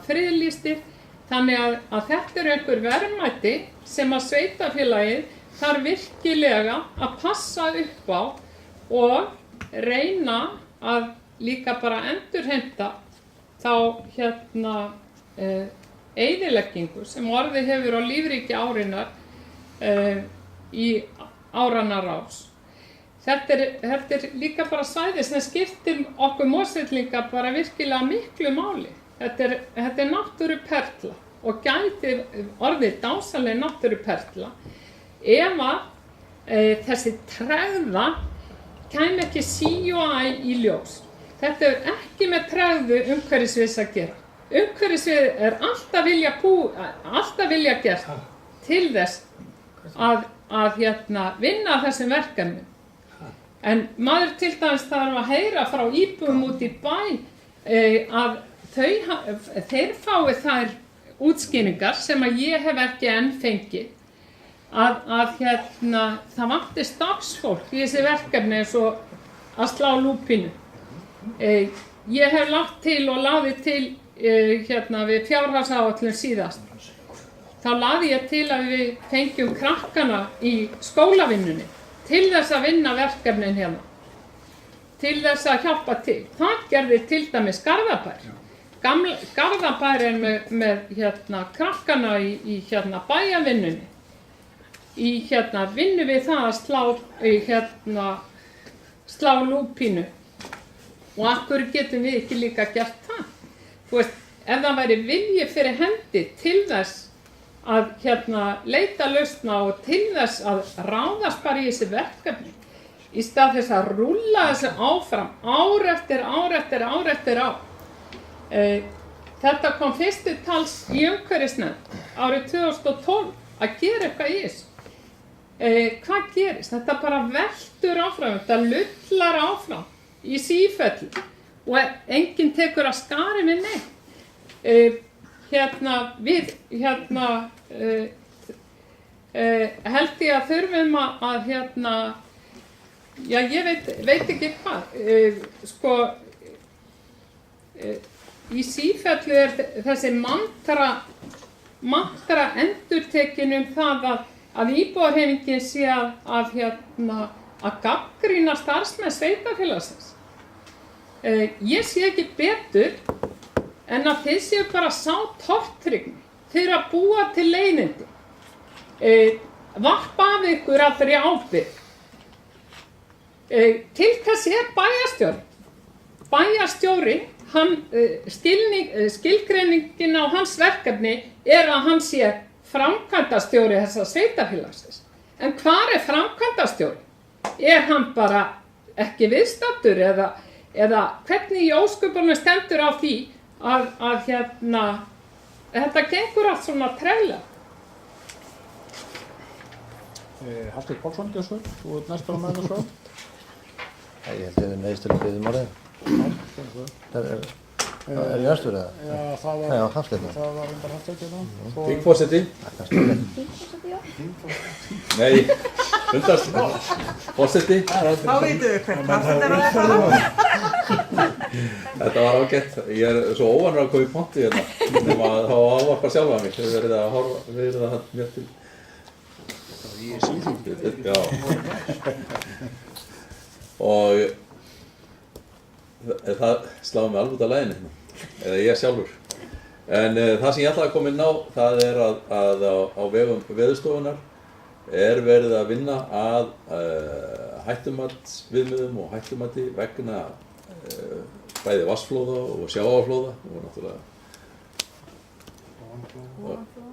Speaker 5: friðlýstir, þannig að þetta einhver verðmæti sem að sveitarfélagið þarf virkilega að passa upp á og reyna að líka bara endurheimta þá eyðileggingu sem orðið hefur á lífríki árinnar í áranna rás. Þetta líka bara svæði sem skiptir okkur Mosfellinga bara virkilega miklu máli. Þetta náttúruperla og gæti orðið dásamleg náttúruperla ef að þessi tregða kæmi ekki sí og æ í ljós. Þetta ekki með tregðu umhverfisviðs að gera. Umhverfisvið alltaf vilja gert til þess að vinna þessum verkefnum. En maður til dæmis þarf að heyra frá íbúum út í bæ að þeir fái þær útskýringar sem að ég hef ekki enn fengið það vanti starfsfólk í þessi verkefni eins og að slá lúpínu. Ég hef lagt til og lagði til við fjárhagsáætlun síðast. Þá lagði ég til að við fengjum krakkana í skólavinnunni til þess að vinna verkefnin til þess að hjálpa til. Það gerði til dæmis Garðabær. Garðabær með krakkana í bæjarvinnunni. Í vinnu við það að slá lúpínu. Og af hverju getum við ekki líka gert það? Þú veist, ef það væri vilji fyrir hendi til þess að leita lausna og til þess að ráðast bara í þessi verkefni í stað þess að rúlla þessu áfram ár eftir ár. Þetta kom fyrstu tals í umhverfisnefnd árið 2012 að gera eitthvað í þessu. Hvað gerist? Þetta bara veltur áfram, þetta lullar áfram í sífellu og enginn tekur að skari við neitt. Held ég að þurfum að ég veit ekki hvað, í sífellu þessi mantra endurtekin það að íbúarhreyfingin sé að gagnrýna starfsmenn sveitarfélagsins. Ég sé ekki betur en að þið séu bara sá tortryggni fyrir að búa til leiðindi. Varpa af ykkur allri ábyrgð. Til hvers bæjarstjóri? Bæjarstjóri, skilgreiningin á hans verkefni að hann sé framkvæmdastjóri þessa sveitarfélagsins. En hvar framkvæmdastjóri? Hann bara ekki viðstaddur eða hvernig í ósköpunum stendur á því að þetta gengur allt svona treglega?
Speaker 1: Hafsteinn Pálsson, Gjörsvöld, þú ert næstur á með þessu.
Speaker 3: Ég held að við neðist til að byggja orðið. Er ég næstur eða?
Speaker 1: Já, það var...
Speaker 3: Já, Hafsteinn.
Speaker 1: Það var undan Hafsteinn hérna.
Speaker 7: Þingforseti?
Speaker 2: Þingforseti, já.
Speaker 7: Nei, fundarforseti?
Speaker 4: Þá vitum við hvert Hafsteinn að fara.
Speaker 7: Þetta var ágætt. Ég svo óvanur að koma í ponti hérna. Nema að þá ávarpa sjálfa mig. Þau verið að mér til...
Speaker 1: Ég er síðan.
Speaker 7: Já. Og það sláði mig alveg út af laginu hérna. Eða ég sjálfur. En það sem ég ætlaði að koma inn á, það að á vegum Veðurstofunnar verið að vinna að hættumatsviðmiðum og hættumati vegna bæði vatnsflóða og sjávarflóða og náttúrulega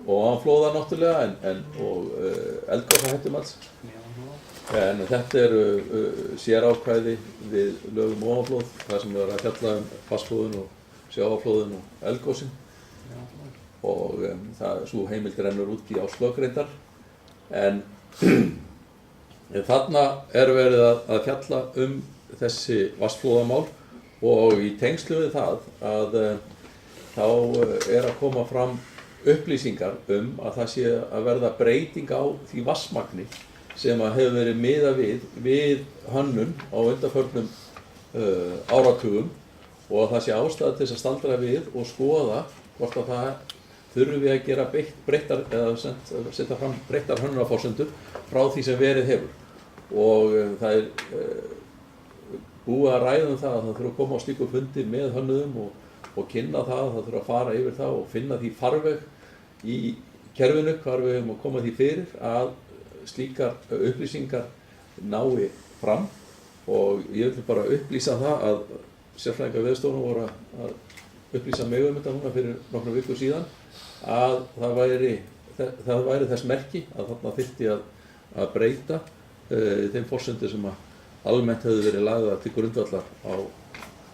Speaker 7: og ofanflóða náttúrulega og eldgosahættumats. En þetta sérákvæði við lögum ofanflóð, þar sem að fjalla vatnsflóðin og sjávarflóðin og eldgosin. Og svo heimild rennur út í árslok reyndar. En þarna verið að fjalla þessi vatnsflóðamál og í tengslu við það að þá að koma fram upplýsingar að það sé að verða breyting á því vatnsmagni sem að hefur verið miðað við hönnun á undanförnum áratugum og að það sé ástæða til að staldra við og skoða hvort að það þurfum við að gera breyttar eða setja fram breyttar hönnunarforsendur frá því sem verið hefur. Og það búið að ræða það að það þurfa að koma á slíku fundi með hönnuðum og kynna það þurfa að fara yfir það og finna því farveg í kerfinu hvar við höfum að koma því fyrir að slíkar upplýsingar nái fram. Og ég vil bara upplýsa það að sérfræðingar Veðurstofunnar voru að upplýsa mig þetta núna fyrir nokkrum vikum síðan að það væri þess merki að þarna þyrfti að breyta þeim forsendum sem að almennt hefðu verið lagðar til grundvallar á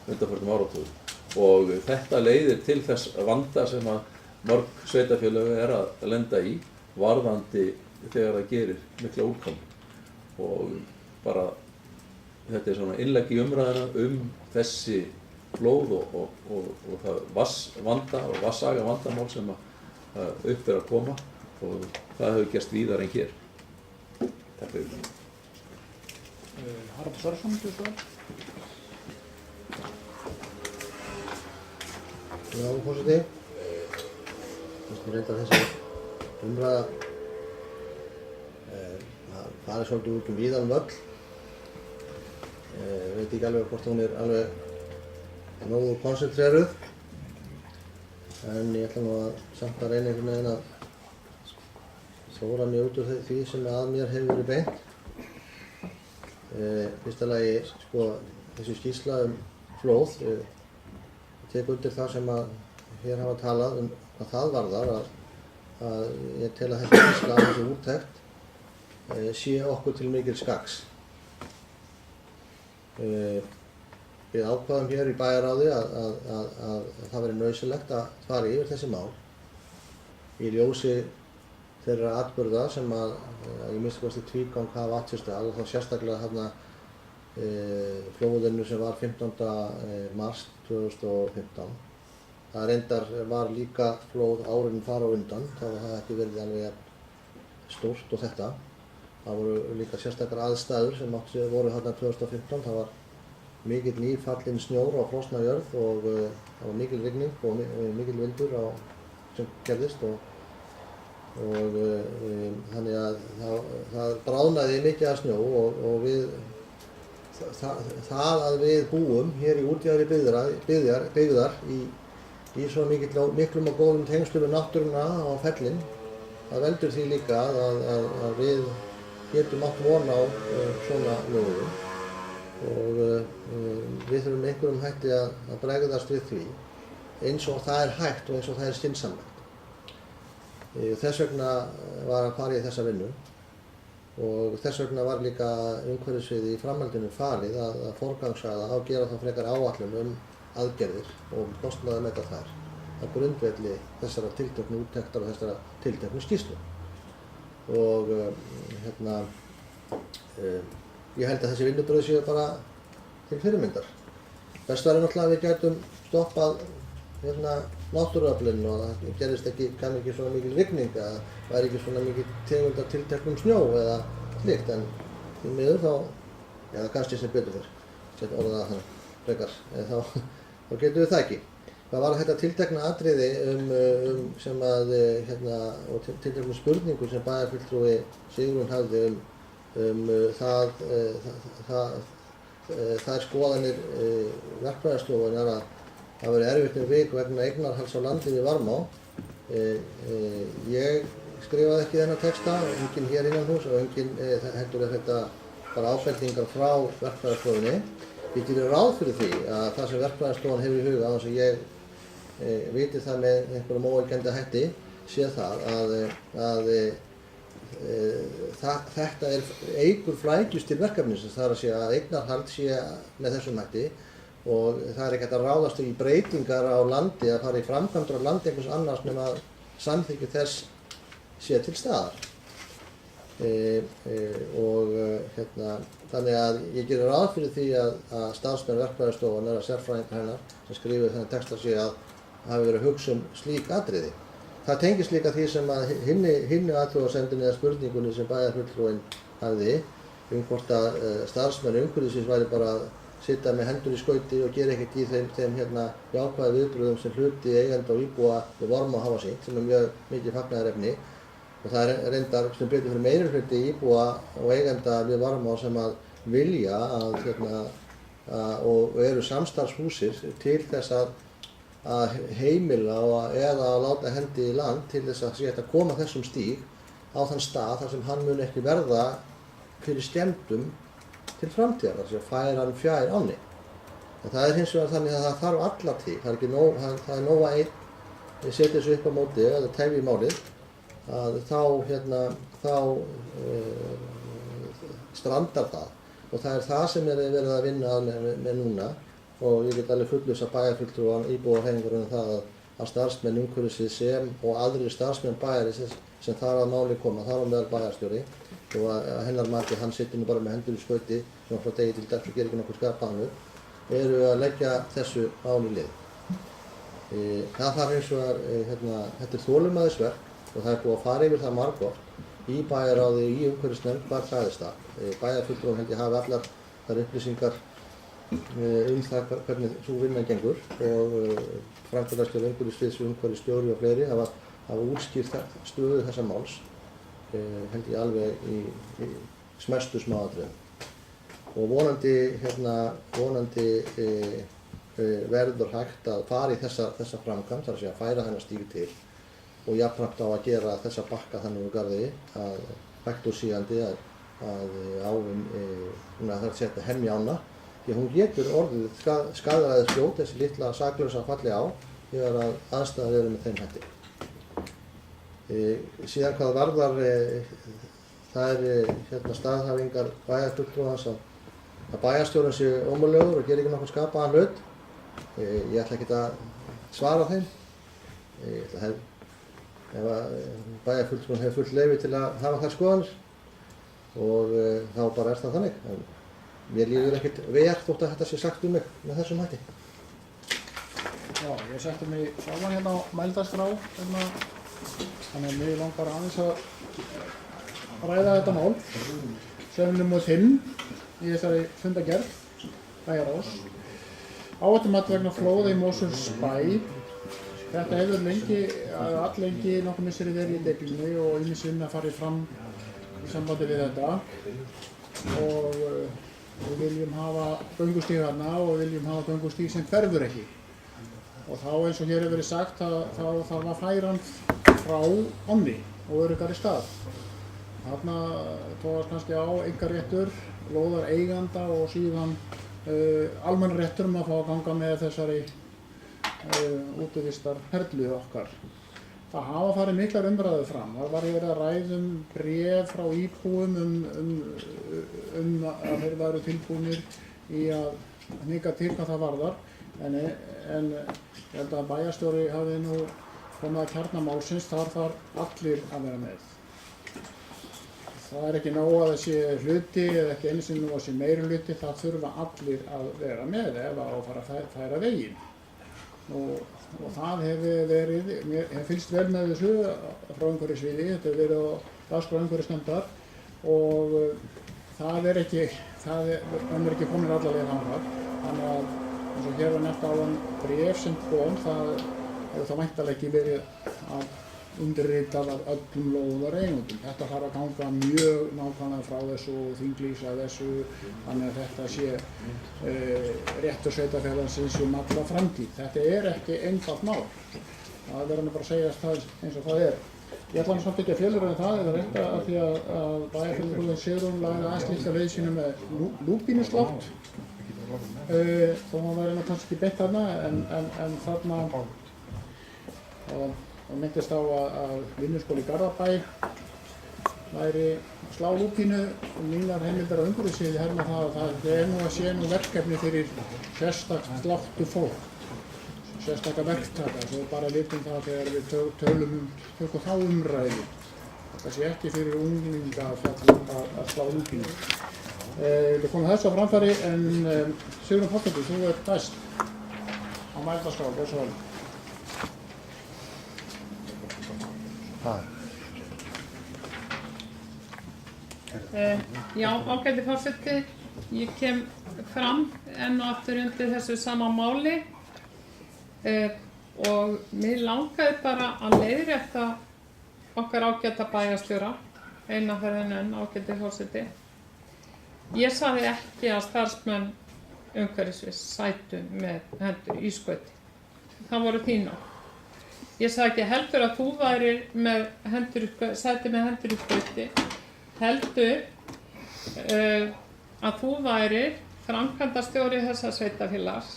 Speaker 7: undanförnum áratugum. Og þetta leiðir til þess vanda sem að mörg sveitarfélög að lenda í varðandi þegar það gerir mikla úrkomu. Og bara þetta svona innlegg í umræðina þessi flóð og það vassvanda og vatnsaga vandamál sem að upp að koma og það hefur gerst víðar en hér. Takk fyrir það.
Speaker 1: Haraldur Sverrisson, Gjörsvöld.
Speaker 3: Já, forseti. Reynda þessi umræða farið svolítið út víðan völl. Veit ekki alveg hvort hún alveg nógu koncentreruð. En ég ætla nú samt að reyna einhvern veginn að þóra mig út úr því sem að mér hefur verið beint. Fyrsta lagi, þessi skýrsla flóð. Ég tek undir það sem að hér hafa talað hvað það varðar að ég tel að þessi skýrsla, þessi úttekt sé okkur til mikils gagns. Við ákváðum hér í bæjarráði að það væri nauðsynlegt að fara yfir þessi mál í ljósi þeirra atburða sem að í minnsta kosti tvígang hafa átt sér stað og þá sérstaklega þarna flóðinu sem var 15. mars 2015. Það reyndar var líka flóð árinu þar á undan, þá var það ekki verið alveg stórt og þetta. Það voru líka sérstakar aðstæður sem voru þarna 2015. Það var mikill nýfallinn snjór á frosna jörð og það var mikil rigning og mikil vindur sem gerðist og þannig að það bráðnaði mikið af snjó og það að við búum hér í útjaðri byggðar í svo miklum og góðum tengslum við náttúruna á fellin, það veldur því líka að við getum átt von á svona lögum. með einhverjum hætti að bregðast við því eins og það er hægt og eins og það er skynsamlegt. Þess vegna var að fara í þessa vinnu og þess vegna var líka umhverfissviði í framhaldinu falið að forgangsraða og gera þá frekar áætlun aðgerðir og kostnaði að meta þær að grundvelli þessara tilteknu úttektar og þessara tilteknu skýrslu. Og ég held að þessi vinnubrögð séu bara til fyrirmyndar. Best væri náttúrulega að við gætum stoppað náttúruöflin og það kann ekki svona mikil rigning eða væri ekki svona mikil tegund af tilteknum snjó eða slíkt, en því miður þá, eða kannski sem betur fyrr, set orðað það þannig frekar, þá getum við það ekki. Það var þetta tiltekna atriði sem að, og tiltekna spurningu sem bæjarfulltrúi Sigrún hafði þær skoðanir verkfræðistofunnar að það verið erfitt vik vegna eignarhalds á landi við Varmá. Ég skrifaði ekki þennan texta, enginn hér innanhús og enginn heldur þetta bara ábendingar frá verkfræðistofunni. Ég gerir ráð fyrir því að það sem verkfræðistofan hefur í huga, án þess að ég viti það með einhverjum óyggjandi hætti, sé það að þetta eykur flækjust til verkefnisins, það er að segja að eignarhald sé með þessum hætti og það er ekki hægt að ráðast í breytingar á landi að fara í framkvæmdur á landi einhvers annars nema að samþykki þess sé til staðar. Þannig að ég gerir ráð fyrir því að starfsmenn verkfræðistofan eða sérfræðingar hennar sem skrifuðu þennan texta sé að hafi verið að hugsa slík atriði. Það tengist líka því sem að hinni athugasemdinni eða spurningunni sem bæjarfulltrúinn hafði hvort að starfsmenn umhverfisins væri bara að sitja með hendur í skauti og gera ekkert í þeim jákvæðu viðbrögðum sem hluti eigenda og íbúa við Varmá hafa sýnt, sem mjög mikið fagnaðarefni. Og það er reyndar sem betur fyrir meiri hluti íbúa og eigenda við Varmá sem að vilja og eru samstarfshúsir til þess að heimila eða að láta hendi í land til þess að sé hægt að koma þessum stíg á þann stað þar sem hann mun ekki verða fyrir skemmdum til framtíðar, þess að færa hann fjær ánni. En það er hins vegar þannig að það þarf alla tíð, það er nóg að einn setja þessu upp á móti eða tefja í málið, að þá strandar það. Og það er það sem er verið að vinna með núna og ég get alveg fullvissa bæjarfulltrúan íbúahreyfingarinnar það að starfsmenn umhverfisins sem og aðrir starfsmenn bæjarins sem þar að máli koma, þar á meðal bæjarstjóri og að hennar mati hann sittir nú bara með hendur í skauti sem frá degi til dags og gerir ekki nokkuð skapaðanur, eru að leggja þessu máli lið. Það þarf eins og þetta er þolinmæðisverk og það er búið að fara yfir það margoft í bæjarráði, í umhverfisnefnd, hvað hræðist það. Bæjarfulltrúinn held ég hafi allar þær upplýsingar það hvernig sú vinna gengur og framkvæmdastjóri umhverfissviðs, umhverfisstjóri og fleiri hafa útskýrt stöðu þessa máls held ég alveg í smestu smáatriðum. Og vonandi verður hægt að fara í þessa framkvæmd, þar að segja að færa þennan stíg til og jafnframt á að gera þessa bakka þannig úr garði að hægt og sígandi að áin, það er að setja hemja ána, því að hún getur orðið skaðræðis fljót, þessi litla saklausa falli á, þegar að aðstæður eru með þeim hætti. Síðan hvað varðar, það er staðhæfingar bæjarfulltrúans að bæjarstjórinn sé ómögulegur og gerir ekki nokkuð skapaðan hlut. Ég ætla ekki að svara þeim. Ef bæjarfulltrúinn hefur fullt leyfi til að hafa þær skoðanir og þá bara er það þannig. En mér líður ekkert verð þótt að þetta sé sagt um mig með þessum hætti.
Speaker 1: Já, ég setti mig saman hérna á mældagskrá þannig að mig langar aðeins að ræða þetta mál sem nummer 5 í þessari fundargerð bæjarráðs. Áhættumat vegna flóða í Mosfellsbæ. Þetta hefur alllengi nokkuð misseri verið í deilunni og ýmis vinna farið fram í sambandi við þetta og við viljum hafa göngustíg þarna og við viljum hafa göngustíg sem hverfur ekki. Og þá eins og hér hefur verið sagt þá þarf að færa hann frá ánni og öruggari stað. Þarna tókast kannski á einkaréttur, lóðar eiganda og síðan almenn réttur að fá að ganga með þessari útivistarperlu okkar. Það hafa farið miklar umræður fram. Það var verið að ræða bréf frá íbúum að þeir væru tilbúnir í að hnika til hvað það varðar. En ég held að bæjarstjóri hafi nú komið að kjarna málsins, þar þarf allir að vera með. Það ekki nóg að það sé hluti eða ekki einu sinni nú að sé meiri hluti, það þurfa allir að vera með ef að fara að færa veginn. Og það hefur verið, mér hef fylgst vel með þessu frá umhverfissviði, þetta hefur verið á dagskrá umhverfisnefndar og það er ekki komin alla leið þangað. Þannig að eins og hér var nefnt áðan bréf sem kom, það hefur það væntanlega ekki verið að undirritað af öllum lóðareigendum. Þetta þarf að ganga mjög nákvæmlega frá þessu og þinglýsa þessu, þannig að þetta sé réttur sveitarfélagsins alla framtíð. Þetta ekki einfalt mál. Það verður bara að segja það eins og það Ég ætla samt ekki að fjölra það eða reynda af því að bæjarfélagið Sigrún lagði aðeins líka leið sína með lúpínuslátt. Þó maður væri kannski ekki beitt þarna en þarna og myndist á að vinnuskóli í Garðabæ væri slá lúpínu og mínar heimildar á umhverfissviði herma það að það nú að sé nú verkefni fyrir sérstakt sláttu fólk, sérstakka verktaka, svo bara vitum það þegar við tökum þá umræðu. Það sé ekki fyrir unglinga að slá lúpínu. Við komum þessu á framfæri en Sigrún Páttadóttir, þú best á mælendaskrá, svo vel.
Speaker 5: Já, ágæti forseti, ég kem fram enn og aftur undir þessu sama máli og mér langaði bara að leiðrétta okkar ágæta bæjarstjóra, eina ferðin enn ágæti forseti. Ég sagði ekki að starfsmenn umhverfisins sætu með hendur í skauti. Það voru þín orð. Ég sagði ekki heldur að þú værir sæti með hendur í skauti, heldur að þú værir framkvæmdastjóri þessa sveitarfélags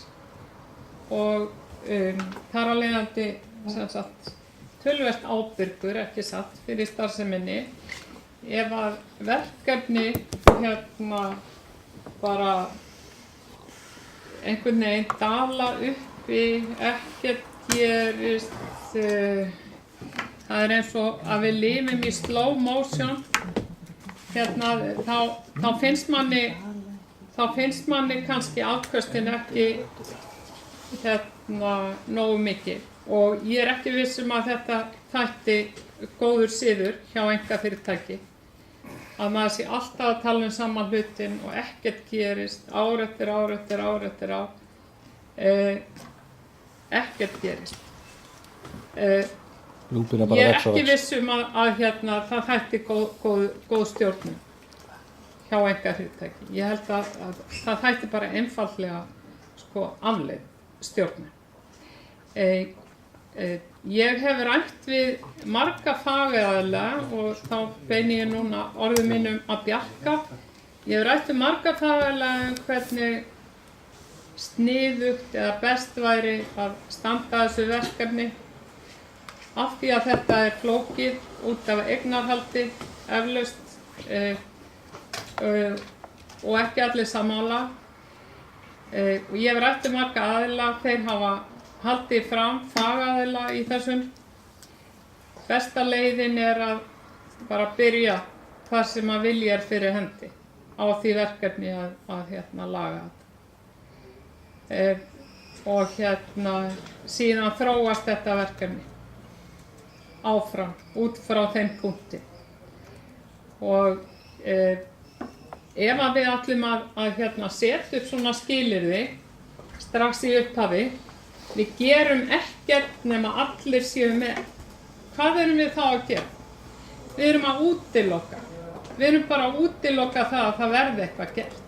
Speaker 5: og þar af leiðandi töluvert ábyrgur, ekki satt, fyrir starfseminni. Ef að verkefni bara einhvern veginn dala uppi, ekkert gerist, það eins og að við lifum í slow motion, þá finnst manni kannski afköstin ekki nógu mikið og ég ekki viss að þetta þætti góður siður hjá einkafyrirtæki að maður sé alltaf að tala sama hlutin og ekkert gerist ár eftir ár ekkert gerist. Ég ekki viss að það þætti góð stjórnun hjá einkafyrirtæki. Ég held að það þætti bara einfaldlega afleið stjórnun. Ég hef rætt við marga fagaðila og þá beini ég núna orðum mínum að Bjarka. Ég hef rætt við marga fagaðila hvernig sniðugt eða best væri að standa þessu verkefni af því að þetta flókið út af eignarhaldi, eflaust og ekki allir sammála. Og ég hef rætt við marga aðila, þeir hafa haldið fram fagaðila í þessum. Besta leiðin að bara byrja þar sem að vilja fyrir hendi á því verkefni að laga þetta. Og síðan þróast þetta verkefni áfram, út frá þeim punkti. Og ef við ætlum að setja upp svona skilyrði strax í upphafi, við gerum ekkert nema allir séu með. Hvað erum við þá að gera? Við erum að útiloka. Við erum bara að útiloka það að það verði eitthvað gert.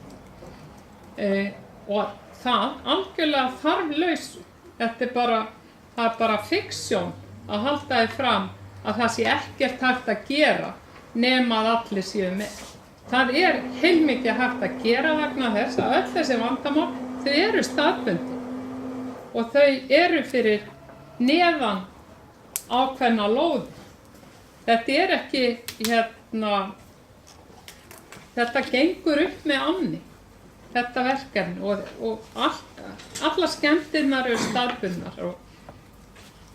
Speaker 5: Og það algjörlega þarflausu. Það er bara fiksjón að halda þið fram að það sé ekkert hægt að gera nema að allir séu með. það er heilmikið hægt að gera vegna þess að öll þessi vandamál, þau eru staðbundin og þau eru fyrir neðan ákveðna lóð. Þetta er ekki, þetta gengur upp með ánni, þetta verkefni og alla skemmtirnar eru staðbundnar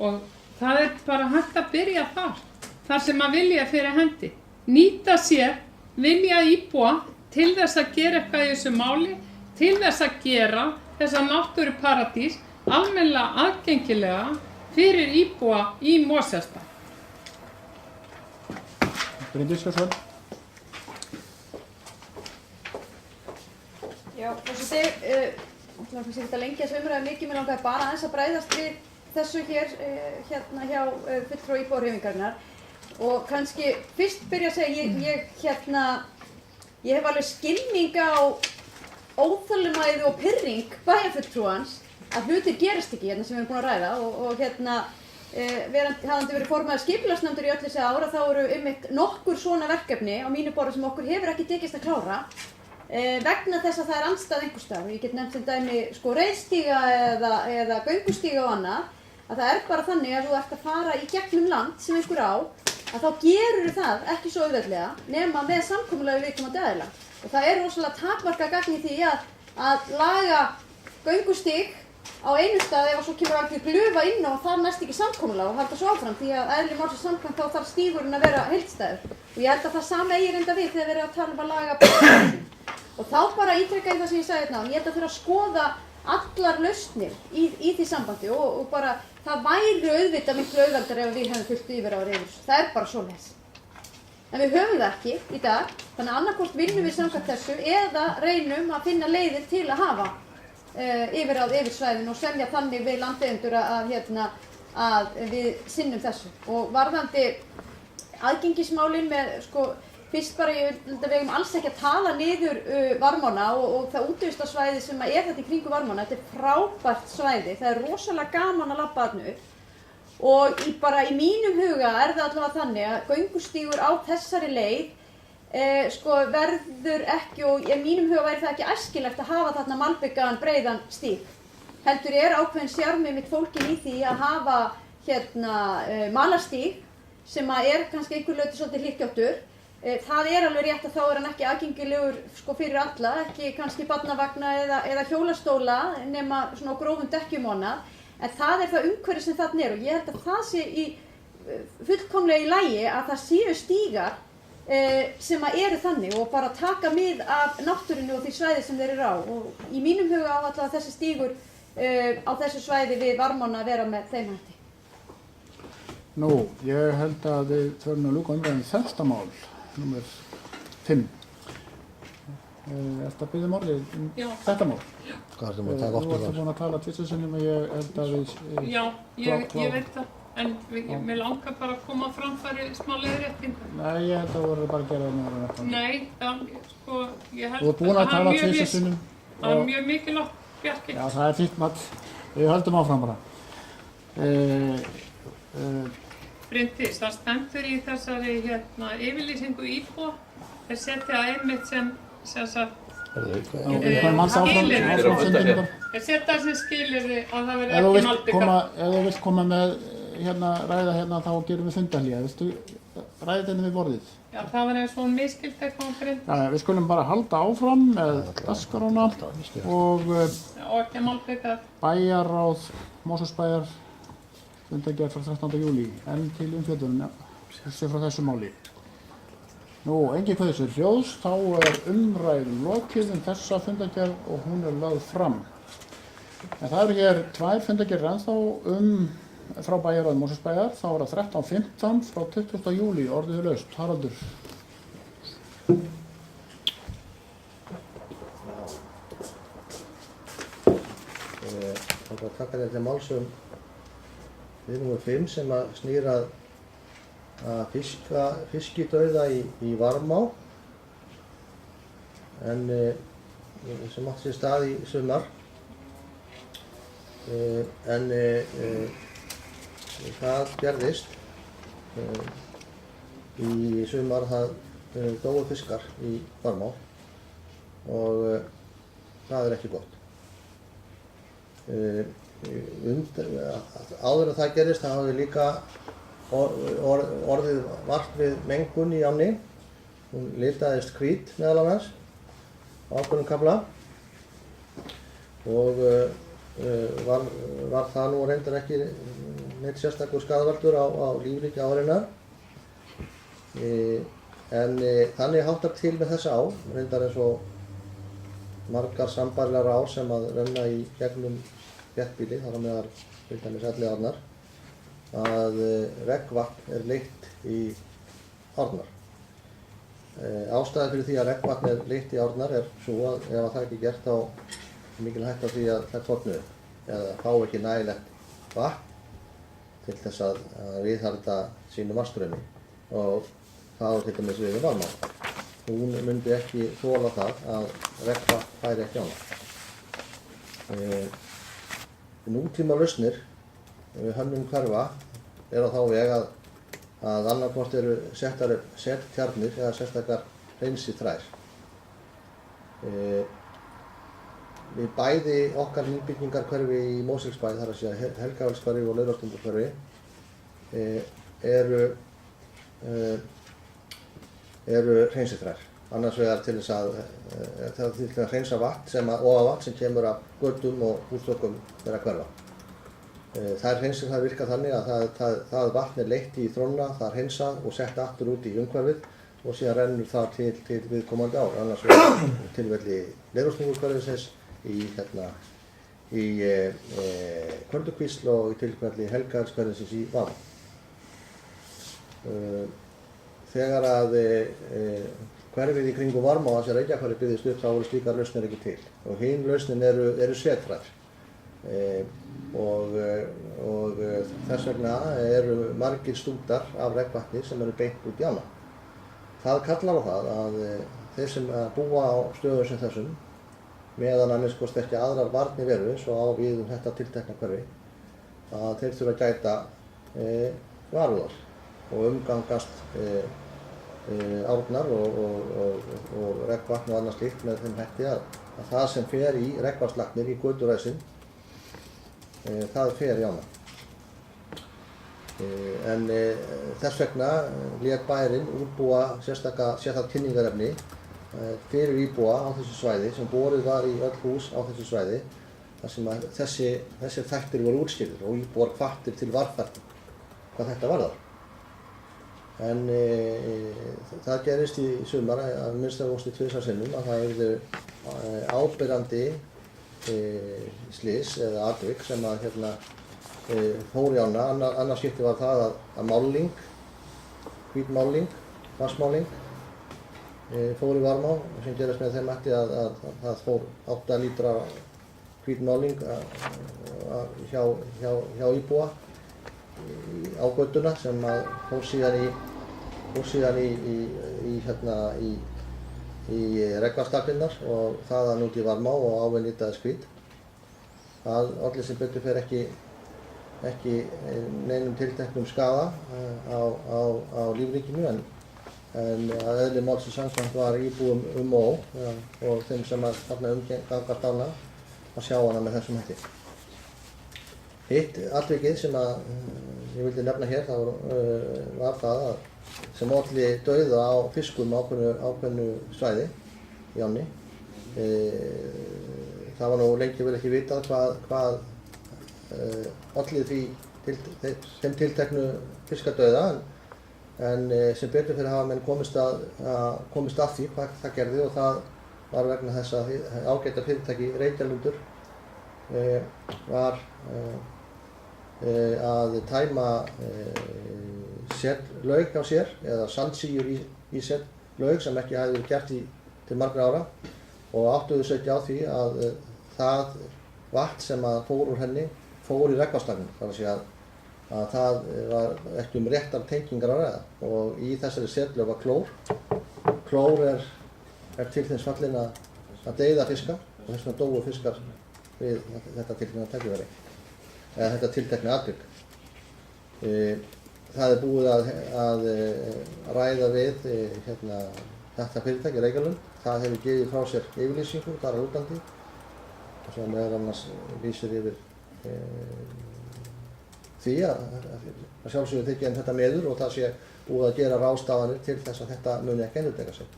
Speaker 5: og það er bara hægt að byrja þar sem að vilja fyrir hendi. Nýta sér vilja íbúa til þess að gera eitthvað í þessu máli, til þess að gera þessa náttúruparadís almennilega aðgengilega fyrir íbúa í Mosfellsbæ.
Speaker 1: Bryndís Jónsson.
Speaker 2: Já, forseti, það er kannski ekki að lengja þessu umræðu mikið, mér langaði bara aðeins að bregðast við þessu hér hjá fulltrúa íbúahreyfingarinnar og kannski fyrst byrja að segja ég hef alveg skilning á óþolinmæði og pirring bæjarfulltrúans að hlutir gerist ekki sem við erum búin að ræða og hafandi verið formaður skipulagsnefndar í öll þessi ár þá eru einmitt nokkur svona verkefni á mínu borði sem okkur hefur ekki tekist að klára vegna þess að það er andstæð einhvers staðar. Ég get nefnt sem dæmi reiðstíga eða göngustíga og annað að það er bara þannig að þú ert að fara í gegnum land sem einhver á að þá gerur það ekki svo auðveldlega nema með samkomulagi viðkomandi aðila. Og það er rosalega takmarkað gagn í því að laga göngustíg á einu stað ef svo kemur alveg glufa inn og þar næst ekki samkomulag og halda svo áfram því að eðli málsins samkvæmt þá þarf stígurinn að vera heildstæður. Og ég held að það sama eigi reynda við þegar við erum að tala að laga bæjarfulltrúan. Og þá bara ítreka ég það sem ég sagði hérna, ég held að þurfa að skoða allar lausnir í því sambandi og bara það væri auðvitað miklu auðveldara ef við hefum fullt yfirráð yfir þessu. Það er bara svoleiðis. En við höfum það ekki í dag, þannig að annarkvort vinnum við samkvæmt þessu eða reynum að finna leiðir til að hafa yfirráð yfir svæðin og semja þannig við landeigendur að við sinnum þessu. Og varðandi aðgengismálin með fyrst bara ég held að við eigum alls ekki að tala niður Varmána og það útivistarsvæði sem er þetta í kringu Varmána. Þetta er frábært svæði, það er rosalega gaman að labba þarna upp og í mínum huga er það allavega þannig að göngustígur á þessari leið verður ekki og í mínum huga væri það ekki æskilegt að hafa þarna malbikaðan breiðan stíg. Heldur er ákveðin sjarmi mitt fólkin í því að hafa malarstíg sem er kannski einhver leyti svolítið hlykkjóttur. Það er alveg rétt að þá er hann ekki aðgengilegur fyrir alla, ekki kannski barnavagna eða hjólastóla nema svona á grófum dekkjum og annað. En það er það umhverfi sem þarna er og ég held að það sé fullkomlega í lagi að það séu stígar sem eru þannig og bara taka mið af náttúrunni og því svæði sem þeir eru á. Og í mínum huga á allavega þessi stígur á þessu svæði við Varmána að vera með þeim hætti.
Speaker 1: Nú, ég held að við förum að ljúka umræðum þetta mál, númer 5. Ertu að biðja um orðið þetta mál?
Speaker 3: Hvað ertu búin að taka
Speaker 1: Þú ert búin að tala tvisvarsinnum og ég held að við...
Speaker 5: Já, ég veit það, en mér langar bara að koma á framfæri smá leiðréttingu.
Speaker 1: Nei, ég held að voru bara að gera það með það.
Speaker 5: Nei, ég held
Speaker 1: Þú ert búin að tala tvisvarsinnum.
Speaker 5: Það er mjög mikilvægt, Bjarki.
Speaker 1: Já, það er fínt mat. Við höldum áfram bara.
Speaker 5: Bryndís, það stendur í þessari yfirlýsingu íbúa. Þeir setja einmitt sem sagt
Speaker 1: skilyrði.
Speaker 5: Þeir setja sem skilyrði að það verði ekki malbikað.
Speaker 1: Ef þú vilt koma með ræða þá gerum við fundarhlé. Viltu ræða þetta við borðið?
Speaker 5: Já, það var eins og hún misskildi eitthvað Bryndís.
Speaker 1: Já, við skulum bara halda áfram með dagskrána og
Speaker 5: ekki malbikað.
Speaker 1: Bæjarráð Mosfellsbæjar fundargerð frá 13. júlí enn til umfjöllunar frá þessu máli. Nú, engin kveðsir hljóðs, þá er umræðum lokið þessa fundargerð og hún er lögð fram. En það eru hér 2 fundargerðir ennþá frá Bæjarráð Mosfellsbæjar, þá er það 13.15 frá 20. júlí, orðið laust. Haraldur.
Speaker 3: Það er að taka þetta málsum við númer 5 sem að snýr að fiskidauða í Varmá en sem átti sér stað í sumar en það gerðist í sumar það dóu fiskar í Varmá og það er ekki gott. Áður en það gerist það hafði líka orðið vart við mengun í ánni. Hún litaðist hvít meðal annars á ákveðnum kafla og var það nú reyndar ekki neitt sérstakur skaðvaldur á lífríki árinnar. En þannig háttar til með þessa á, reyndar eins og margar sambærilegar ár sem að renna í gegnum þéttbýli, þar á meðal til dæmis Elliðaárnar, að regnvatn er leitt í árnar. Ástæðan fyrir því að regnvatn er leitt í árnar er svo að ef það ekki gert þá er mikil hætta á því að það þorni eða fá ekki nægilegt vatn til þess að viðhalda sínum vatnsstraumi og það á til dæmis við Varmá. Hún myndi ekki þola það að regnvatn færi ekki á hana. Nútíma lausnir við hönnun hverfa er á þá veg að annarkvort eru settar upp settjarnir eða sérstakar hreinsithræður. Við bæði okkar nýbyggingarhverfi í Mosfellsbæ, þar að segja Helgafellshverfi og Laufástunguhverfi, eru hreinsithræður. Annars vegar til þess að hreinsa vatn ofavatn sem kemur af götum og húsþökum þeirra hverfa. Þær hreinsithræður virka þannig að það vatn er leitt í þróna, það er hreinsað og sett aftur út í umhverfið og síðan rennur það til viðkomandi ár. Annars vegar tilfelli Laufástunguhverfisins, í Köldukvísl og í tilfelli Helgafellshverfisins í Varmá. Þegar að hverfið í kringum Varmá, þessi Reykjahverfi byggðist upp, þá voru slíkar lausnir ekki til. Og hin lausnin eru settræður. Og þess vegna eru margir stútar af regnvatni sem eru beint út í ána. Það kallar á það að þeir sem búa á stöðum sem þessum, meðan að minnst ekki aðrar varnir veru, eins og á við þetta tiltekna hverfi, að þeir þurfa að gæta varúðar og umgangast árnar og regnvatn og annað slíkt með þeim hætti að það sem fer í regnvatnslagnir í göturæsin, það fer í ána. En þess vegna lét bærinn útbúa sérstakt kynningarefni fyrir íbúa á þessu svæði sem borið var í öll hús á þessu svæði, þar sem að þessir þættir voru útskýrðir og íbúar hvattir til varfærni hvað þetta varðar. En það gerist í sumar, að minnsta kosti 2 sinnum, að það yrðu áberandi slys eða atvik sem að fór í ána. Annars skipti var það að máling, hvít máling, vatnsmáling, fór í Varmá, sem gerist með þeim hætti að það fór 8 lítra hvít máling hjá íbúa á götuna sem að fór síðan í regnvatnstaklinnar og þaðan út í Varmá og ávinn litaðist hvít. Það olli sem betur fer ekki neinum tilteknum skaða á lífríkinu en að eðli málsins samkvæmt var íbúum og þeim sem þarna umgangast ána að sjá hana með þessum hætti. Hitt atvikið sem ég vildi nefna hér var það sem olli dauða á fiskum á ákveðnu svæði í ánni. Það var nú lengi vel ekki vitað hvað olli þeim tilteknu fiskadauða en sem betur fyrir hafa menn komist að því hvað það gerði og það var vegna þess að ágæta fyrirtæki Reykjalundur var að tæma laug á sér eða sandsíur í laug sem ekki hafði verið gert til margra ára og áttuðu sig ekki á því að það vatn sem fór úr henni fór í regnvatnslagnir, þar að segja að það var ekki réttar tengingar að ræða og í þessari setlaug var klór. Klór er til þess fallinn að deyða fiska og þess vegna dóu fiskar við þetta tiltekna tækifæri eða þetta tiltekna atvik. það búið að ræða við þetta fyrirtæki Reykjalund. Það hefur gefið frá sér yfirlýsingu þar á lútandi sem meðal annars lýsir yfir því að sjálfsögðu þykja þetta meður og það sé búið að gera ráðstafanir til þess að þetta muni ekki endurtaka sig.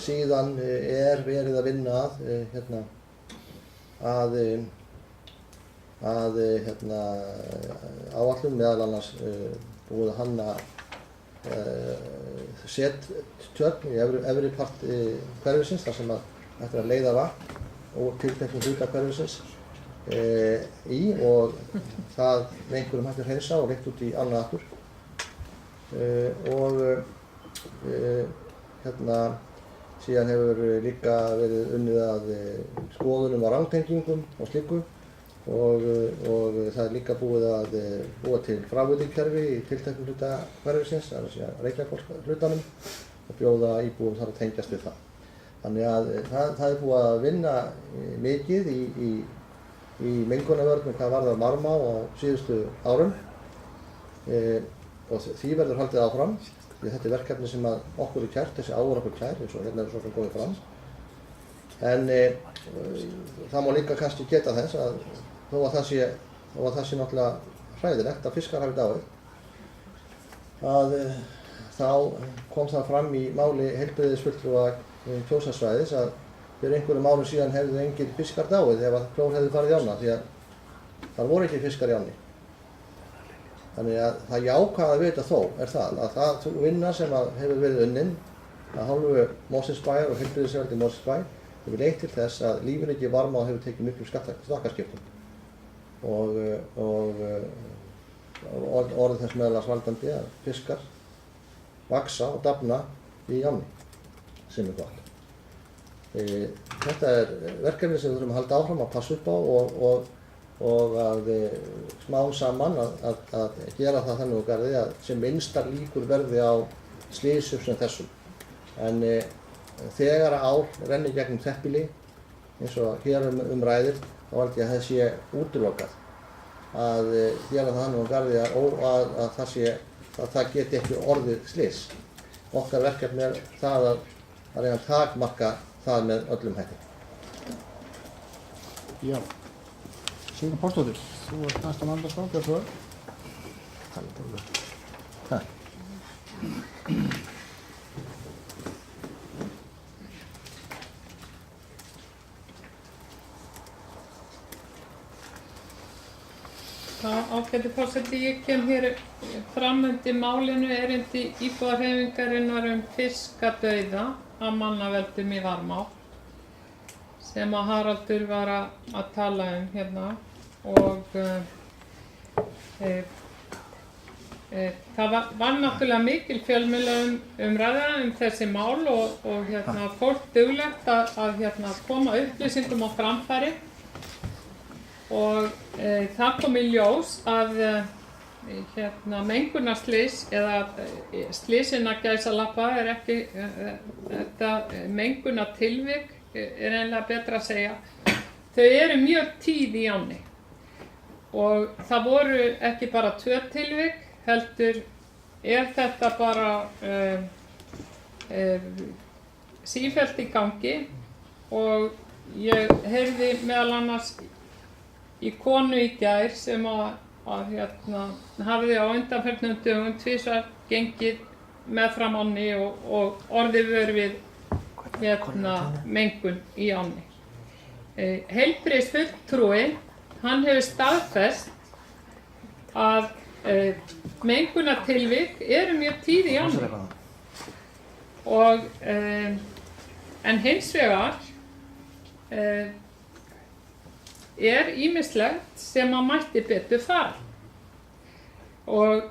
Speaker 3: Síðan verið að vinna að áætlun, meðal annars búið að hanna settjörn í efri part hverfisins þar sem ætti að leiða vatn og tilteknum hluta hverfisins og það með einhverjum hætti að hreinsa og leitt út í annað aftur. Síðan hefur líka verið unnið að skoðunum á rangtengingum og slíku og það líka búið að búa til fráveitukerfi í tilteknum hluta hverfisins, það er að segja Reykjavíkurhlutanum og bjóða íbúum þar að tengjast við það. Þannig að það búið að vinna mikið í mengunarvörnum hvað varðar marmá á síðustu árum og því verður haldið áfram. Þetta er verkefni sem okkur er kært, þessi áur okkur kær, eins og hérna er svo sem komið fram. En það má líka kannski geta þess að þó að það sé náttúrulega hræðilegt að fiskar hafi dáið, þá kom það fram í máli heilbrigðisfulltrúa Kjósarsvæðis að fyrir einhverjum árum síðan hefðu engir fiskar dáið ef að klór hefði farið í ána því að þar voru ekki fiskar í ánni. Þannig að það jákvæða við þetta þó að það vinna sem hefur verið unnin að hálfu Mosfellsbæjar og heilbrigðisyfirvalda í Mosfellsbæ hefur leitt til þess að lífríki Varmá hefur tekið miklu stakkaskiptum og orðið þess meðal annars valdandi að fiskar vaxa og dafna í ánni sem er gott. Þetta er verkefni sem við þurfum að halda áfram að passa upp á og að smám saman að gera það þannig á garði að sem minnstar líkur verði á slysum sem þessum. En þegar ár renni gegnum þéttbýli eins og hér ræðir, þá held ég að það sé útilokað að gera það þannig á garði að það geti ekki orðið slys. Okkar verkefni er það að reyna að takmarka það með öllum hætti.
Speaker 1: Já. Sigrún Pálsdóttir, þú ert næsta mandagskrá, gjörðu svo vel.
Speaker 5: Ágæti forseti, ég kem hér fram undir málinu erindi íbúahreyfingarinnar fiskadauða af mannaveldum í Varmá sem að Haraldur var að tala hérna og það var náttúrulega mikil fjölmiðla umræða þessi mál og hérna fólk duglegt að koma upplýsingum á framfæri og það kom í ljós að mengunarslys eða slysina gæsalappa er ekki þetta mengunartilvik er eiginlega betra að segja. Þau eru mjög tíð í ánni og það voru ekki bara 2 tilvik, heldur er þetta bara sífellt í gangi og ég heyrði meðal annars í konu í gær sem hafði á undanförnum dögum tvisvar gengið meðfram ánni og orðið vör við mengun í ánni. Heilbrigðisfulltrúi, hann hefur staðfest að mengunartilvik eru mjög tíð í ánni og en hins vegar er ýmislegt sem að mætti betur fara og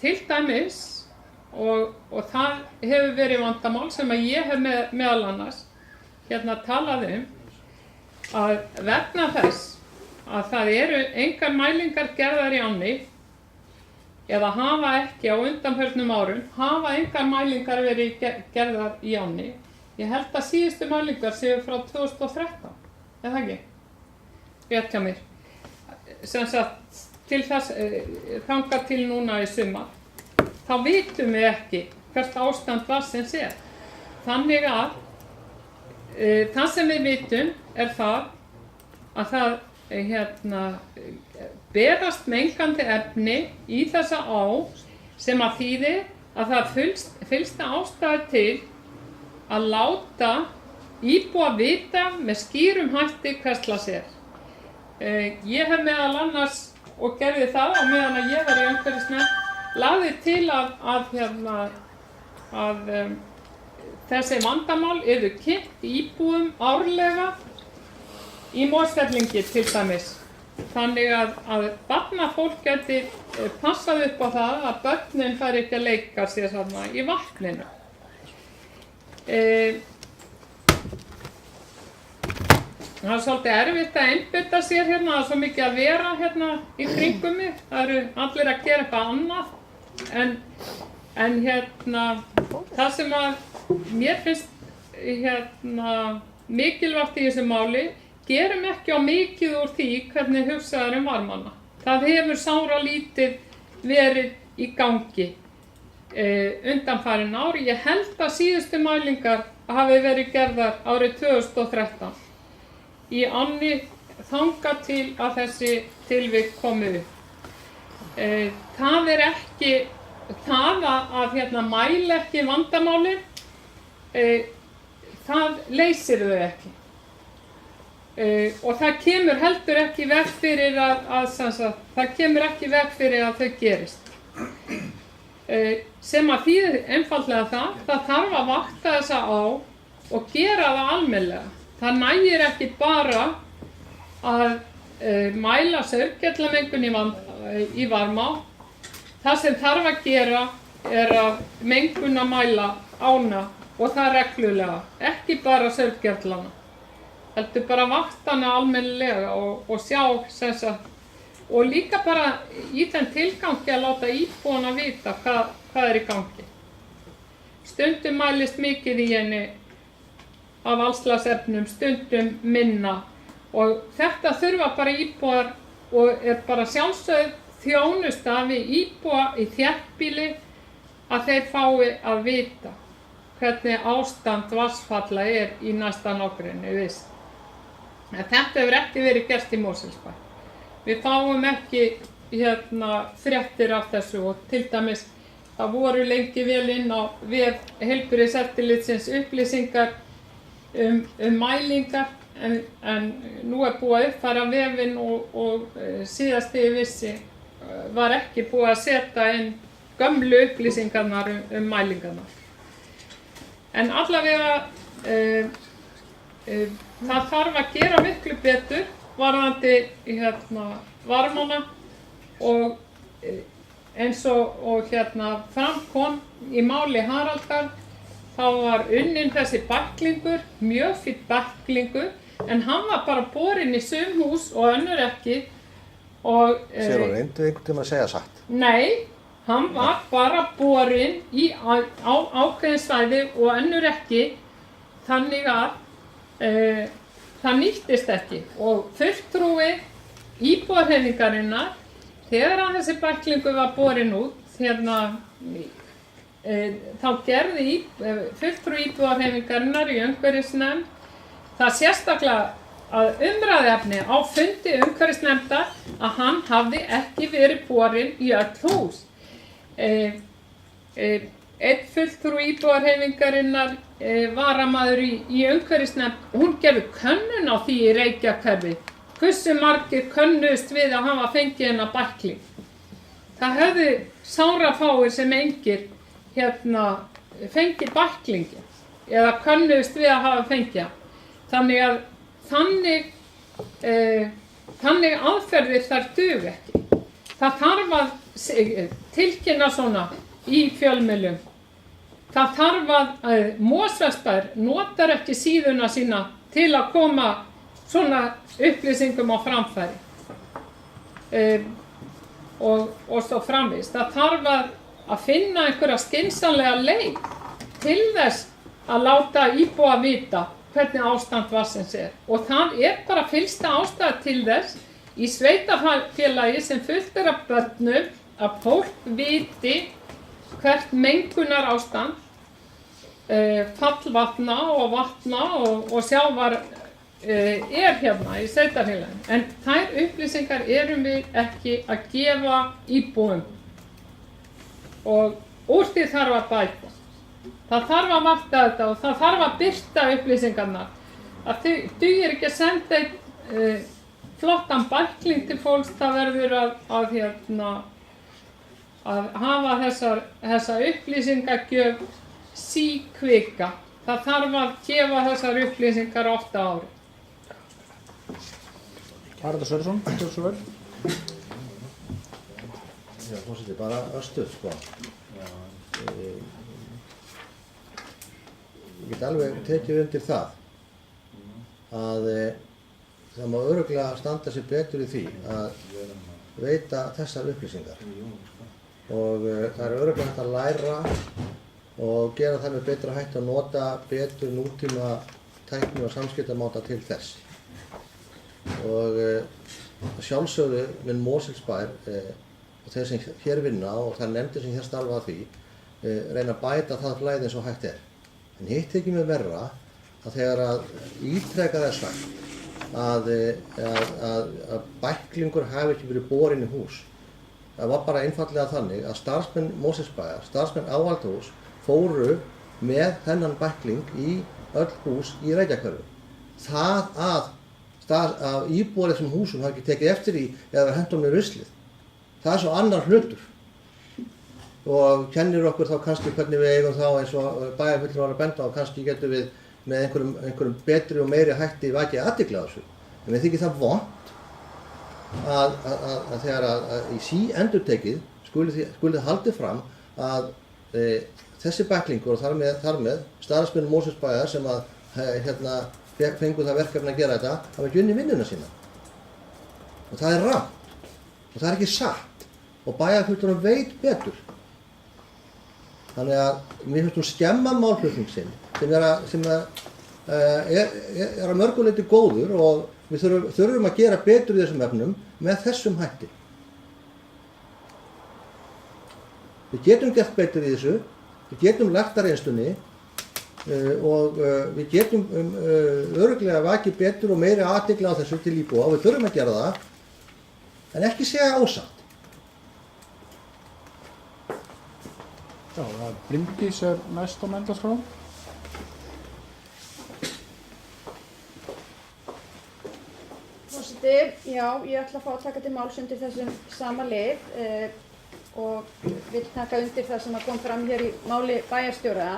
Speaker 5: til dæmis og það hefur verið vandamál sem að ég hef meðal annars talað að vegna þess að það eru engar mælingar gerðar í ánni eða hafa ekki á undanförnum árum hafa engar mælingar verið gerðar í ánni. Ég held að síðustu mælingar séu frá 2013, er það ekki? Rétt hjá mér. sem sagt til þess þangað til núna í sumar, þá vitum við ekki hvert ástand vatnsins er. Þannig að það sem við vitum er það að það berast mengandi efni í þessa á sem að þýðir að það fyllsta ástæða til að láta íbúa vita með skýrum hætti hverslas er. Ég hef meðal annars og gerði það á meðan að ég var í umhverfisnefnd, lagði til að þessi vandamál yrðu kynnt íbúum árlega í Mosfellingi til dæmis. Þannig að barnafólk geti passað upp á það að börnin fari ekki að leika sér þarna í vatninu. Það er svolítið erfitt að einbeita sér hérna, það er svo mikið að vera hérna í kringum mig. Það eru allir að gera eitthvað annað. En það sem að mér finnst mikilvægt í þessu máli, gerum ekki á mikið úr því hvernig hugsað er varmana. Það hefur sáralítið verið í gangi undanfarin ár. Ég held að síðustu mælingar hafi verið gerðar árið 2013 í ánni þangað til að þessi tilvik komu upp. Það er ekki það að mæla ekki vandamálin, það leysir þau ekki. Og það kemur heldur ekki veg fyrir það kemur ekki veg fyrir að þau gerist. Sem að þýðir einfaldlega það þarf að vakta þessa á og gera það almennilega. Það nægir ekki bara að mæla saurgellamengun í Varmá. Það sem þarf að gera er að mengun að mæla ána og það reglulega, ekki bara saurgellana. Heldur bara vaktana almennilega og sjá og líka bara í þeim tilgangi að láta íbúana vita hvað er í gangi. Stundum mælist mikið í henni af allslagsefnum, stundum minna og þetta þurfa bara íbúar og er bara sjálfsögð þjónusta við íbúa í þéttbýli að þeir fái að vita hvernig ástand vatnsfalla er í næsta nágrenni við. En þetta hefur ekki verið gert í Mosfellsbæ. Við fáum ekki fréttir af þessu og til dæmis það voru lengi vel inn á vef Heilbrigðiseftirlitsins upplýsingar mælingar en nú er búið að uppfæra vefinn og síðast þegar ég vissi var ekki búið að setja inn gömlu upplýsingarnar mælingarnar. En allavega það þarf að gera miklu betur varðandi varmana og eins og fram kom í máli Haraldar þá var unnin þessi bæklingur, mjög fínn bæklingur en hann var bara borinn í sum hús og önnur ekki og
Speaker 3: Sér og reyndu einhvern tíma að segja satt?
Speaker 5: Nei, hann var bara borinn á ákveðin svæði og önnur ekki þannig að það nýttist ekki og fulltrúi íbúahreyfingarinnar þegar að þessi bæklingur var borinn út þá gerði fulltrúi íbúahreyfingarinnar í umhverfisnefnd það sérstaklega að umræðuefni á fundi umhverfisnefndar að hann hafði ekki verið borinn í öll hús. Einn fulltrúi íbúahreyfingarinnar varamaður í umhverfisnefnd, hún gerði könnun á því í Reykjahverfi. Hversu margir könnuðust við að hafa fengið hennar bækling? Það höfðu sárafáir sem engir fengið bæklingin eða könnuðust við að hafa fengið hann. Þannig að þannig aðferðir þar duga ekki. Það þarf að tilkynna svona í fjölmiðlum. Það þarf að Mosfellsbær notar ekki síðuna sína til að koma svona upplýsingum á framfæri og svo framvegis. Það þarf að finna einhverja skynsamlega leið til þess að láta íbúa vita hvernig ástand vatnsins er og það er bara fyllsta ástæða til þess í sveitafélagi sem fullt af börnum að fólk viti hvert mengunar ástand fallvatna og vatna og sjávar er hérna í sveitafélaginu. En þær upplýsingar erum við ekki að gefa íbúum og úr því þarf að bæta. Það þarf að vakta þetta og það þarf að birta upplýsingarnar. Það dugir ekki að senda flottan bækling til fólks, það verður að hafa þessa upplýsingagjöf síkvika. Það þarf að gefa þessar upplýsingar ofta á ári.
Speaker 1: Haraldur Sverrisson, gjörðu svo vel.
Speaker 3: Já, forseti, bara östuð, sko. Ég get alveg tekið undir það að það má örugglega standa sér betur í því að veita þessar upplýsingar og það er örugglega hægt að læra og gera það með betra hætti að nota betur nútíma tækni og samskiptamáta til þess. Og sjálfsögðu minn Mosfellsbær og þeir sem hér vinna og þær nefndir sem hér starfa að því reyna að bæta það flæði eins og hægt er. En hitt þykir mér verra að þegar að ítrekað er sagt að bæklingur hafi ekki verið borinn í hús. Það var bara einfallega þannig að starfsmenn Mosfellsbæjar, starfsmenn Áhaldahúss fóru með þennan bækling í öll hús í Reykjahverfi. Það að íbúar þessum húsum hafi ekki tekið eftir í eða hendur með ruslið. Það er svo annar hlutur og kennir okkur þá kannski hvernig við eigum þá eins og bæjarfulltrúar var að benda á, kannski getum við með einhverjum betri og meiri hætti vakið athygli á þessu. En við þykir það vont að þegar í síendurtekið skuli haldið fram að þessi bæklingur og þar með starfsmenn Mosfellsbæjar sem fengu það verkefni að gera þetta hafa ekki unnið vinnuna sína. Og það er rangt og það er ekki satt og bæjarfulltrúar veit betur. Þannig að mér finnst skemma málflutning sinn sem er að mörgu leyti góður og við þurfum að gera betur í þessum efnum með þessum hætti. Við getum gert betur í þessu, við getum lært af reynslunni og við getum örugglega vakið betur og meiri athygli á þessu til íbúa og við þurfum að gera það en ekki segja ósatt.
Speaker 1: Já, Bryndís er næst á mælendaskrá.
Speaker 2: Forseti, já, ég ætla að fá að taka til máls undir þessum sama lið og vil taka undir það sem kom fram hér í máli bæjarstjóra.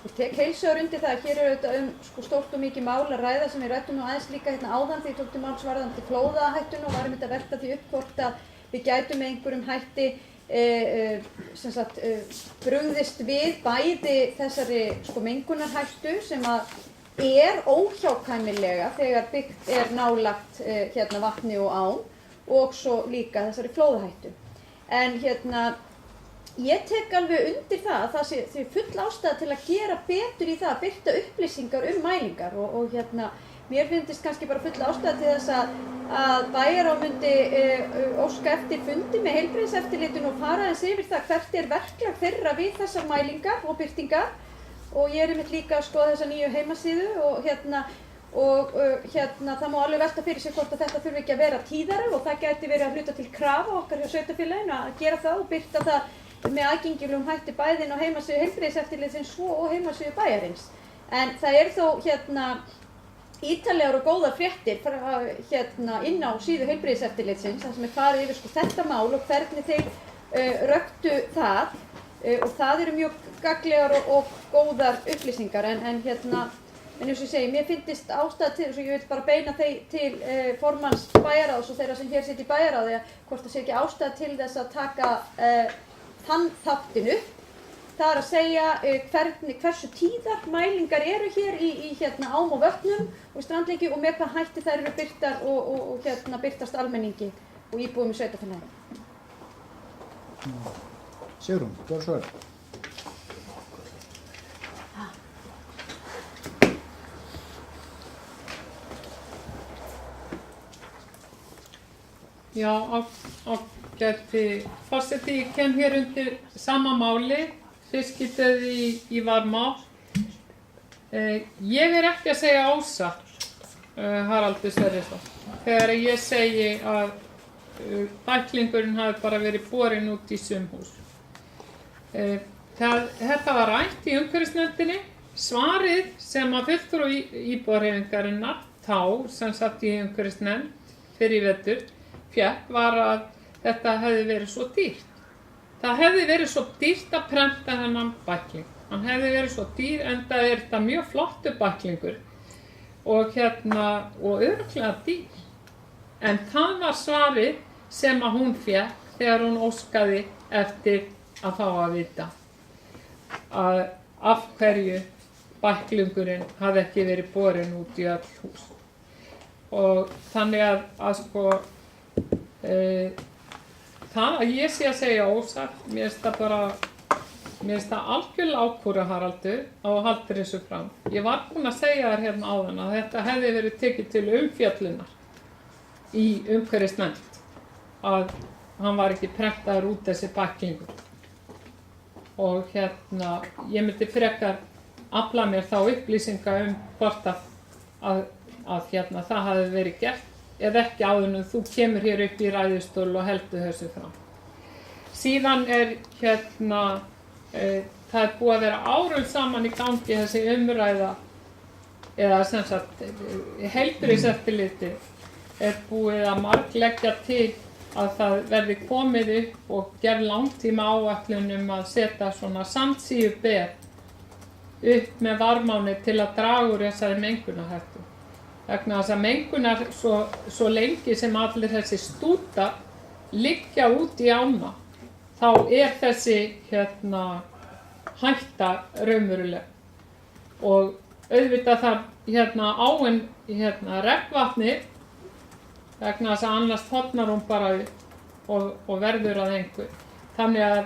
Speaker 2: Ég tek heilshugar undir það að hér er auðvitað stórt og mikið mál að ræða sem við ræddum nú aðeins líka hérna áðan þegar ég tók til máls varðandi flóðahættuna og varum að velta því upp hvort að við gætum með einhverjum hætti brugðist við bæði þessari mengunarhættu sem að er óhjákvæmilega þegar byggt er nálagt vatni og ám og svo líka þessari flóðahættu. En ég tek alveg undir það að það sé full ástæða til að gera betur í það að birta upplýsingar mælingar og mér finnst kannski bara full ástæða til þess að bæjarráð myndi óska eftir fundi með heilbrigðiseftirlitinu og fara aðeins yfir það hvert er verklag þeirra við þessar mælingar og birtingar og ég er einmitt líka að skoða þessa nýju heimasíðu og það má alveg velta fyrir sig hvort að þetta þurfi ekki að vera tíðara og það gæti verið að hluta til krafa okkar hjá sveitarfélaginu að gera það og birta það með aðgengilegum hætti bæði inn á heimasíðu heilbrigðiseftirlitsins og heimasíðu bæjarins. En það er þó ítarlegar og góðar fréttir inn á síðu heilbrigðiseftirlitsins þar sem er farið yfir þetta mál og hvernig þeir röktu það og það eru mjög gagnlegar og góðar upplýsingar en eins og ég segi, mér finnst ástæða til þess og ég vil bara beina til formanns bæjarráðs og þeirra sem hér situr í bæjarráði hvort það sé ekki ástæða til þess að taka þann þáttinn upp. Það er að segja hversu tíðar mælingar eru hér í ám og vötnum og strandlengi og með hvað hætti þær eru birtar og birtast almenningi og íbúum í sveitarfélaginu.
Speaker 1: Sigrún, gjörðu svo vel.
Speaker 5: Já, ágæti forseti, ég kem hér undir sama máli, fiskidauði í Varmá. Ég er ekki að segja ósatt, Haraldur Sverrisson, þegar ég segi að bæklingurinn hafi bara verið borinn út í sumhús. Þetta var rætt í umhverfisnefndinni. Svarið sem að fulltrúi íbúahreyfingarinnar þá sem satt í umhverfisnefnd fyrir í vetur fékk var að þetta hefði verið svo dýrt. Það hefði verið svo dýrt að prenta þennan bækling. Hann hefði verið svo dýr enda er þetta mjög flottur bæklingur og örugglega dýr. En það var svarið sem að hún fékk þegar hún óskaði eftir að fá að vita að af hverju bæklingurinn hafði ekki verið borinn út í öll hús. Og þannig að sko það að ég sé að segja ósatt, mér finnst það algjörlega ákúra, Haraldur, á að halda þessu fram. Ég var búin að segja þér hérna áðan að þetta hefði verið tekið til umfjöllunar í umhverfisnefnd, að hann var ekki prentaður út þessi bæklingur. Og ég myndi frekar afla mér þá upplýsinga hvort að það hafi verið gert eða ekki áður en þú kemur hér upp í ræðustól og heldur þessu fram. Síðan það er búið að vera árum saman í gangi þessi umræða eða sem sagt heilbrigðiseftirlitið er búið að margleggja til að það verði komið upp og gerð langtíma áætlun að setja svona sandsíuber upp með Varmáni til að draga úr þessari mengunarhættu. Vegna þess að mengunar svo lengi sem allir þessi stútar liggja út í ána, þá er þessi hætta raunveruleg. Og auðvitað þarf áin regnvatni vegna þess að annars þornar hún bara og verður að engu. Þannig að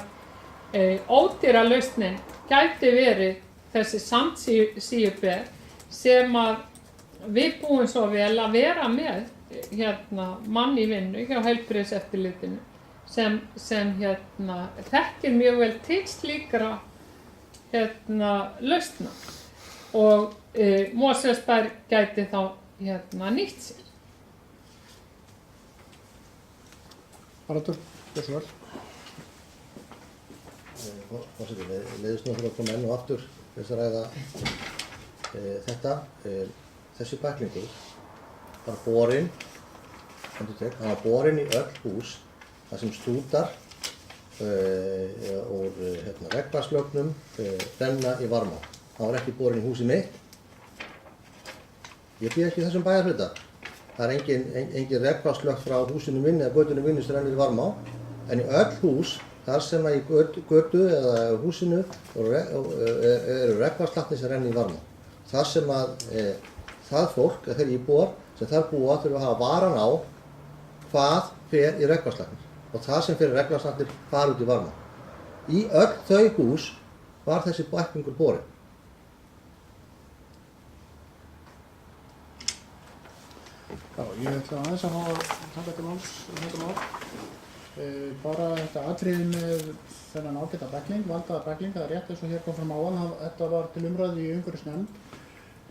Speaker 5: ódýra lausnin gæti verið þessi sandsíuber sem að við búum svo vel að vera með mann í vinnu hjá heilbrigðiseftirlitinu sem þekkir mjög vel til slíkra lausna og Mosfellsbær gæti þá nýtt sér.
Speaker 1: Haraldur, þessu vel.
Speaker 3: Forseti, við leiðumst nú að koma enn og aftur þess að ræða þetta. Þessi bæklingur var borinn, hann var borinn í öll hús þar sem stútar úr regnvatnslögnum renna í Varmá. Hann var ekki borinn í húsið mitt. Ég bý ekki í þessum bæjarhluta. Það er engin regnvatnslögn frá húsinu minni eða götunum minni sem rennir í Varmá, en í öll hús þar sem í götu eða húsinu eru regnvatnslatnir sem renna í Varmá. Þar sem að það fólk, þeir íbúar sem þar búa þurfa að hafa varan á hvað fer í regnvatnslatnir og það sem fer í regnvatnslatnir fara út í Varmá. Í öll þau hús var þessi bæklingur borinn.
Speaker 1: Já, ég ætla aðeins að fá að taka til máls þetta mál. Bara þetta atriði með þennan ágæta bækling, valdaða bækling, það er rétt eins og hér kom fram áðan, þetta var til umræðu í umhverfisnefnd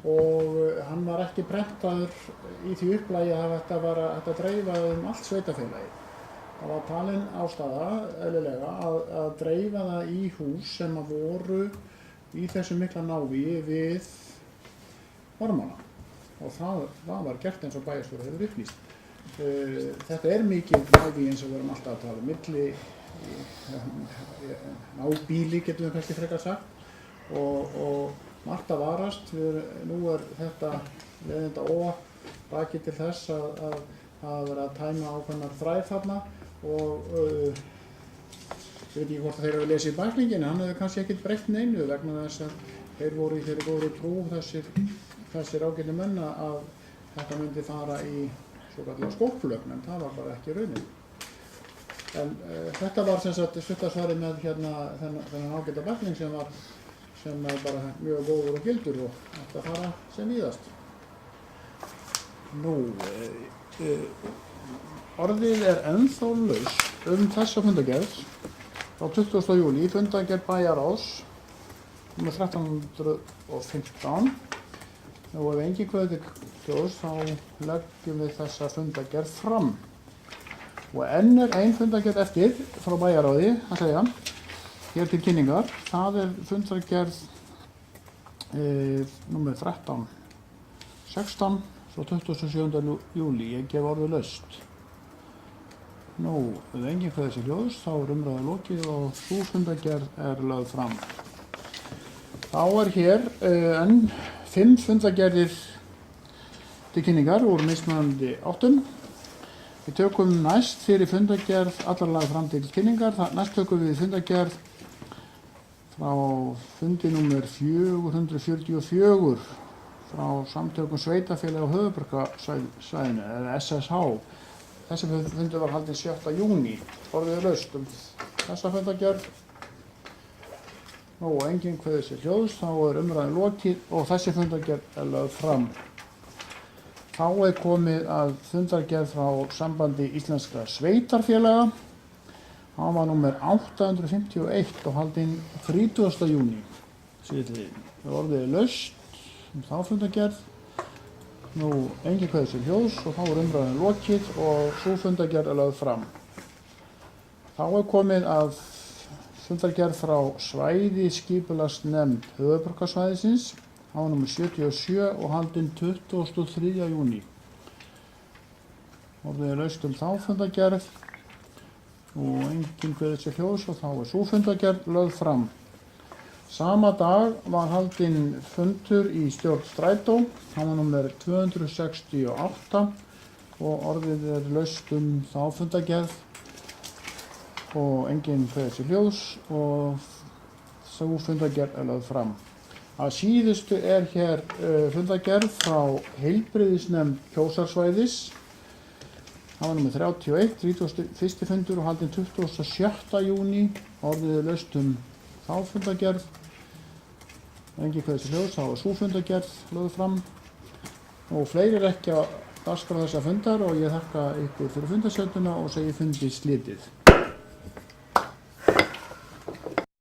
Speaker 1: og hann var ekki prentaður í því upplagi að þetta var að dreifa allt sveitafélagið. Það var talin ástæða, eðlilega, að dreifa það í hús sem að voru í þessu mikla návígi við Varmána. Og það var gert eins og bæjarstjóri hefur upplýst. Þetta er mikið návígi eins og við erum alltaf að tala milli nábýli getum við kannski frekar sagt og margt að varast. Nú er þetta leiðinda bakið til þess að vera að tæma ákveðnar þræð þarna og ég veit ekki hvort þeir hafa lesið bæklingin, hann hefur kannski ekkert breytt neinu vegna þess að þeir voru í þeirri góðri trú þessir ágætu menn að þetta myndi fara í svokallega skólplögn, en það var bara ekki raunin. En þetta var sem sagt stuttasvarið með þennan ágæta bækling sem er bara mjög góður og gildur og ætti að fara sem víðast. Nú, orðið er ennþá laust þessa fundargerð frá 20. júlí, fundargerð bæjarráðs nr. 1315 og ef engin kveður til hljóðs þá leggjum við þessa fundargerð fram. Og enn er ein fundargerð eftir frá bæjarráði að segja, hér til kynningar. Það er fundargerð nr. 1316 frá 27. júlí. Ég gef orðið laust. Nú, ef enginn kveður til hljóðs þá er umræða lokið og sú fundargerð er lögð fram. Þá er hér enn 5 fundargerðir til kynningar úr mismunandi áttum. Við tökum næst fyrir fundargerð allar laga fram til kynningar. Næst tökum við fundargerð frá fundi nr. 444 frá samtökum sveitafélaga á höfuðborgarsvæðinu eða SSH. Þessi fundur var haldinn 7. júní. Orðið er laust þessa fundargerð. Nú, enginn kveður sér hljóðs, þá er umræðan lokið og þessi fundargerð er lögð fram. Þá er komið að fundargerð frá Sambandi Íslenskra Sveitarfélaga. Það var númer 851 og haldinn 30. júní. Orðið er laust þá fundargerð. Nú, enginn kveður sér hljóðs og þá er umræðan lokið og sú fundargerð er lögð fram. Þá er komið að fundargerð frá svæðisskipulagsnefnd höfuðborgarsvæðisins. Það var númer 77 og haldinn 23. júní. Orðið er laust þá fundargerð og enginn kveður sér hljóðs og þá er sú fundargerð lögð fram. Sama dag var haldinn fundur í stjórn Strætó. Það var númer 268 og orðið er laust þá fundargerð og enginn kveður sér hljóðs og sú fundargerð er lögð fram. Að síðustu er hér fundargerð frá heilbrigðisnefnd Kjósarsvæðis. Það var númer 31, 31. fundur og haldinn 26. júní. Orðið er laust þá fundargerð. Enginn kveður sér hljóðs, þá er sú fundargerð lögð fram. Og fleiri er ekki á dagskrá þessa fundar og ég þakka ykkur fyrir fundarsetuna og segi fundi slitið.